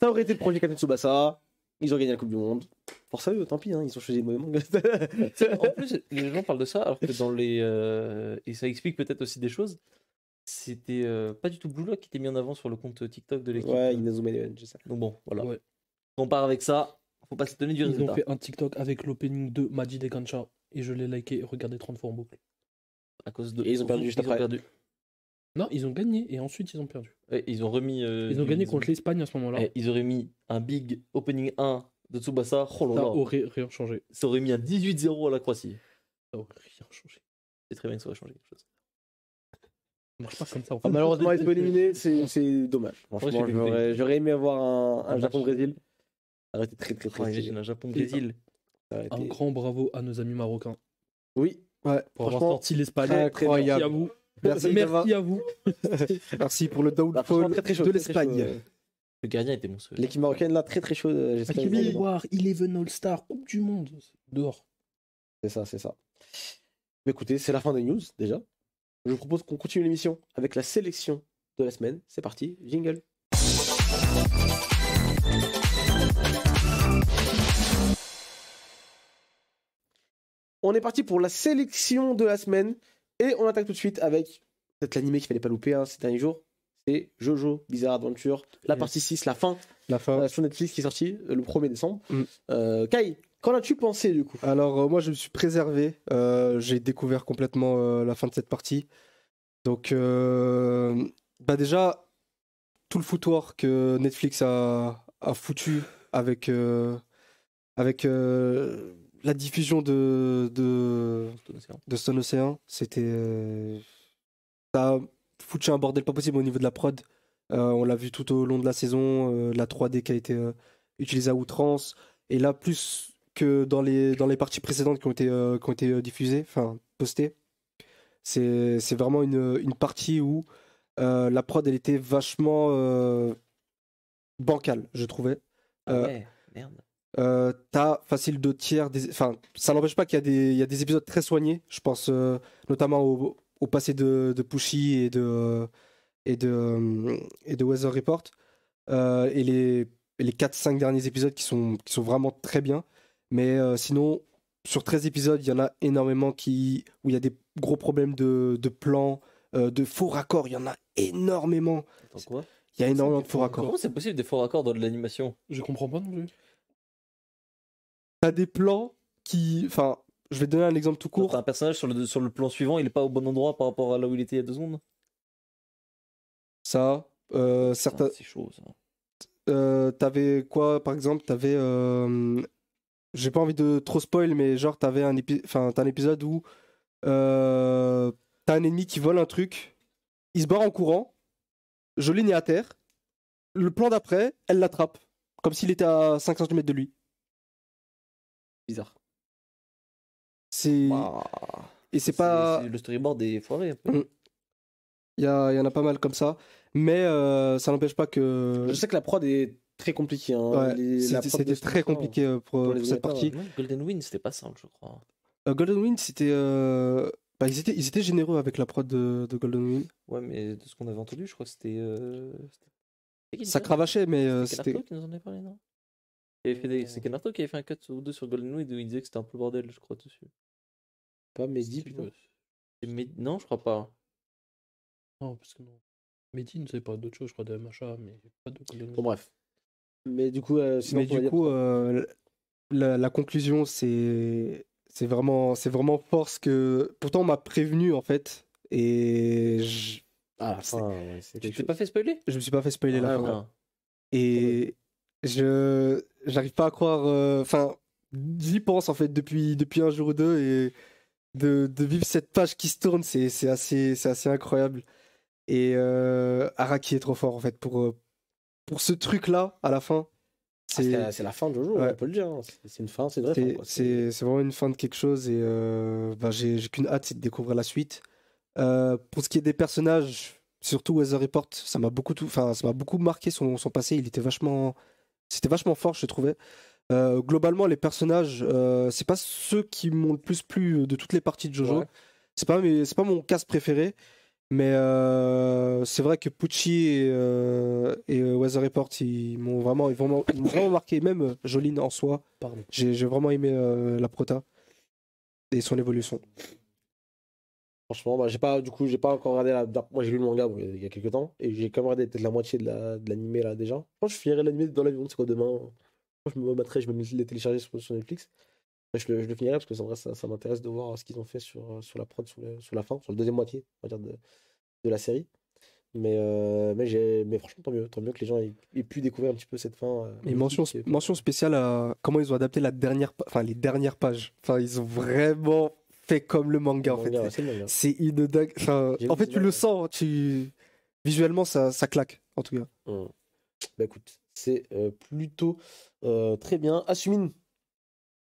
ça aurait été le projet Captain Tsubasa. Ils ont gagné la Coupe du Monde. Force à eux, tant pis, hein, ils ont choisi le mauvais manga. En plus, les gens parlent de ça alors que dans les. Et ça explique peut-être aussi des choses. C'était pas du tout Blue Lock qui était mis en avant sur le compte TikTok de l'équipe. Ouais, Inazuma Eleven, c'est ça. Donc bon, voilà. Ouais. On part avec ça. Faut pas s'étonner du Ils ont résultat. fait un TikTok avec l'opening de Maji de Gansha et je l'ai liké et regardé 30 fois en boucle. À cause de. Et ils ont perdu juste Ils ont après. perdu. Non, ils ont gagné et ensuite ils ont perdu. Ouais, ils ont remis. Ils ont gagné contre l'Espagne à ce moment-là. Ils auraient mis un big opening 1 de Tsubasa. Oh là Ça là. aurait rien changé. Ça aurait mis un 18-0 à la Croatie. Ça aurait rien changé. C'est très bien que ça aurait changé quelque chose. Ça marche pas comme ça. En Ah, fait. malheureusement, être éliminé, c'est dommage. Ouais, Franchement, j'ai dégoûté. j'aurais aimé avoir un match. Japon-Brésil. Ça aurait été très très Oh, très stylé. imagine un Japon-Brésil. Ça aurait Un été- grand bravo à nos amis marocains Oui, Ouais. pour avoir Franchement, sorti l'Espagne. incroyable. Merci à vous. Merci, Merci à vous. Merci pour le bah, franchement, downfall très, très chaud, de très, très chaud, l'Espagne. Le gardien était monstrueux. L'équipe marocaine là, très très chaude. J'espère Allez qu'ils vont- voir Eleven All-Star, Coupe du Monde. Dehors. C'est ça, c'est ça. Mais écoutez, c'est la fin des news déjà. Je vous propose qu'on continue l'émission avec la sélection de la semaine. C'est parti, jingle. On est parti pour la sélection de la semaine et on attaque tout de suite avec peut-être l'animé qu'il fallait pas louper ces derniers jours. C'est Jojo Bizarre Adventure, la partie 6, la fin La fin. sur Netflix qui est sortie le 1er décembre. Mm. Kai, qu'en as-tu pensé du coup? Alors, moi, je me suis préservé. J'ai découvert complètement la fin de cette partie. Donc, déjà, tout le foutoir que Netflix a foutu avec la diffusion de Stone Ocean, c'était. Ça a foutu un bordel pas possible au niveau de la prod. On l'a vu tout au long de la saison, la 3D qui a été utilisée à outrance. Et là, plus que dans les parties précédentes qui ont été diffusées, enfin postées. C'est vraiment une partie où la prod, elle était vachement bancale, je trouvais. Ah ouais, merde. T'as facile 2 tiers. Enfin, ça n'empêche pas il y a des épisodes très soignés. Je pense notamment au passé de Pushy et de Weather Report. Et les 4-5 derniers épisodes qui sont vraiment très bien. Mais sinon, sur 13 épisodes, il y en a énormément où il y a des gros problèmes de plans, de faux raccords. Il y en a énormément. Attends, quoi? Il y a énormément des de faux faux raccords. Comment c'est possible des faux raccords dans de l'animation? Je comprends pas non plus. T'as des plans qui. Enfin, je vais te donner un exemple tout T'as court. un personnage sur le plan suivant, il est pas au bon endroit par rapport à là où il était il y a 2 secondes? Ça, certains. C'est chaud ça. T'avais quoi, par exemple? T'avais. J'ai pas envie de trop spoil, mais genre, t'as un épisode où t'as un ennemi qui vole un truc, il se barre en courant, Jolene est à terre, le plan d'après, elle l'attrape, comme s'il était à 5 cm de lui. Bizarre. C'est. Bah, Et c'est pas. le storyboard est foiré un peu. Mm. Il y en a pas mal comme ça, mais ça n'empêche pas que. Je sais que la prod est très compliquée. Hein. Ouais, La prod c'était de ce très truc-là, compliqué pour les cette amateurs, partie. Ouais, Golden Wind, c'était pas simple, je crois. Golden Wind, c'était. Bah, ils étaient généreux avec la prod de Golden Wind. Ouais, mais de ce qu'on avait entendu, je crois que c'était. C'était qui, Ça déjà? cravachait, mais C'était c'était. Kenarto qui nous en avait parlé, non? C'est Kenarto qui avait fait un cut ou deux sur Golden Wind où il disait que c'était un peu le bordel, je crois, dessus. Pas Mehdi, putain. Non, je crois pas. Non, parce que non. Medine, c'est pas d'autre chose, je crois, de MHA, mais pas de Golden Bon, bref. Mais du coup, sinon, Mais on va du dire- coup, la conclusion, c'est vraiment force que. Pourtant, on m'a prévenu en fait, et à la fin, ouais, c'est Tu quelque t'es chose. pas fait spoiler? je me suis pas fait spoiler la Ah, fin. voilà. Et j'arrive pas à croire. Enfin, j'y pense en fait depuis un jour ou deux, et de vivre cette page qui se tourne, c'est assez incroyable. Et Araki est trop fort en fait pour ce truc-là à la fin. C'est la fin de Jojo, Ouais. on peut le dire. Hein. C'est une fin, c'est une vraie fin. Quoi. C'est vraiment une fin de quelque chose, et bah, j'ai qu'une hâte, c'est de découvrir la suite. Pour ce qui est des personnages, surtout Weather Report, ça m'a beaucoup marqué son passé. C'était vachement fort, je trouvais. Globalement, les personnages, c'est pas ceux qui m'ont le plus plu de toutes les parties de Jojo. Ouais. C'est pas mon cast préféré, mais c'est vrai que Pucci et Weather Report, ils m'ont vraiment marqué. Même Jolene en soi, Pardon. j'ai vraiment aimé la prota et son évolution. Franchement, bah, j'ai pas encore regardé moi j'ai lu le manga bon, il y a quelques temps et j'ai quand même regardé peut-être la moitié de l'animé là déjà. Je pense que je finirai l'animé dans l'avion, c'est quoi demain. Je me remettrai, je vais me les télécharger sur Netflix. Je le finirai parce que en vrai, ça m'intéresse de voir ce qu'ils ont fait sur la prod, sur la fin, sur la deuxième moitié, on va dire, de la série. Mais franchement, tant mieux que les gens aient pu découvrir un petit peu cette fin. Et mention spéciale à comment ils ont adapté les dernières pages. Enfin, ils ont vraiment fait comme le manga, en fait. Ouais, c'est le manga. C'est une dingue. Enfin, J'ai en vu fait, ces tu le images. sens, visuellement, ça claque, en tout cas. Bah écoute, c'est plutôt très bien. Asumine,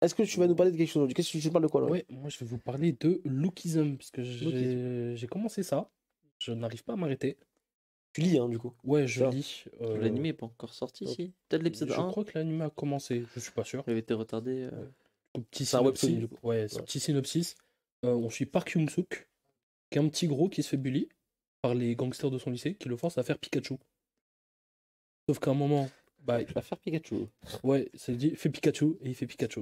est-ce que tu vas nous parler de quelque chose aujourd'hui? Qu'est-ce que tu parles de quoi là? Ouais, moi je vais vous parler de Lookism, parce que Lookism. j'ai commencé ça. Je n'arrive pas à m'arrêter. Tu lis, hein, du coup. Ouais, je Ça. lis. L'animé est pas encore sorti, si? Peut-être l'épisode Je 1. crois que l'anime a commencé, je suis pas sûr. Il avait été retardé. Petit C'est un webtoon, synopsis. du coup. Ouais, c'est un Ouais. petit synopsis. On suit Park Young-suk, qui est un petit gros qui se fait bully par les gangsters de son lycée, qui le forcent à faire Pikachu. Sauf qu'à un moment, bah, Je vais faire Pikachu. ouais, ça dit fais Pikachu, et il fait Pikachu.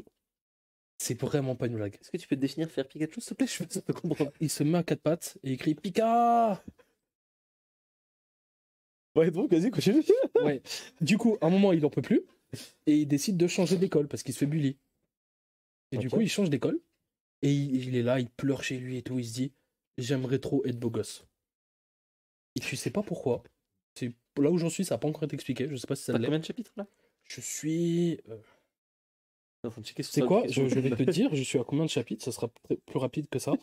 C'est vraiment pas une blague. Est-ce que tu peux définir faire Pikachu, s'il te plaît? Je veux pas comprendre. Il se met à quatre pattes et il crie Pika. Ouais, donc, vas-y, continue. Ouais. Du coup, à un moment, il en peut plus et il décide de changer d'école parce qu'il se fait bully. Et du Ok. coup, il change d'école et il est là, il pleure chez lui et tout. Il se dit j'aimerais trop être beau gosse. Et tu sais pas pourquoi. C'est là où j'en suis, ça n'a pas encore été expliqué. Je sais pas si ça T'as l'est. combien de chapitres là? Je suis. Faut checker sur C'est ça, quoi? application. Je vais te dire, je suis à combien de chapitres? Ça sera plus rapide que ça.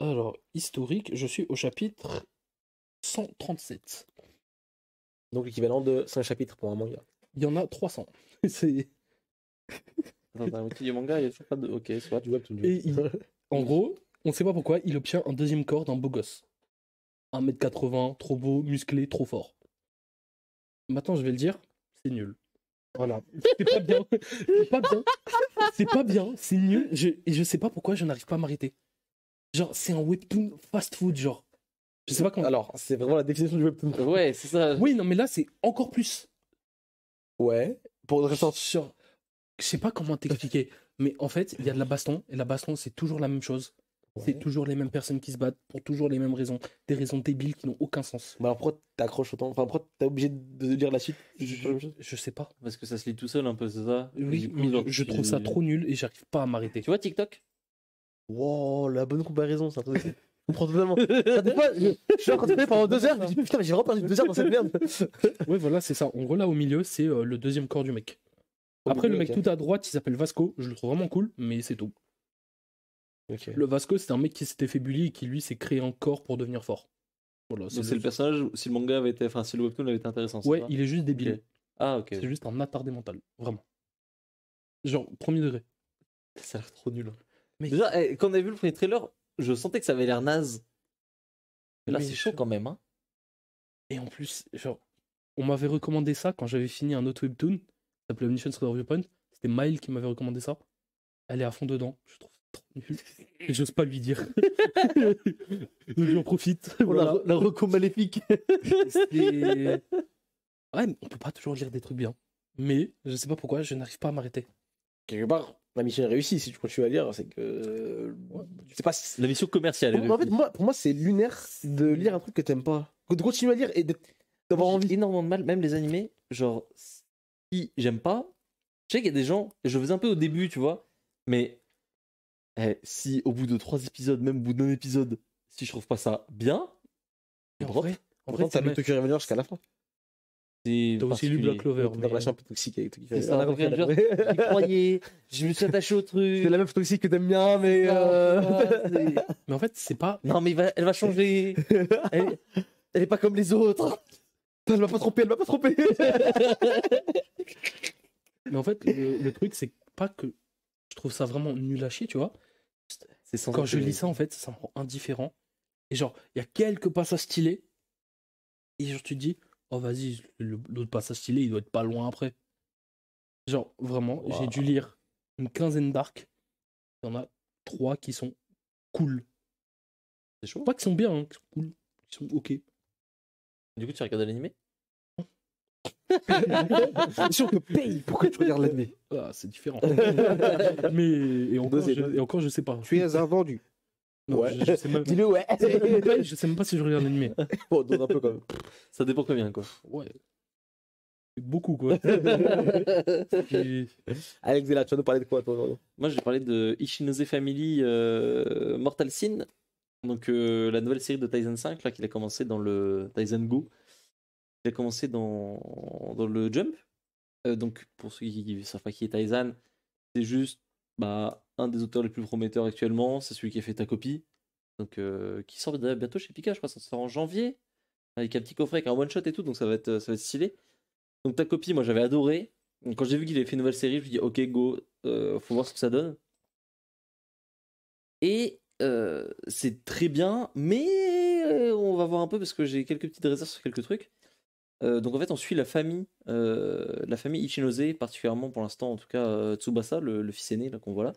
Alors, historique, je suis au chapitre 137. Donc, l'équivalent de 5 chapitres pour un manga. Il y en a 300. C'est... Attends, t'as un outil du manga, il y a toujours pas de. Ok, soit. Du webtoon, du Et webtoon. En gros, on sait pas pourquoi, il obtient un deuxième corps d'un beau gosse. 1m80, trop beau, musclé, trop fort. Maintenant, je vais le dire, c'est nul. Voilà. C'est pas bien. C'est pas bien. C'est pas bien, c'est nul. Et je sais pas pourquoi je n'arrive pas à m'arrêter. Genre, c'est un webtoon fast food, genre. Je sais pas comment. Alors, c'est vraiment la définition du webtoon. Ouais, c'est ça. Oui, non, mais là, c'est encore plus. Ouais. Pour une raison. Genre, je sais pas comment t'expliquer, mais en fait, il y a de la baston, et la baston, c'est toujours la même chose. C'est toujours les mêmes personnes qui se battent pour toujours les mêmes raisons. Des raisons débiles qui n'ont aucun sens. Mais alors pourquoi t'accroches autant? Enfin, pourquoi t'es obligé de lire la suite? Je sais pas. Parce que ça se lit tout seul un peu, c'est ça? Et Oui, du coup, mais genre, je trouve ça trop nul et j'arrive pas à m'arrêter. Tu vois TikTok? Wow, la bonne comparaison, c'est un truc de fou. Je comprends totalement. Des fois, je suis en train de faire pendant 2 heures, je me dis putain, mais j'ai vraiment perdu 2 heures dans cette merde. Ouais, voilà, c'est ça. En gros, là, au milieu, c'est le deuxième corps du mec. Après, le mec Ok. tout à droite, il s'appelle Vasco. Je le trouve vraiment cool, mais c'est tout. Ok. Le Vasco, c'est un mec qui s'était fait bully et qui, lui, s'est créé un corps pour devenir fort. Voilà, Donc c'est le personnage, si le manga avait été, enfin si le webtoon avait été intéressant. c'est Ouais, ça il est juste débile. Ok. Ah ok. C'est juste un attardé mental. Vraiment. Genre, premier degré. Ça a l'air trop nul. Mais- Déjà, quand on a vu le premier trailer, je sentais que ça avait l'air naze. Mais là Mais c'est chaud quand même. Hein. Et en plus, genre, on m'avait recommandé ça quand j'avais fini un autre webtoon. Ça s'appelait Omniscience Color Viewpoint. C'était Maël qui m'avait recommandé ça. Elle est à fond dedans. Je trouve ça trop nul. Et j'ose pas lui dire. Donc j'en profite. Voilà. La reco maléfique. C'est- Ouais, mais on peut pas toujours lire des trucs bien. Mais je sais pas pourquoi, je n'arrive pas à m'arrêter. Quelque part, la mission est réussie. Si tu continues à lire, c'est que. Je sais pas si. La mission commerciale. est En fait, réussie. pour moi, c'est lunaire de lire un truc que t'aimes pas. De continuer à lire et d'avoir J'ai envie. énormément de mal, même les animés, genre, si j'aime pas, je sais qu'il y a des gens, et je le faisais un peu au début, tu vois, mais si au bout de 3 épisodes, même au bout d'un épisode, si je trouve pas ça bien, Et en drop. vrai, Pourtant, t'as lu Tokyo Revenger jusqu'à la fin. c'est t'as aussi lu particulier. Black Clover. Une Mais... relation un peu toxique avec Tokyo C'est ça, Revenger. Tokyo Revenger, j'y croyais, je me suis attaché au truc. C'est la meuf toxique que t'aimes bien, mais. mais en fait, c'est pas. Non, mais elle va changer. Elle est pas comme les autres. Elle m'a pas trompé, elle m'a pas trompé. Mais en fait, le truc, c'est pas que je trouve ça vraiment nul à chier, tu vois. C'est sans Quand je lis ça, en fait, ça me rend indifférent. Et genre, il y a quelques passages stylés. Et genre, tu te dis, oh vas-y, l'autre passage stylé, il doit être pas loin après. Genre, vraiment, j'ai dû lire une quinzaine d'arcs. Il y en a 3 qui sont cool. C'est chaud. Pas qui sont bien, hein, qui sont cool. Qui sont ok. Du coup, tu regardes l'animé? Si on te paye, pourquoi tu regardes l'anime? Ah, c'est différent. Mais, et encore, je sais pas. Tu es un vendu. Non, Ouais. je sais même pas. Dis-le, ouais. Je sais même pas si je regarde l'animé. Bon, donne un peu quand même. Ça dépend combien, quoi. Ouais. C'est beaucoup, quoi. Et- Alex Zella, tu vas nous parler de quoi, toi, aujourd'hui? Moi, je vais parler de Ichinose Family Mortal Sin. Donc, la nouvelle série de Tyson 5, là, qu'il a commencé dans le Tyson Go. Il a commencé dans le Jump. Donc, pour ceux qui ne savent pas qui est Tyson, c'est juste un des auteurs les plus prometteurs actuellement. C'est celui qui a fait Ta Copie. Donc, qui sort bientôt chez Pika, je crois. Ça sort en janvier. Avec un petit coffret, avec un one-shot et tout. Donc, ça va être stylé. Donc, Ta Copie, moi, j'avais adoré. Donc, quand j'ai vu qu'il avait fait une nouvelle série, je me suis dit, ok, go, faut voir ce que ça donne. Et c'est très bien, mais on va voir un peu parce que j'ai quelques petites réserves sur quelques trucs. Donc en fait, on suit la famille Ichinose, particulièrement pour l'instant, en tout cas Tsubasa, le fils aîné là qu'on voit là.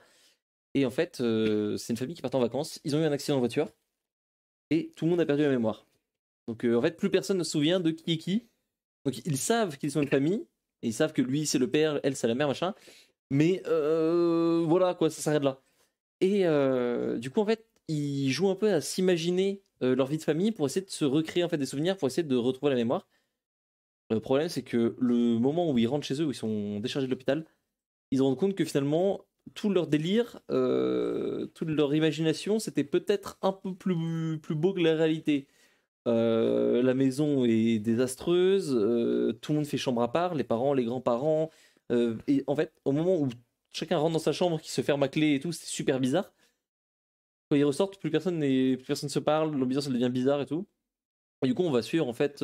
Et en fait, c'est une famille qui part en vacances. Ils ont eu un accident de voiture et tout le monde a perdu la mémoire. Donc en fait, plus personne ne se souvient de qui est qui. Donc ils savent qu'ils sont une famille et ils savent que lui c'est le père, elle c'est la mère, machin. Mais voilà quoi, ça s'arrête là. Et du coup, en fait, ils jouent un peu à s'imaginer leur vie de famille pour essayer de se recréer en fait des souvenirs, pour essayer de retrouver la mémoire. Le problème, c'est que le moment où ils rentrent chez eux, où ils sont déchargés de l'hôpital, ils se rendent compte que finalement, tout leur délire, toute leur imagination, c'était peut-être un peu plus beau que la réalité. La maison est désastreuse, tout le monde fait chambre à part, les parents, les grands-parents. Et en fait, au moment où chacun rentre dans sa chambre, qui se ferme à clé et tout, c'est super bizarre. Quand ils ressortent, plus personne se parle, l'ambiance elle devient bizarre et tout. Et du coup, on va suivre en fait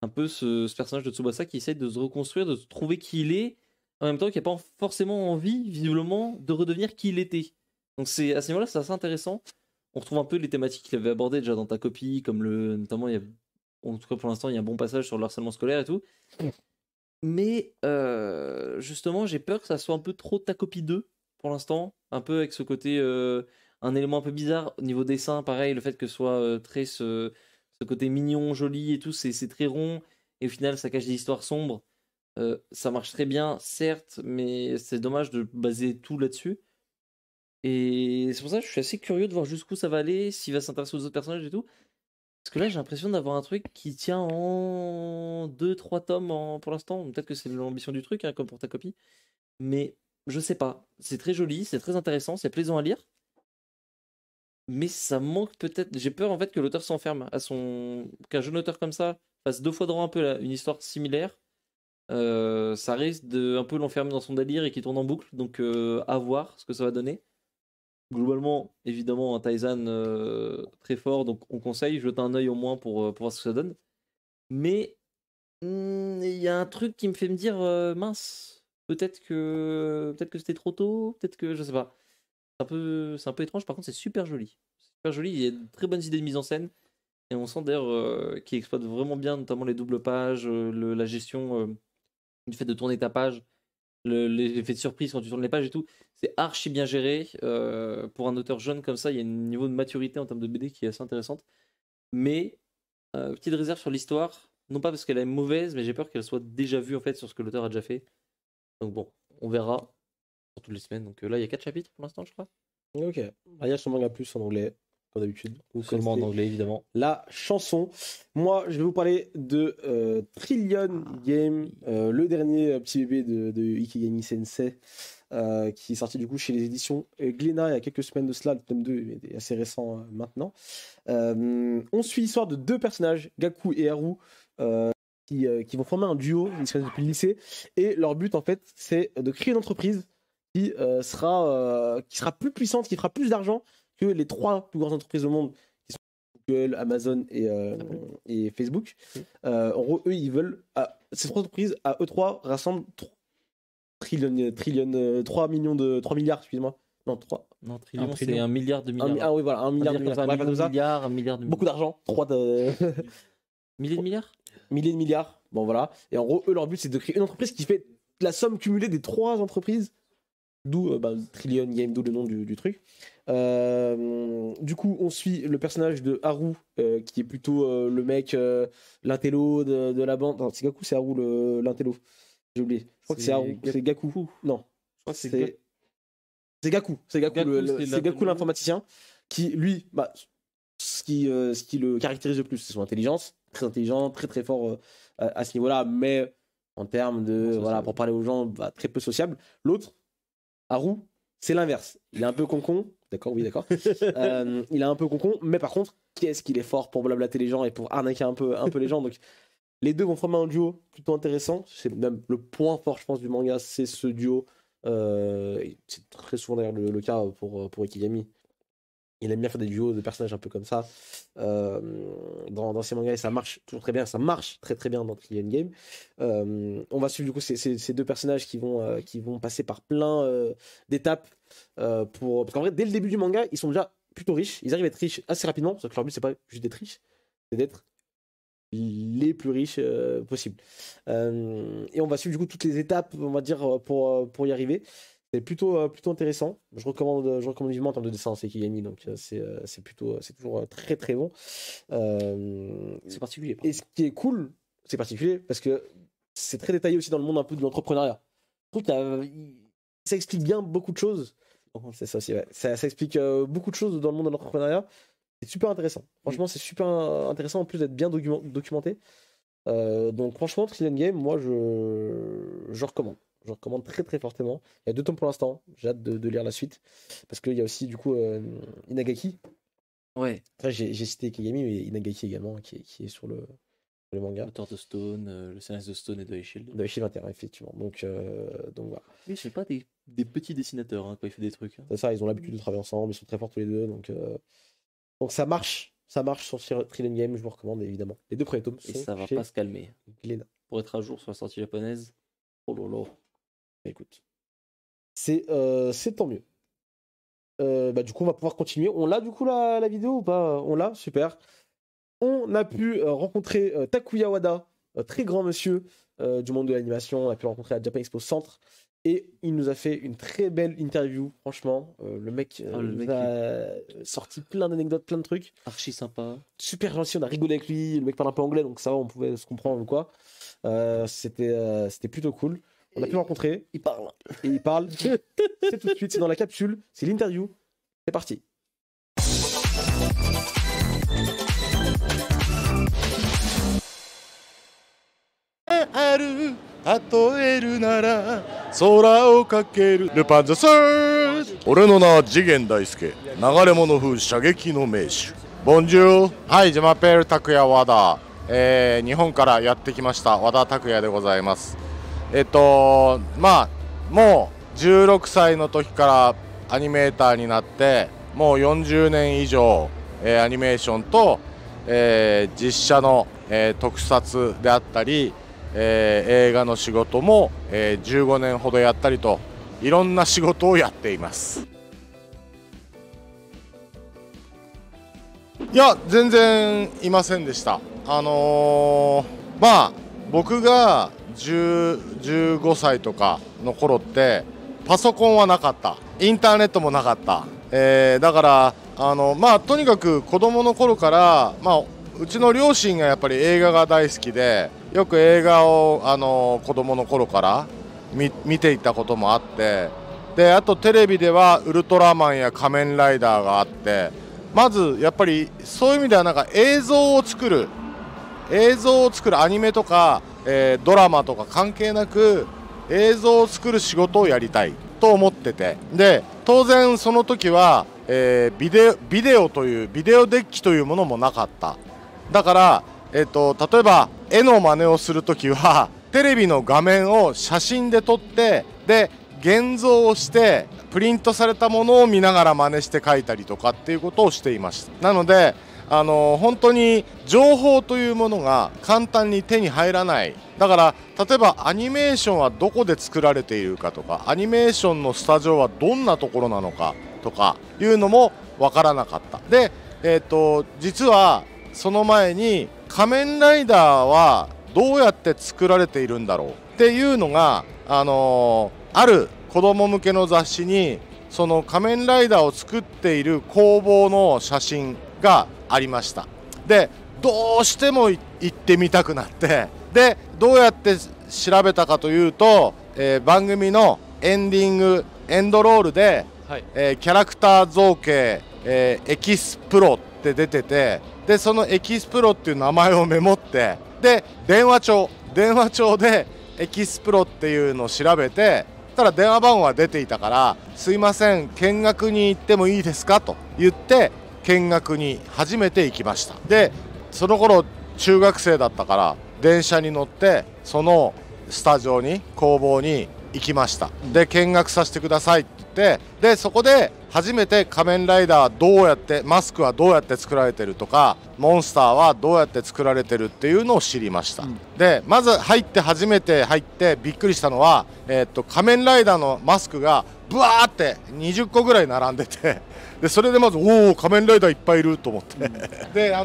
un peu ce personnage de Tsubasa qui essaie de se reconstruire, de trouver qui il est, en même temps qu'il n'a pas forcément envie, visiblement, de redevenir qui il était. Donc c'est à ce niveau-là, c'est assez intéressant. On retrouve un peu les thématiques qu'il avait abordées déjà dans ta copie, comme notamment, en tout cas pour l'instant, il y a un bon passage sur le harcèlement scolaire et tout. Mais justement, j'ai peur que ça soit un peu trop ta copie 2 pour l'instant. Un peu avec ce côté, un élément un peu bizarre. Au niveau dessin, pareil, le fait que ce soit très ce côté mignon, joli et tout, c'est très rond. Et au final, ça cache des histoires sombres. Ça marche très bien, certes, mais c'est dommage de baser tout là-dessus. Et c'est pour ça que je suis assez curieux de voir jusqu'où ça va aller, s'il va s'intéresser aux autres personnages et tout. Parce que là, j'ai l'impression d'avoir un truc qui tient en 2-3 tomes pour l'instant. Peut-être que c'est l'ambition du truc, hein, comme pour ta copie. Mais je sais pas. C'est très joli, c'est très intéressant, c'est plaisant à lire. Mais ça manque peut-être. J'ai peur en fait que l'auteur s'enferme à qu'un jeune auteur comme ça fasse 2 fois de rang un peu une histoire similaire. Ça risque de un peu l'enfermer dans son délire et qu'il tourne en boucle. Donc à voir ce que ça va donner. Globalement, évidemment, un Taizan très fort, donc on conseille, jeter un œil au moins pour voir ce que ça donne. Mais il y a un truc qui me fait me dire mince, peut-être que c'était trop tôt, peut-être que je sais pas. C'est un peu étrange, par contre c'est super joli. C'est super joli, il y a de très bonnes idées de mise en scène. Et on sent d'ailleurs qu'il exploite vraiment bien, notamment les doubles pages, la gestion du fait de tourner ta page, l'effet de surprise quand tu tournes les pages et tout. C'est archi bien géré. Pour un auteur jeune comme ça, il y a un niveau de maturité en termes de BD qui est assez intéressante. Mais, petite réserve sur l'histoire, non pas parce qu'elle est mauvaise, mais j'ai peur qu'elle soit déjà vue en fait sur ce que l'auteur a déjà fait. Donc bon, on verra pour toutes les semaines. Donc là, il y a 4 chapitres pour l'instant, je crois. Ok. Ah, il y a son manga plus en anglais, comme d'habitude. Vous Seulement en connaissez anglais, évidemment. la chanson. Moi, je vais vous parler de Trillion Game, le dernier petit bébé de Ikigami Sensei, qui est sorti du coup chez les éditions Glénat il y a quelques semaines de cela. Le tome 2 est assez récent maintenant. On suit l'histoire de 2 personnages, Gaku et Haru, qui vont former un duo, ils se connaissent depuis le lycée, et leur but en fait c'est de créer une entreprise qui sera plus puissante, qui fera plus d'argent que les 3 plus grandes entreprises au monde, qui sont Google, Amazon et Facebook. En gros, eux, ils veulent. Ces 3 entreprises, à eux 3, rassemblent 3 milliards, excuse-moi. Non, 3. Non, trillion, c'est trillion. 1 milliard de milliards. Ah oui, voilà, 1 milliard de Comme ça, milliards. un million de milliards, 1 milliard de Beaucoup d'argent. 3 milliers de milliards. milliers de milliards. Bon, voilà. Et en gros, eux, leur but, c'est de créer une entreprise qui fait la somme cumulée des 3 entreprises. D'où Trillion Game, d'où le nom du truc. Du coup, on suit le personnage de Haru, qui est plutôt le mec, l'intello de la bande. Non, c'est Gaku, c'est Haru l'intello. J'ai oublié. Je crois que c'est Haru. C'est Gaku. Non. Je crois que c'est Gaku. C'est Gaku l'informaticien. Qui, lui, ce qui le caractérise le plus, c'est son intelligence. Très intelligent, très très fort à ce niveau-là. Mais en termes de. Voilà, pour parler aux gens, très peu sociable. L'autre, Haru, c'est l'inverse. Il est un peu concon. D'accord, oui, d'accord. Il est un peu concon, mais par contre, qu'est-ce qu'il est fort pour blablater les gens et pour arnaquer un peu les gens. Donc, les deux vont former un duo plutôt intéressant. C'est même le point fort, je pense, du manga, c'est ce duo. C'est très souvent d'ailleurs le cas pour Ikigami. Il aime bien faire des duos de personnages un peu comme ça dans ses mangas et ça marche toujours très bien. Ça marche très très bien dans Trillion Game. On va suivre du coup ces 2 personnages qui vont passer par plein d'étapes parce qu'en vrai dès le début du manga ils sont déjà plutôt riches. Ils arrivent à être riches assez rapidement parce que leur but c'est pas juste d'être riches, c'est d'être les plus riches possibles. Et on va suivre du coup toutes les étapes on va dire pour y arriver. C'est plutôt intéressant. Je recommande vivement en termes de dessin, c'est Ikigami, donc c'est toujours très très bon. C'est particulier. Et ce qui est cool, c'est particulier parce que c'est très détaillé aussi dans le monde un peu de l'entrepreneuriat. Je trouve que ça explique bien beaucoup de choses. C'est ça aussi, ouais. Ça explique beaucoup de choses dans le monde de l'entrepreneuriat. C'est super intéressant. Franchement, c'est super intéressant en plus d'être bien documenté. Donc franchement, Trillion Game, moi je recommande. Je recommande très très fortement. Il y a 2 tomes pour l'instant. J'ai hâte de lire la suite. Parce qu'il y a aussi du coup Inagaki. Ouais. Après, j'ai cité Ikigami, mais Inagaki également qui est sur le manga. L'auteur de Stone, le scénariste de Stone et de Shield. De Shield 21, effectivement. Donc voilà. Oui, c'est pas des petits dessinateurs quand il fait des trucs. C'est ça, ils ont l'habitude de travailler ensemble. Ils sont très forts tous les deux. Donc ça marche. Ça marche sur Trillion Game. Je vous recommande évidemment. Les 2 premiers tomes Et sont ça va chez pas se calmer. Glénat. Pour être à jour sur la sortie japonaise. Oh lolo. Écoute, c'est tant mieux. Du coup, on va pouvoir continuer. On l'a du coup la vidéo ou pas? On l'a, super. On a pu rencontrer Takuya Wada, très grand monsieur du monde de l'animation. On a pu le rencontrer à Japan Expo Centre. Et il nous a fait une très belle interview, franchement. Le mec, nous a sorti plein d'anecdotes, plein de trucs. Archi sympa. Super gentil, on a rigolé avec lui. Le mec parle un peu anglais, donc ça va, on pouvait se comprendre ou quoi. C'était plutôt cool. On a pu le rencontrer. Il parle. Et il parle. C'est tout de suite, c'est dans la capsule, c'est l'interview. C'est parti. ある例えるなら空をかけるルパンザサーズ俺の名は次元大介流れ物風射撃の名手ボンジューはいジャマペール拓也和田、日本からやってきました和田拓也でございますまあもう16歳の時からアニメーターになってもう40年以上、アニメーションと、実写の、特撮であったり映画の仕事も、15年ほどやったりといろんな仕事をやっていますいや全然いませんでしたまあ僕が15歳とかの頃ってパソコンはなかったインターネットもなかった、だからまあとにかく子供の頃から、まあうちの両親がやっぱり映画が大好きでよく映画を子供の頃から見ていたこともあってであとテレビではウルトラマンや仮面ライダーがあってまずやっぱりそういう意味ではなんか映像を作るアニメとか、ドラマとか関係なく映像を作る仕事をやりたいと思っててで当然その時は、ビデオというビデオデッキというものもなかっただから例えば絵の真似をするときはテレビの画面を写真で撮ってで現像をしてプリントされたものを見ながら真似して描いたりとかっていうことをしていましたなので本当に情報というものが簡単に手に入らないだから例えばアニメーションはどこで作られているかとかアニメーションのスタジオはどんなところなのかとかいうのも分からなかったで、実はその前に仮面ライダーはどうやって作られているんだろうっていうのがある子供向けの雑誌にその仮面ライダーを作っている工房の写真がありましたでどうしても行ってみたくなってでどうやって調べたかというと、番組のエンドロールで、キャラクター造形、エキスプロって出ててでそのエキスプロっていう名前をメモってで電話帳でエキスプロっていうのを調べてたら電話番号が出ていたからすいません見学に行ってもいいですかと言って見学に初めて行きましたでその頃中学生だったから電車に乗ってそのスタジオに工房に行きましたで見学させてくださいって言ってでそこで初めて仮面ライダーどうやってマスクはどうやって作られてるとかモンスターはどうやって作られてるっていうのを知りました、でまず初めて入ってびっくりしたのは、仮面ライダーのマスクがブワーって20個ぐらい並んでてでそれでまずおお仮面ライダーいっぱいいると思ってであ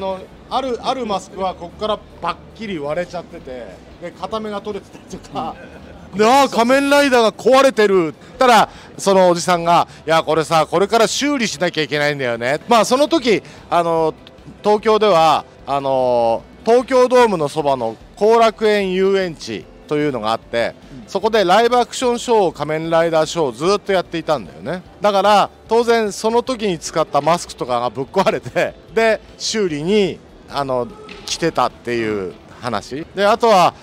るマスクはここからバッキリ割れちゃっててで片目が取れてたりとか、で仮面ライダーが壊れてるたらそのおじさんが「いやこれさこれから修理しなきゃいけないんだよね」まあその時東京では東京ドームのそばの後楽園遊園地というのがあってそこでライブアクションショー仮面ライダーショーをずっとやっていたんだよねだから当然その時に使ったマスクとかがぶっ壊れてで修理に来てたっていう話であとは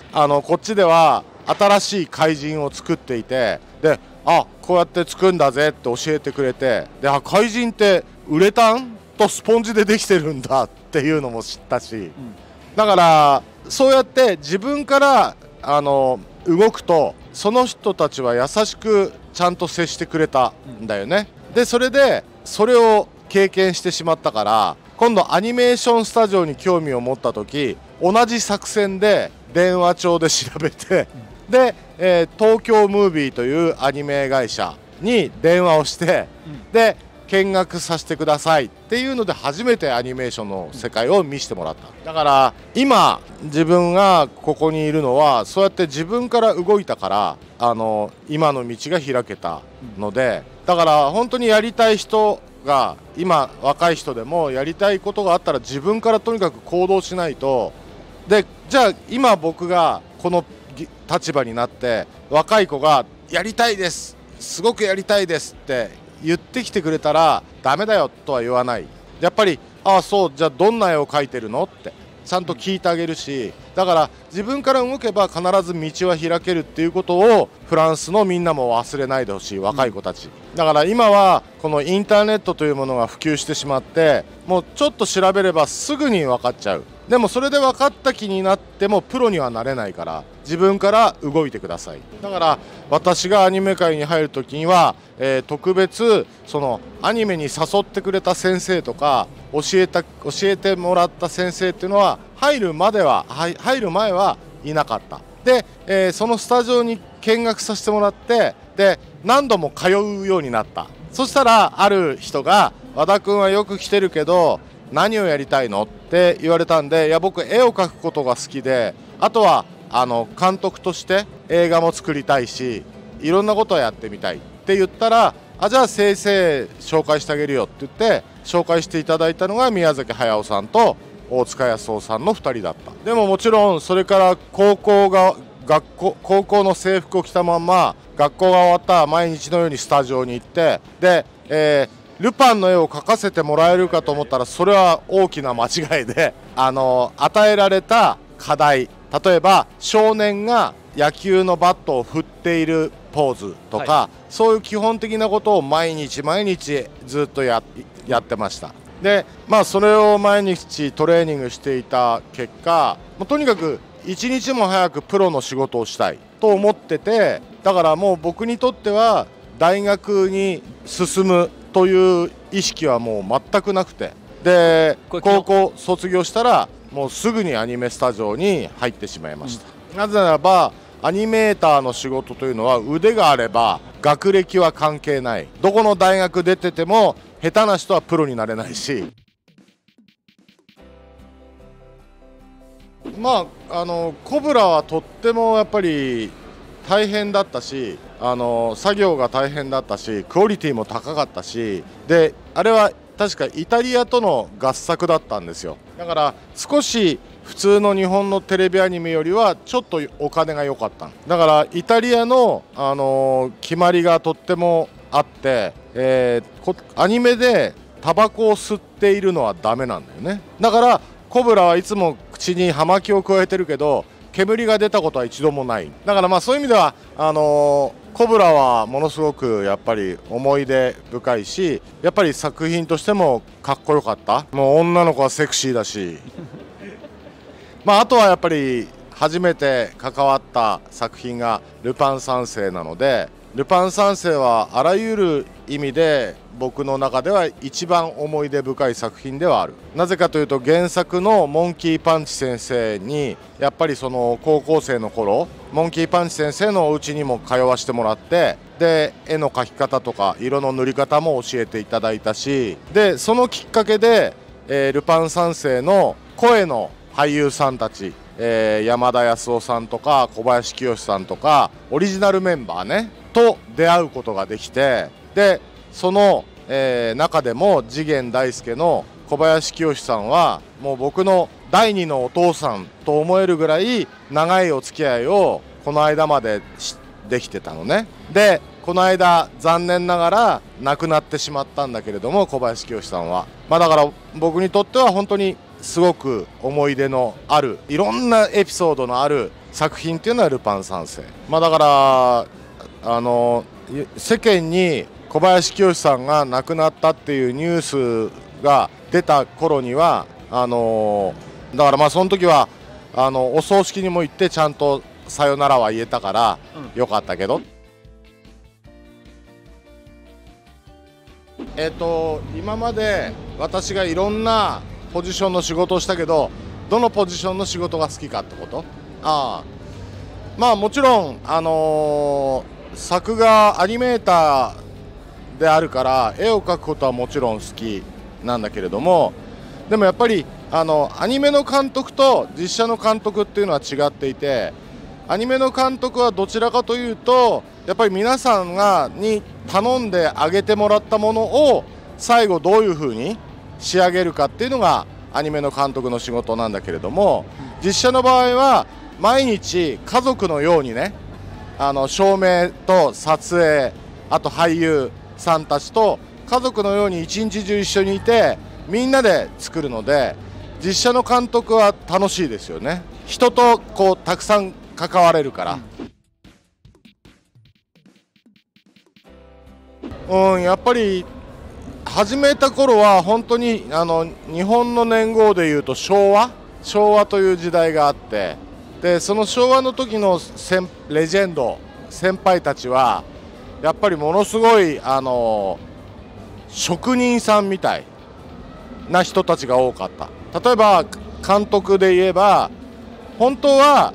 こっちでは新しい怪人を作っていてでこうやって作るんだぜって教えてくれてで怪人ってウレタンとスポンジでできてるんだっていうのも知ったし、だからそうやって自分から動くとその人たちは優しくちゃんと接してくれたんだよね、でそれを経験してしまったから今度アニメーションスタジオに興味を持った時同じ作戦で電話帳で調べてで、東京ムービーというアニメ会社に電話をして、で見学させてくださいっていうので初めてアニメーションの世界を見せてもらった。だから今自分がここにいるのはそうやって自分から動いたから今の道が開けたので、だから本当にやりたい人が今若い人でもやりたいことがあったら自分からとにかく行動しないと。でじゃあ今僕がこの立場になって若い子がやりたいですすごくやりたいですって言ってきてくれたらダメだよとは言わない。やっぱりああそうじゃあどんな絵を描いてるのってちゃんと聞いてあげるし、だから自分から動けば必ず道は開けるっていうことをフランスのみんなも忘れないでほしい、若い子たち。だから今はこのインターネットというものが普及してしまってもうちょっと調べればすぐに分かっちゃう。でもそれで分かった気になってもプロにはなれないから自分から動いてください。だから私がアニメ界に入る時には、特別そのアニメに誘ってくれた先生とか教えてもらった先生っていうのは入る前はいなかった。で、そのスタジオに見学させてもらってで何度も通うようになった。そしたらある人が「和田君はよく来てるけど何をやりたいの?」って言われたんで、いや僕絵を描くことが好きで、あとは監督として映画も作りたいしいろんなことをやってみたいって言ったら、じゃあ先生紹介してあげるよって言って紹介していただいたのが宮崎駿さんと大塚康夫さんの2人だった。でももちろんそれから高校の制服を着たまんま学校が終わったら毎日のようにスタジオに行ってで、ルパンの絵を描かせてもらえるかと思ったらそれは大きな間違いで与えられた課題、例えば少年が野球のバットを振っているポーズとか、そういう基本的なことを毎日ずっとやってました。でそれを毎日トレーニングしていた結果もうとにかく一日も早くプロの仕事をしたいと思ってて、だからもう僕にとっては大学に進むという意識はもう全くなくて、で高校卒業したらもうすぐにアニメスタジオに入ってしまいました。なぜならばアニメーターの仕事というのは腕があれば学歴は関係ない。どこの大学出てても下手な人はプロになれないし、コブラはとってもやっぱり大変だったし作業が大変だったしクオリティも高かったし、であれは確かイタリアとの合作だったんですよ。だから少し普通の日本のテレビアニメよりはちょっとお金が良かった。だからイタリアの、決まりがとってもあって、アニメでタバコを吸っているのはダメなんだよね。だからコブラはいつも口に葉巻を加えてるけど煙が出たことは一度もない。だからそういう意味ではコブラはものすごくやっぱり思い出深いし、やっぱり作品としてもかっこよかった。もう女の子はセクシーだしあとはやっぱり初めて関わった作品がルパン三世なので、ルパン三世はあらゆる意味で僕の中では一番思い出深い作品ではある。なぜかというと原作のモンキーパンチ先生にやっぱりその高校生の頃モンキーパンチ先生のお家にも通わせてもらって、で絵の描き方とか色の塗り方も教えていただいたし、でそのきっかけで、ルパン三世の声の俳優さんたち、山田康夫さんとか小林清志さんとかオリジナルメンバーねと出会うことができて、でその、中でも次元大介の小林清志さんはもう僕の第二のお父さんと思えるぐらい長いお付き合いをこの間までできてたのね。でこの間残念ながら亡くなってしまったんだけれども小林清志さんは、だから僕にとっては本当にすごく思い出のあるいろんなエピソードのある作品っていうのはルパン三世。だから世間に小林清志さんが亡くなったっていうニュースが出た頃にはだからその時はお葬式にも行ってちゃんとさよならは言えたからよかったけど、今まで私がいろんなポジションの仕事をしたけどどのポジションの仕事が好きかってこと？もちろん作画アニメーターであるから絵を描くことはもちろん好きなんだけれども、でもやっぱりアニメの監督と実写の監督っていうのは違っていて、アニメの監督はどちらかというとやっぱり皆さんに頼んであげてもらったものを最後どういうふうに仕上げるかっていうのがアニメの監督の仕事なんだけれども、実写の場合は毎日家族のようにね、照明と撮影、あと俳優さんたちと家族のように一日中一緒にいてみんなで作るので、実写の監督は楽しいですよね。人とこうたくさん関われるから、やっぱり始めた頃は本当に日本の年号でいうと昭和という時代があって、でその昭和の時のレジェンド先輩たちはやっぱりものすごい職人さんみたいな人たちが多かった。例えば監督で言えば本当は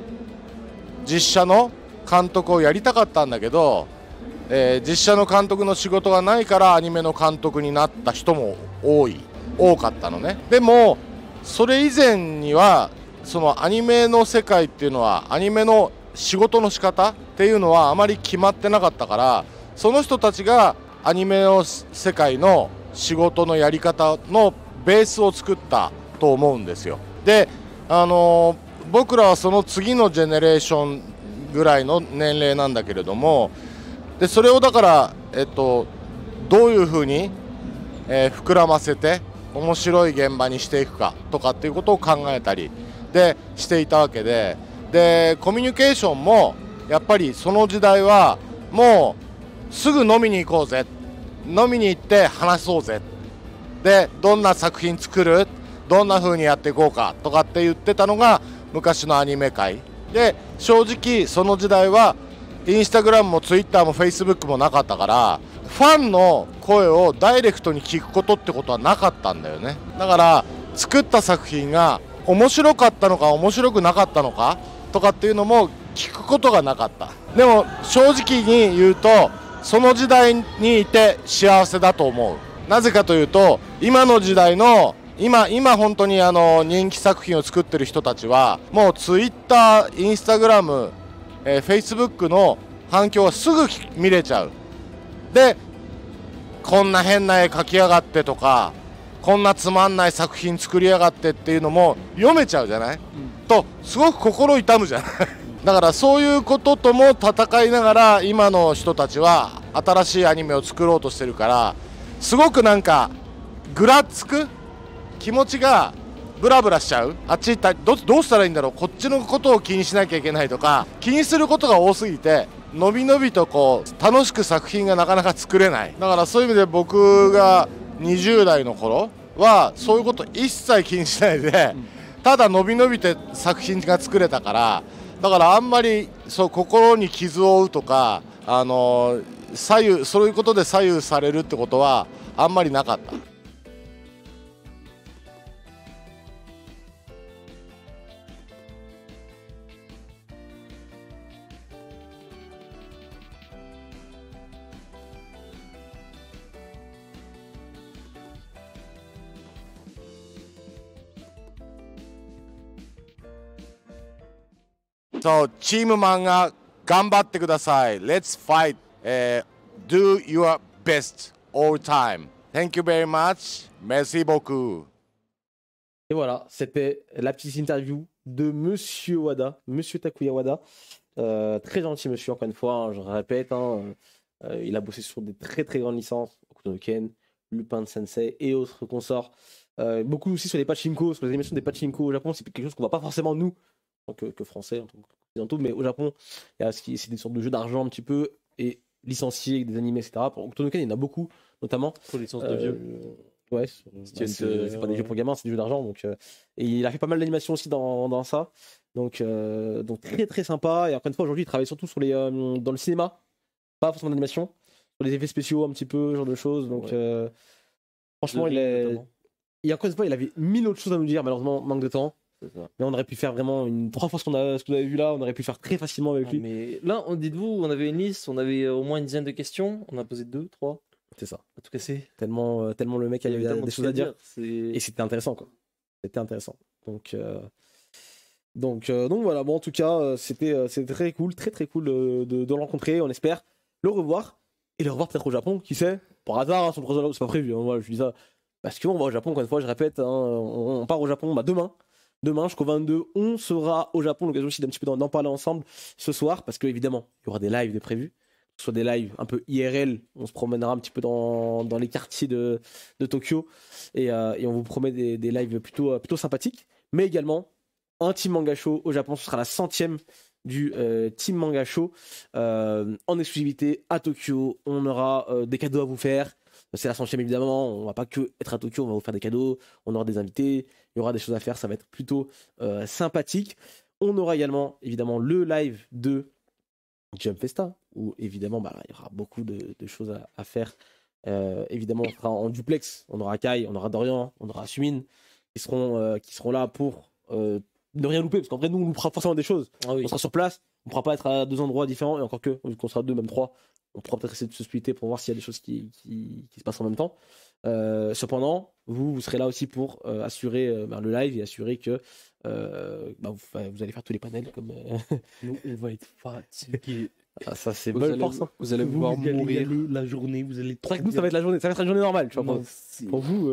実写の監督をやりたかったんだけど、実写の監督の仕事がないからアニメの監督になった人も多かったのね。でもそれ以前にはそのアニメの世界っていうのはアニメの仕事の仕方っていうのはあまり決まってなかったから、その人たちがアニメの世界の仕事のやり方のベースを作ったと思うんですよ。で僕らはその次のジェネレーションぐらいの年齢なんだけれども、でそれをだから、どういうふうに、膨らませて面白い現場にしていくかとかっていうことを考えたりでしていたわけで、コミュニケーションもやっぱりその時代はもうすぐ飲みに行こうぜ、飲みに行って話そうぜ、でどんな作品作る、どんな風にやっていこうかとかって言ってたのが昔のアニメ界で、正直その時代はインスタグラムもツイッターもフェイスブックもなかったから、ファンの声をダイレクトに聞くことってことはなかったんだよね。だから作った作品が面白かったのか面白くなかったのかとかっていうのも聞くことがなかった。でも正直に言うとその時代にいて幸せだと思う。なぜかというと今の時代の今本当に人気作品を作ってる人たちはもうツイッター、インスタグラム、フェイスブックの反響はすぐ見れちゃう。でこんな変な絵描きやがってとか、こんなつまんない作品作りやがってっていうのも読めちゃうじゃない、とすごく心痛むじゃないだからそういうこととも戦いながら今の人たちは新しいアニメを作ろうとしてるから、すごくなんかぐらつく気持ちがブラブラしちゃう。あっち行ったらどうしたらいいんだろう、こっちのことを気にしなきゃいけないとか気にすることが多すぎてのびのびとこう楽しく作品がなかなか作れない。だからそういう意味で僕が20代の頃はそういうこと一切気にしないで、ただのびのびて作品が作れたから、だからあんまりそう心に傷を負うとかそういうことで左右されるってことはあんまりなかった。そうチームマンが頑張ってください。Let's fight、do your best all time. Thank you very much. Merci beaucoup. Et voilà, c'était la petite interview de Monsieur Wada, Monsieur Takuya Wada. Très gentil monsieur, encore une fois, hein, je répète. Il a bossé sur des très très grandes licences, Hokuto no Ken, Lupin Sensei et autres consorts. Beaucoup aussi sur les pachinko, sur les animations des pachinko au Japon. C'est quelque chose qu'on voit pas forcément nous, en tant que français, en tant qu'occidentaux, mais au Japon, c'est des sortes de jeux d'argent un petit peu, et licenciés avec des animés, etc. Pour Hokuto no Ken, il y en a beaucoup, notamment. Pour les licences de vieux. Ouais, c'est pas des jeux pour gamins, c'est des jeux d'argent. Donc, et il a fait pas mal d'animations aussi dans ça. Donc très très sympa. Et encore une fois, aujourd'hui, il travaille surtout sur dans le cinéma, pas forcément d'animation, sur les effets spéciaux un petit peu, ce genre de choses. Donc franchement, et encore une fois, il avait mille autres choses à nous dire. Malheureusement, manque de temps. Mais on aurait pu faire vraiment 3 fois ce qu'on avait vu là. On aurait pu le faire très facilement avec lui. Mais là, dites-vous, on avait une liste, on avait au moins une dizaine de questions. On a posé 2, 3. C'est ça. À tout casser. Tellement le mec Il y avait avait tellement des de choses à dire. C'est... Et c'était intéressant, quoi. C'était intéressant. Donc voilà, bon, en tout cas, c'était très cool, très très cool de le rencontrer. On espère le revoir et le revoir peut-être au Japon, qui sait. Par hasard, hein, son projet, c'est pas prévu. Hein, voilà, je dis ça parce qu'on va au Japon, encore une fois, je répète, hein, on part au Japon demain. Demain jusqu'au 22, on sera au Japon. L'occasion aussi d'un petit peu d'en parler ensemble ce soir, parce qu'évidemment, il y aura des lives de prévus. Que ce soit des lives un peu IRL, on se promènera un petit peu dans les quartiers de Tokyo et on vous promet des lives plutôt sympathiques. Mais également, un Team Manga Show au Japon, ce sera la 100e du Team Manga Show en exclusivité à Tokyo. On aura des cadeaux à vous faire. C'est la 100e évidemment, on va pas que être à Tokyo, on va vous faire des cadeaux, on aura des invités, il y aura des choses à faire, ça va être plutôt sympathique. On aura également évidemment le live de Jump Festa, où évidemment il y aura beaucoup de choses à faire. Évidemment, on sera en duplex, on aura Kai, on aura Dorian, on aura Sumin, qui seront là pour ne rien louper, parce qu'en vrai, nous, on loupera forcément des choses. Ah oui. On sera sur place, on ne pourra pas être à 2 endroits différents, et encore que, vu qu'on sera 2, même 3, on pourra peut-être essayer de se splitter pour voir s'il y a des choses qui se passent en même temps. Cependant, vous serez là aussi pour assurer le live et assurer que vous allez faire tous les panels comme. Nous, on va être fatigués. Ah, ça, c'est Vous bonne allez- force. Hein. Vous allez pouvoir allez y mourir. aller la journée, vous allez C'est vrai que nous, ça va être la journée, ça va être une journée normale, tu vois. Non, Pour vous.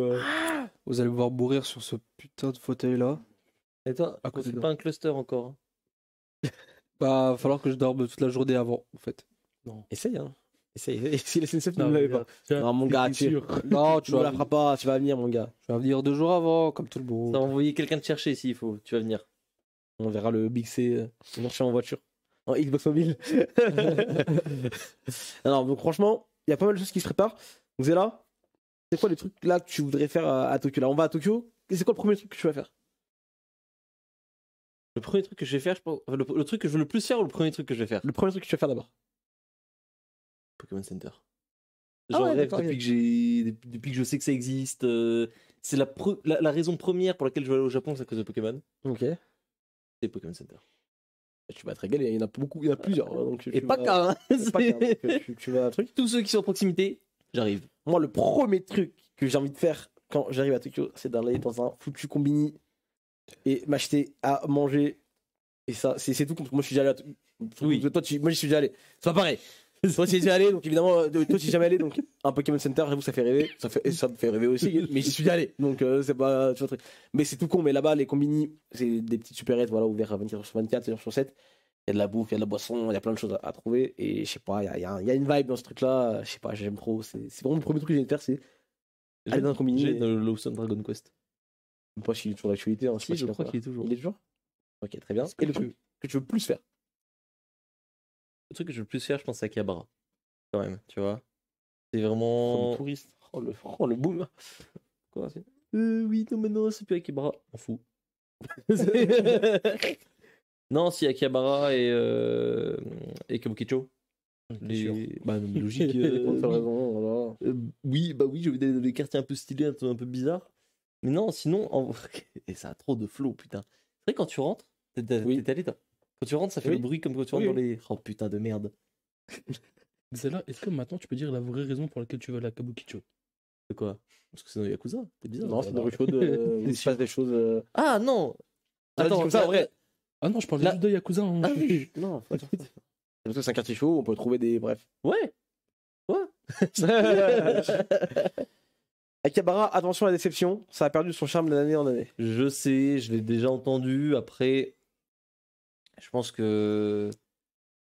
Vous allez pouvoir mourir sur ce putain de fauteuil là. Et toi, À côté c'est de pas un cluster encore. Hein. Bah, va falloir que je dorme toute la journée avant, en fait. Essaye, hein. Essaye. Et si les SNCF ne Non, l'avaient mais pas. tiens, Non, mon gars, t'es tu sûr. Non, ne la feras pas, tu vas venir, mon gars. tu vas venir 2 jours avant, comme tout le monde. T'as envoyé quelqu'un te chercher s'il faut, tu vas venir. On verra le Big C venir chez en voiture. En Xbox mobile. Alors, donc franchement, il y a pas mal de choses qui se préparent. Donc, Zella, c'est quoi les trucs là que tu voudrais faire à Tokyo? Là, on va à Tokyo. Et c'est quoi le premier truc que tu vas faire? Le premier truc que je vais faire, je pense, enfin, le truc que je veux le plus faire ou le premier truc que je vais faire? Le premier truc que tu vas faire d'abord. Pokémon Center. Ah J'en ouais, rêve d'accord, depuis que je sais que ça existe. C'est la raison première pour laquelle je veux aller au Japon, c'est à cause de Pokémon. Ok. C'est Pokémon Center. Tu vas te régaler, il y en a beaucoup, il y en a plusieurs. Hein, donc Et pas qu'un. Hein. Pas qu'un, donc tu vas un truc. Tous ceux qui sont à proximité, j'arrive. Moi, le premier truc que j'ai envie de faire quand j'arrive à Tokyo, c'est d'aller dans un foutu combini et m'acheter à manger. Et ça, c'est tout. Moi, je suis déjà allé. Oui. Toi, moi, j'y suis déjà allé. C'est pas pareil. Toi, tu es déjà allé, donc évidemment, toi, tu es jamais allé. Donc, un Pokémon Center, j'avoue, ça fait rêver. Ça me fait rêver aussi. Mais j'y suis déjà allé. Donc, c'est pas. Tu vois, truc. Mais c'est tout con. Mais là-bas, les combini, c'est des petites supérettes, voilà, ouvertes à 24h sur 24, 7h sur 7. Il y a de la bouffe, il y a de la boisson, il y a plein de choses à trouver. Et je sais pas, il y a une vibe dans ce truc-là. Je sais pas, j'aime trop. C'est vraiment le premier truc que j'ai envie de faire, c'est aller dans un combini. J'ai et- dans le Lawson Dragon Quest. Je sais pas s'il est toujours d'actualité. Hein, Si, je crois qu'il est toujours. Il est toujours. Ok, très bien. Et le truc que tu veux plus faire? Le truc que je veux le plus faire, je pense, c'est Akihabara. Quand même, tu vois. C'est Oh, vraiment. le touriste. Oh, le boom. Quoi, c'est... Oui, non, mais non, c'est plus Akihabara. On fout. Non, si Akihabara et Kabukicho. Bah, non, mais logique. T'as Oui. raison, voilà. Oui, bah oui, j'ai vu des quartiers un peu stylés, un peu bizarres. Mais non, sinon, en vrai, et ça a trop de flow, putain. C'est vrai, quand tu rentres, Oui. t'es allé, toi. Quand tu rentres, ça fait Oui. le bruit comme quand tu rentres Oui, dans les. Oh putain de merde. Zella, est-ce que maintenant tu peux dire la vraie raison pour laquelle tu veux aller à Kabukicho? C'est quoi? Parce que c'est dans Yakuza, c'est bizarre. Non, c'est une chaude. Il se passe des choses. Ah non! Attends, comme ça, en vrai. Ah non, je parlais Là- juste de Yakuza. Hein. Ah oui! Non, Parce que c'est un quartier chaud, on peut trouver des. Bref. ouais! Akihabara, attention à la déception, ça a perdu son charme d'année en année. Je sais, je l'ai déjà entendu. Après, je pense que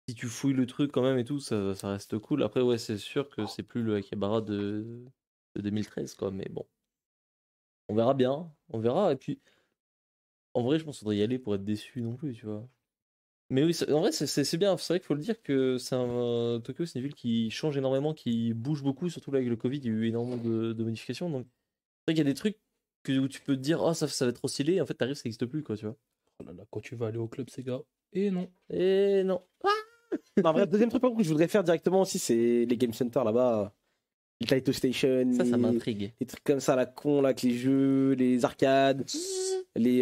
si tu fouilles le truc quand même et tout, ça reste cool. Après, ouais, c'est sûr que c'est plus le Akihabara de 2013, quoi. Mais bon, on verra bien. On verra. Et puis, en vrai, je pense qu'il faudrait y aller pour être déçu non plus, tu vois. Mais oui, en vrai, c'est bien. C'est vrai qu'il faut le dire que Tokyo, c'est une ville qui change énormément, qui bouge beaucoup, surtout là avec le Covid, il y a eu énormément de modifications. Donc, c'est vrai qu'il y a des trucs où tu peux te dire, oh, ça va être trop stylé. En fait, t'arrives, ça n'existe plus, quoi, tu vois. Oh là là, quand tu vas aller au club Sega. Et non. Et non. Non, en vrai, deuxième truc par contre, que je voudrais faire directement aussi, c'est les Game Center là-bas. Les Taito Station. Ça les- m'intrigue. Les trucs comme ça, à la con, là, avec les jeux, les arcades, les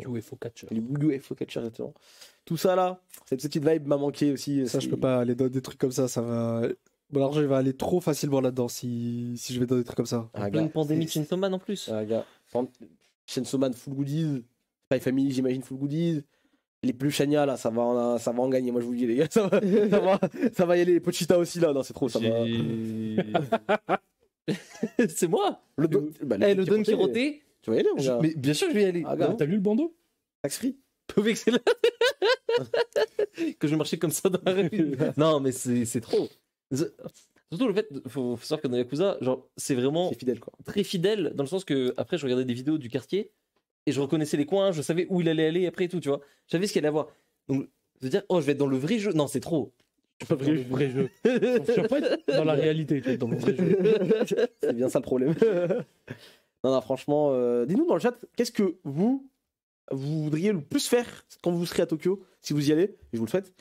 UFO Catcher. UFO Catcher, exactement. Tout ça là, cette petite vibe m'a manqué aussi. Ça, je peux pas aller dans des trucs comme ça va. Bon, l'argent, il va aller trop facilement là-dedans si je vais dans des trucs comme ça. Ah, Plein gars, de pandémie de c'est- Chainsaw Man en plus. Gars, par exemple, Chainsaw Man full goodies, Spy Family, j'imagine full goodies. Les plus Shania là, ça va en gagner, moi je vous le dis les gars, ça va y aller. Pochita aussi là, non c'est trop, ça va. C'est moi. Le Don, bah, Le Don Quiroté. tu vas y aller mon gars. Mais bien sûr que je vais y aller. Ah, gars. T'as lu le bandeau? Tax free. Peu vexé là. Que je marchais comme ça dans la rue. Non, mais c'est trop. Surtout le fait, faut savoir que dans Yakuza, genre, c'est vraiment C'est fidèle quoi. très fidèle dans le sens que après je regardais des vidéos du quartier et je reconnaissais les coins, je savais où il allait aller après et tout, tu vois. Je savais ce qu'il allait avoir. Donc, je veux dire, oh, je vais être dans le vrai jeu. Non, c'est trop. Dans le vrai jeu. Je veux pas être dans la réalité, tu vois, dans le vrai jeu. C'est bien ça le problème. Non, franchement, dites-nous dans le chat, qu'est-ce que vous voudriez le plus faire quand vous serez à Tokyo, si vous y allez, et je vous le souhaite.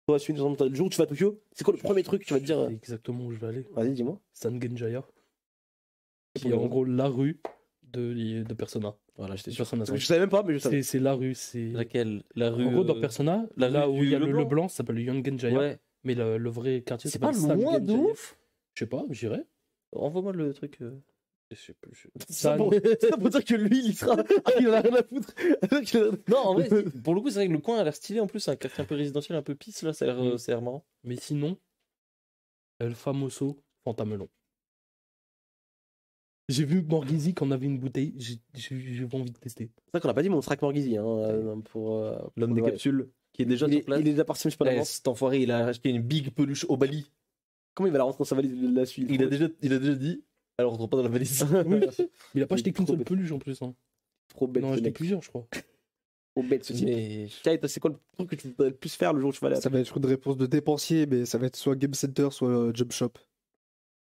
Toi, Swin, par exemple, le jour où tu vas à Tokyo, c'est quoi le premier truc que tu vas te dire C'est exactement où je vais aller. Vas-y, dis-moi. Sangenjaya. Qui pour est le en gros la rue de Persona. Voilà, j'étais sûr. Persona 5. Je savais même pas, mais je savais. C'est la rue, c'est. Laquelle? La rue. En gros, dans Persona, la là rue où du il y a le Leblanc. Leblanc, ça s'appelle le Yongenjaya. Ouais. Mais le vrai quartier, C'est ça pas s'appelle loin de Sangenjaya. ouf. Je sais pas, j'irai. Envoie-moi le truc. Je sais plus. C'est San- ça pour dire que lui, il sera. Ah, il en a rien à foutre. Non, en vrai, pour le coup, c'est vrai que le coin a l'air stylé en plus. C'est un quartier un peu résidentiel, un peu pisse là. Ça a l'air marrant. Mais sinon, El Famoso Fantamelon. J'ai vu Morghizi quand on avait une bouteille, j'ai pas envie de tester. C'est vrai qu'on a pas dit mon Strack Morghizi, hein, pour. L'homme pour des le- capsules qui est déjà Il sur est, place. il est déjà parti, je sais pas Eh, d'avance. cet enfoiré, il a acheté une big peluche au Bali. Comment il va la rentrer dans sa valise de la suite Il a déjà dit. Alors, on rentre pas dans la valise. Il a pas Il acheté est qu'une trop seule bête. peluche en plus. Hein. Trop bête Non, ce acheté mec. plusieurs, je crois. Trop bête ce type. Mais Kai, toi, c'est quoi le truc que tu voudrais le plus faire le jour où tu vas aller à Ça va être une réponse de dépensier, mais ça va être soit Game Center, soit Jump Shop.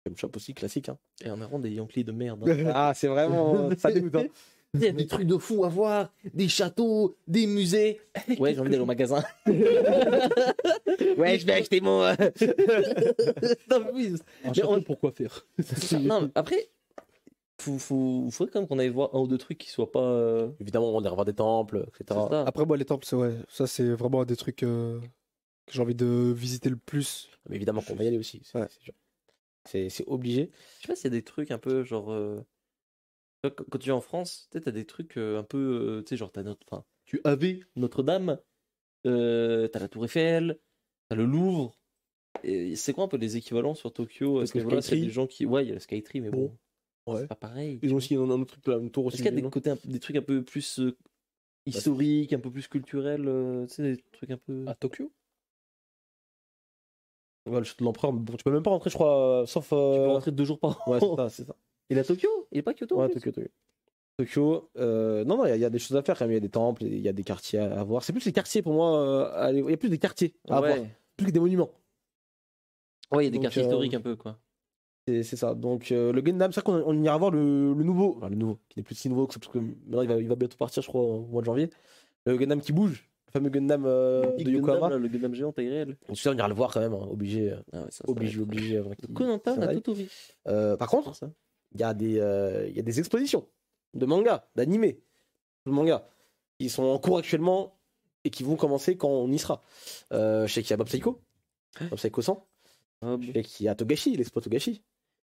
Game Shop aussi, classique. Hein. Et on a vraiment des Yankees de merde. Hein. Ah, c'est vraiment. Ça dégoûte. Hein. Il y a des trucs de fou à voir, des châteaux, des musées. Ouais, j'ai envie d'aller au magasin. Ouais, je vais acheter mon. Non, oui. Un château pour quoi faire. Non, mais après, faudrait quand même qu'on aille voir un ou deux trucs qui soient pas. Évidemment, on ira voir des temples, C'est etc. ça. Après, moi, les temples, c'est ouais, ça, c'est vraiment un des trucs que j'ai envie de visiter le plus. Mais évidemment qu'on va y aller aussi. Ouais. C'est sûr. C'est obligé. Je sais pas s'il y a des trucs un peu genre. Quand tu es en France, tu sais, t'as des trucs un peu. Tu sais, genre, enfin, tu avais Notre-Dame, t'as la Tour Eiffel, t'as le Louvre. Et c'est quoi un peu les équivalents sur Tokyo? Est-ce que Le voilà, c'est Skytree. des gens qui. Ouais, il y a le Skytree, mais bon. Ouais. C'est pas pareil. Ils ont aussi un autre truc, là, une tour aussi. Est-ce qu'il y a des non côtés, des trucs un peu plus historiques, un peu plus culturels, tu sais, des trucs un peu. À Tokyo? Ouais, le château de l'empereur, mais bon, tu peux même pas rentrer, je crois, sauf. Tu peux rentrer 2 jours par an. Ouais, c'est ça, c'est ça. Il est à Tokyo? Il est pas à Kyoto? en Ouais, plus Tokyo, Tokyo. Tokyo, non, non, il y a des choses à faire quand même. Il y a des temples, il y a des quartiers à voir. C'est plus les quartiers pour moi. Il y a plus des quartiers à voir, Ouais. plus que des monuments. Ouais, il y a des Donc, quartiers historiques un peu, quoi. C'est ça. Donc, le Gundam, c'est vrai qu'on ira voir le nouveau. Enfin, le nouveau, qui n'est plus si nouveau que ça, parce que maintenant il va bientôt partir, je crois, au mois de janvier. Le Gundam qui bouge, le fameux Gundam Big de Gundam, Yokohama. là, le Gundam géant taille réelle. Donc, ça, on ira le voir quand même, hein, obligé. Ah ouais, ça Obligé, va être- obligé. avant qu'il- Koh-Lanta, qu'il la aille. Totori. Par contre, Ça. il y a des expositions de mangas, d'animés, de mangas, qui sont en cours actuellement et qui vont commencer quand on y sera. Je sais qu'il y a Bob Psycho 100. Ah, Je sais qu'il y a Togashi, l'expo Togashi.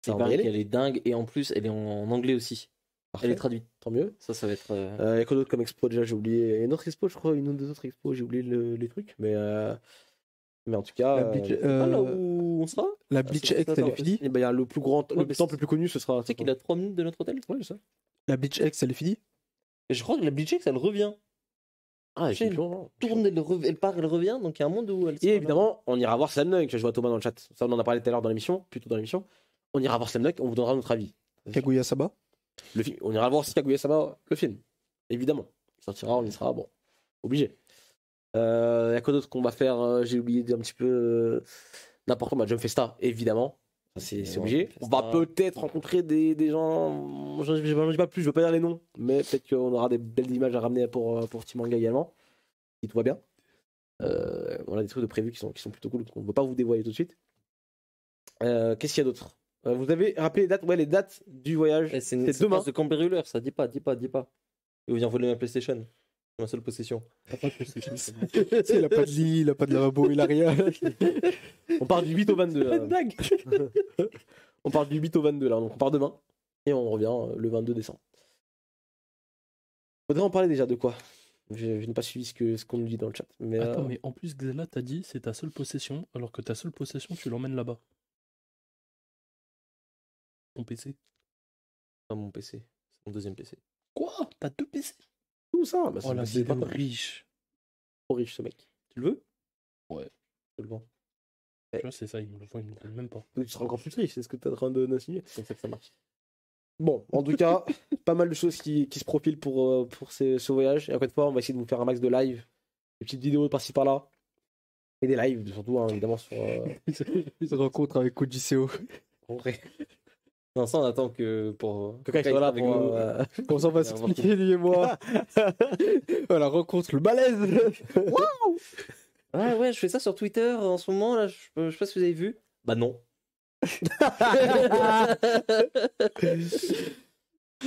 c'est Ça, on va y pareil aller. qu'elle est dingue et en plus elle est en anglais aussi. Parfait. Elle est traduite. Tant mieux. Ça va être. Il y a quoi d'autre comme expo déjà? J'ai oublié. Il y a une autre expo, je crois, une ou deux autres expos, j'ai oublié les trucs. Mais en tout cas. La Bleach, Ah, là où on sera? la Bleach c'est X, ça, elle est ça, finie. il y a le plus grand, Ouais, le mais temple le plus connu, ce sera. Tu sais qu'il a 3 minutes de notre hôtel? Ouais, je sais. La Bleach X, elle est finie. Et je crois que la Bleach X, elle revient. Ah, J'ai j'ai Tourne, elle part, elle revient, donc il y a un monde où elle. Et évidemment, on ira voir Slam Dunk. Je vois Thomas dans le chat. Ça, on en a parlé tout à l'heure dans l'émission, plutôt dans l'émission. On ira voir Slam Dunk, on vous donnera notre avis. Kaguya-sama. Le film. On ira voir aussi Kaguya-sama, le film. Évidemment. Il sortira, on y sera. Bon, obligé. Il y a quoi d'autre qu'on va faire? J'ai oublié un petit peu. N'importe quoi. Jump Festa, évidemment. Ça, c'est Ouais, obligé. Jump On va Festa. peut-être rencontrer des gens. Je ne dis pas plus, je ne veux pas dire les noms. Mais peut-être qu'on aura des belles images à ramener pour Team Manga également. Si tout va bien. On a des trucs de prévus qui sont plutôt cool. On ne veut pas vous dévoiler tout de suite. Qu'est-ce qu'il y a d'autre? Vous avez rappelé les dates? Ouais, les dates du voyage. Eh, C'est c'est demain. demain. De Camber Ruler, ça. Dis pas. Il vient voler ma PlayStation. Ma seule possession. Il a pas de lit, il a pas de lavabo, il a rien. On part du 8 au 22. Là. Blague. On part du 8 au 22 là, donc on part demain et on revient le 22 décembre. Faudrait en parler déjà de quoi? Je n'ai pas suivi ce qu'on nous dit dans le chat. Mais, Attends, mais en plus, Xela t'a dit c'est ta seule possession, alors que ta seule possession, tu l'emmènes là-bas. Ton PC. Pas mon PC. C'est mon deuxième PC. Quoi? T'as 2 PC? tout ça, bah, Oh la c'est vie pas de trop riche. riche ce mec. Tu le veux? Ouais. Je le vends. Tu vois, c'est ça, il me le voit, il me le donne même pas. Donc, tu seras encore plus riche, c'est ce que tu es en train d'insinuer. C'est comme ça que ça marche. Bon, en tout cas, pas mal de choses qui se profilent pour ce voyage. Et encore une fois, on va essayer de vous faire un max de live, des petites vidéos par-ci par-là. Et des lives, surtout, hein, évidemment, sur. Il se rencontre avec Kojiseo. Non, ça, on attend que pour. Que quelqu'un soit là avec pour, nous. Comme ça, on va s'expliquer, lui et moi. Voilà, rencontre, le malaise. Ouais, je fais ça sur Twitter en ce moment, là. Je sais pas si vous avez vu. Bah non.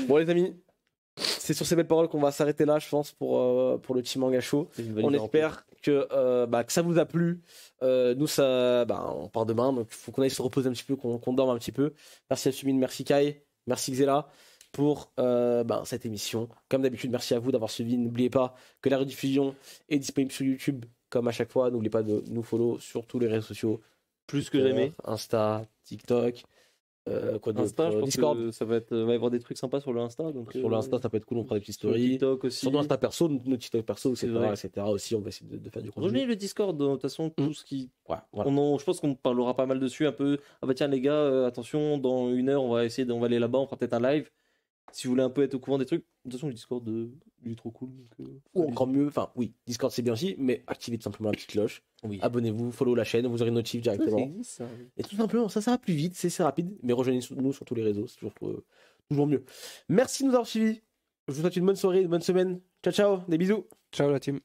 Bon, les amis, c'est sur ces belles paroles qu'on va s'arrêter là, je pense, pour le Team Manga Show. On espère que ça vous a plu. Nous, ça, on part demain, donc il faut qu'on aille se reposer un petit peu, qu'on dorme un petit peu. Merci à Sumine, merci Kai, merci Xela pour cette émission. Comme d'habitude, merci à vous d'avoir suivi. N'oubliez pas que la rediffusion est disponible sur YouTube, comme à chaque fois. N'oubliez pas de nous follow sur tous les réseaux sociaux. Plus que jamais. Insta, TikTok. Quoi d'autre, Insta, je pense Discord. que ça va y avoir des trucs sympas sur le Insta. Donc, Sur l'Insta, ça peut être cool, on fera des petites sur stories. TikTok aussi. Sur Insta perso, nos TikTok perso, C'est etc., vrai. etc. aussi, on va essayer de faire du contenu. Rejoignez le Discord, de toute façon, tout ce qui. Ouais, voilà. Je pense qu'on parlera pas mal dessus un peu. Ah bah tiens les gars, attention, dans 1 heure, on va aller là-bas, on fera peut-être un live. Si vous voulez un peu être au courant des trucs, de toute façon le Discord, il est trop cool. Donc, Ou encore mieux, enfin oui, Discord c'est bien aussi, mais activez tout simplement la petite cloche. oui. Abonnez-vous, follow la chaîne, vous aurez une notif directement. Et tout simplement, ça va plus vite, c'est rapide, mais rejoignez-nous sur tous les réseaux, c'est toujours mieux. Merci de nous avoir suivis. Je vous souhaite une bonne soirée, une bonne semaine. Ciao, ciao, des bisous. Ciao la team.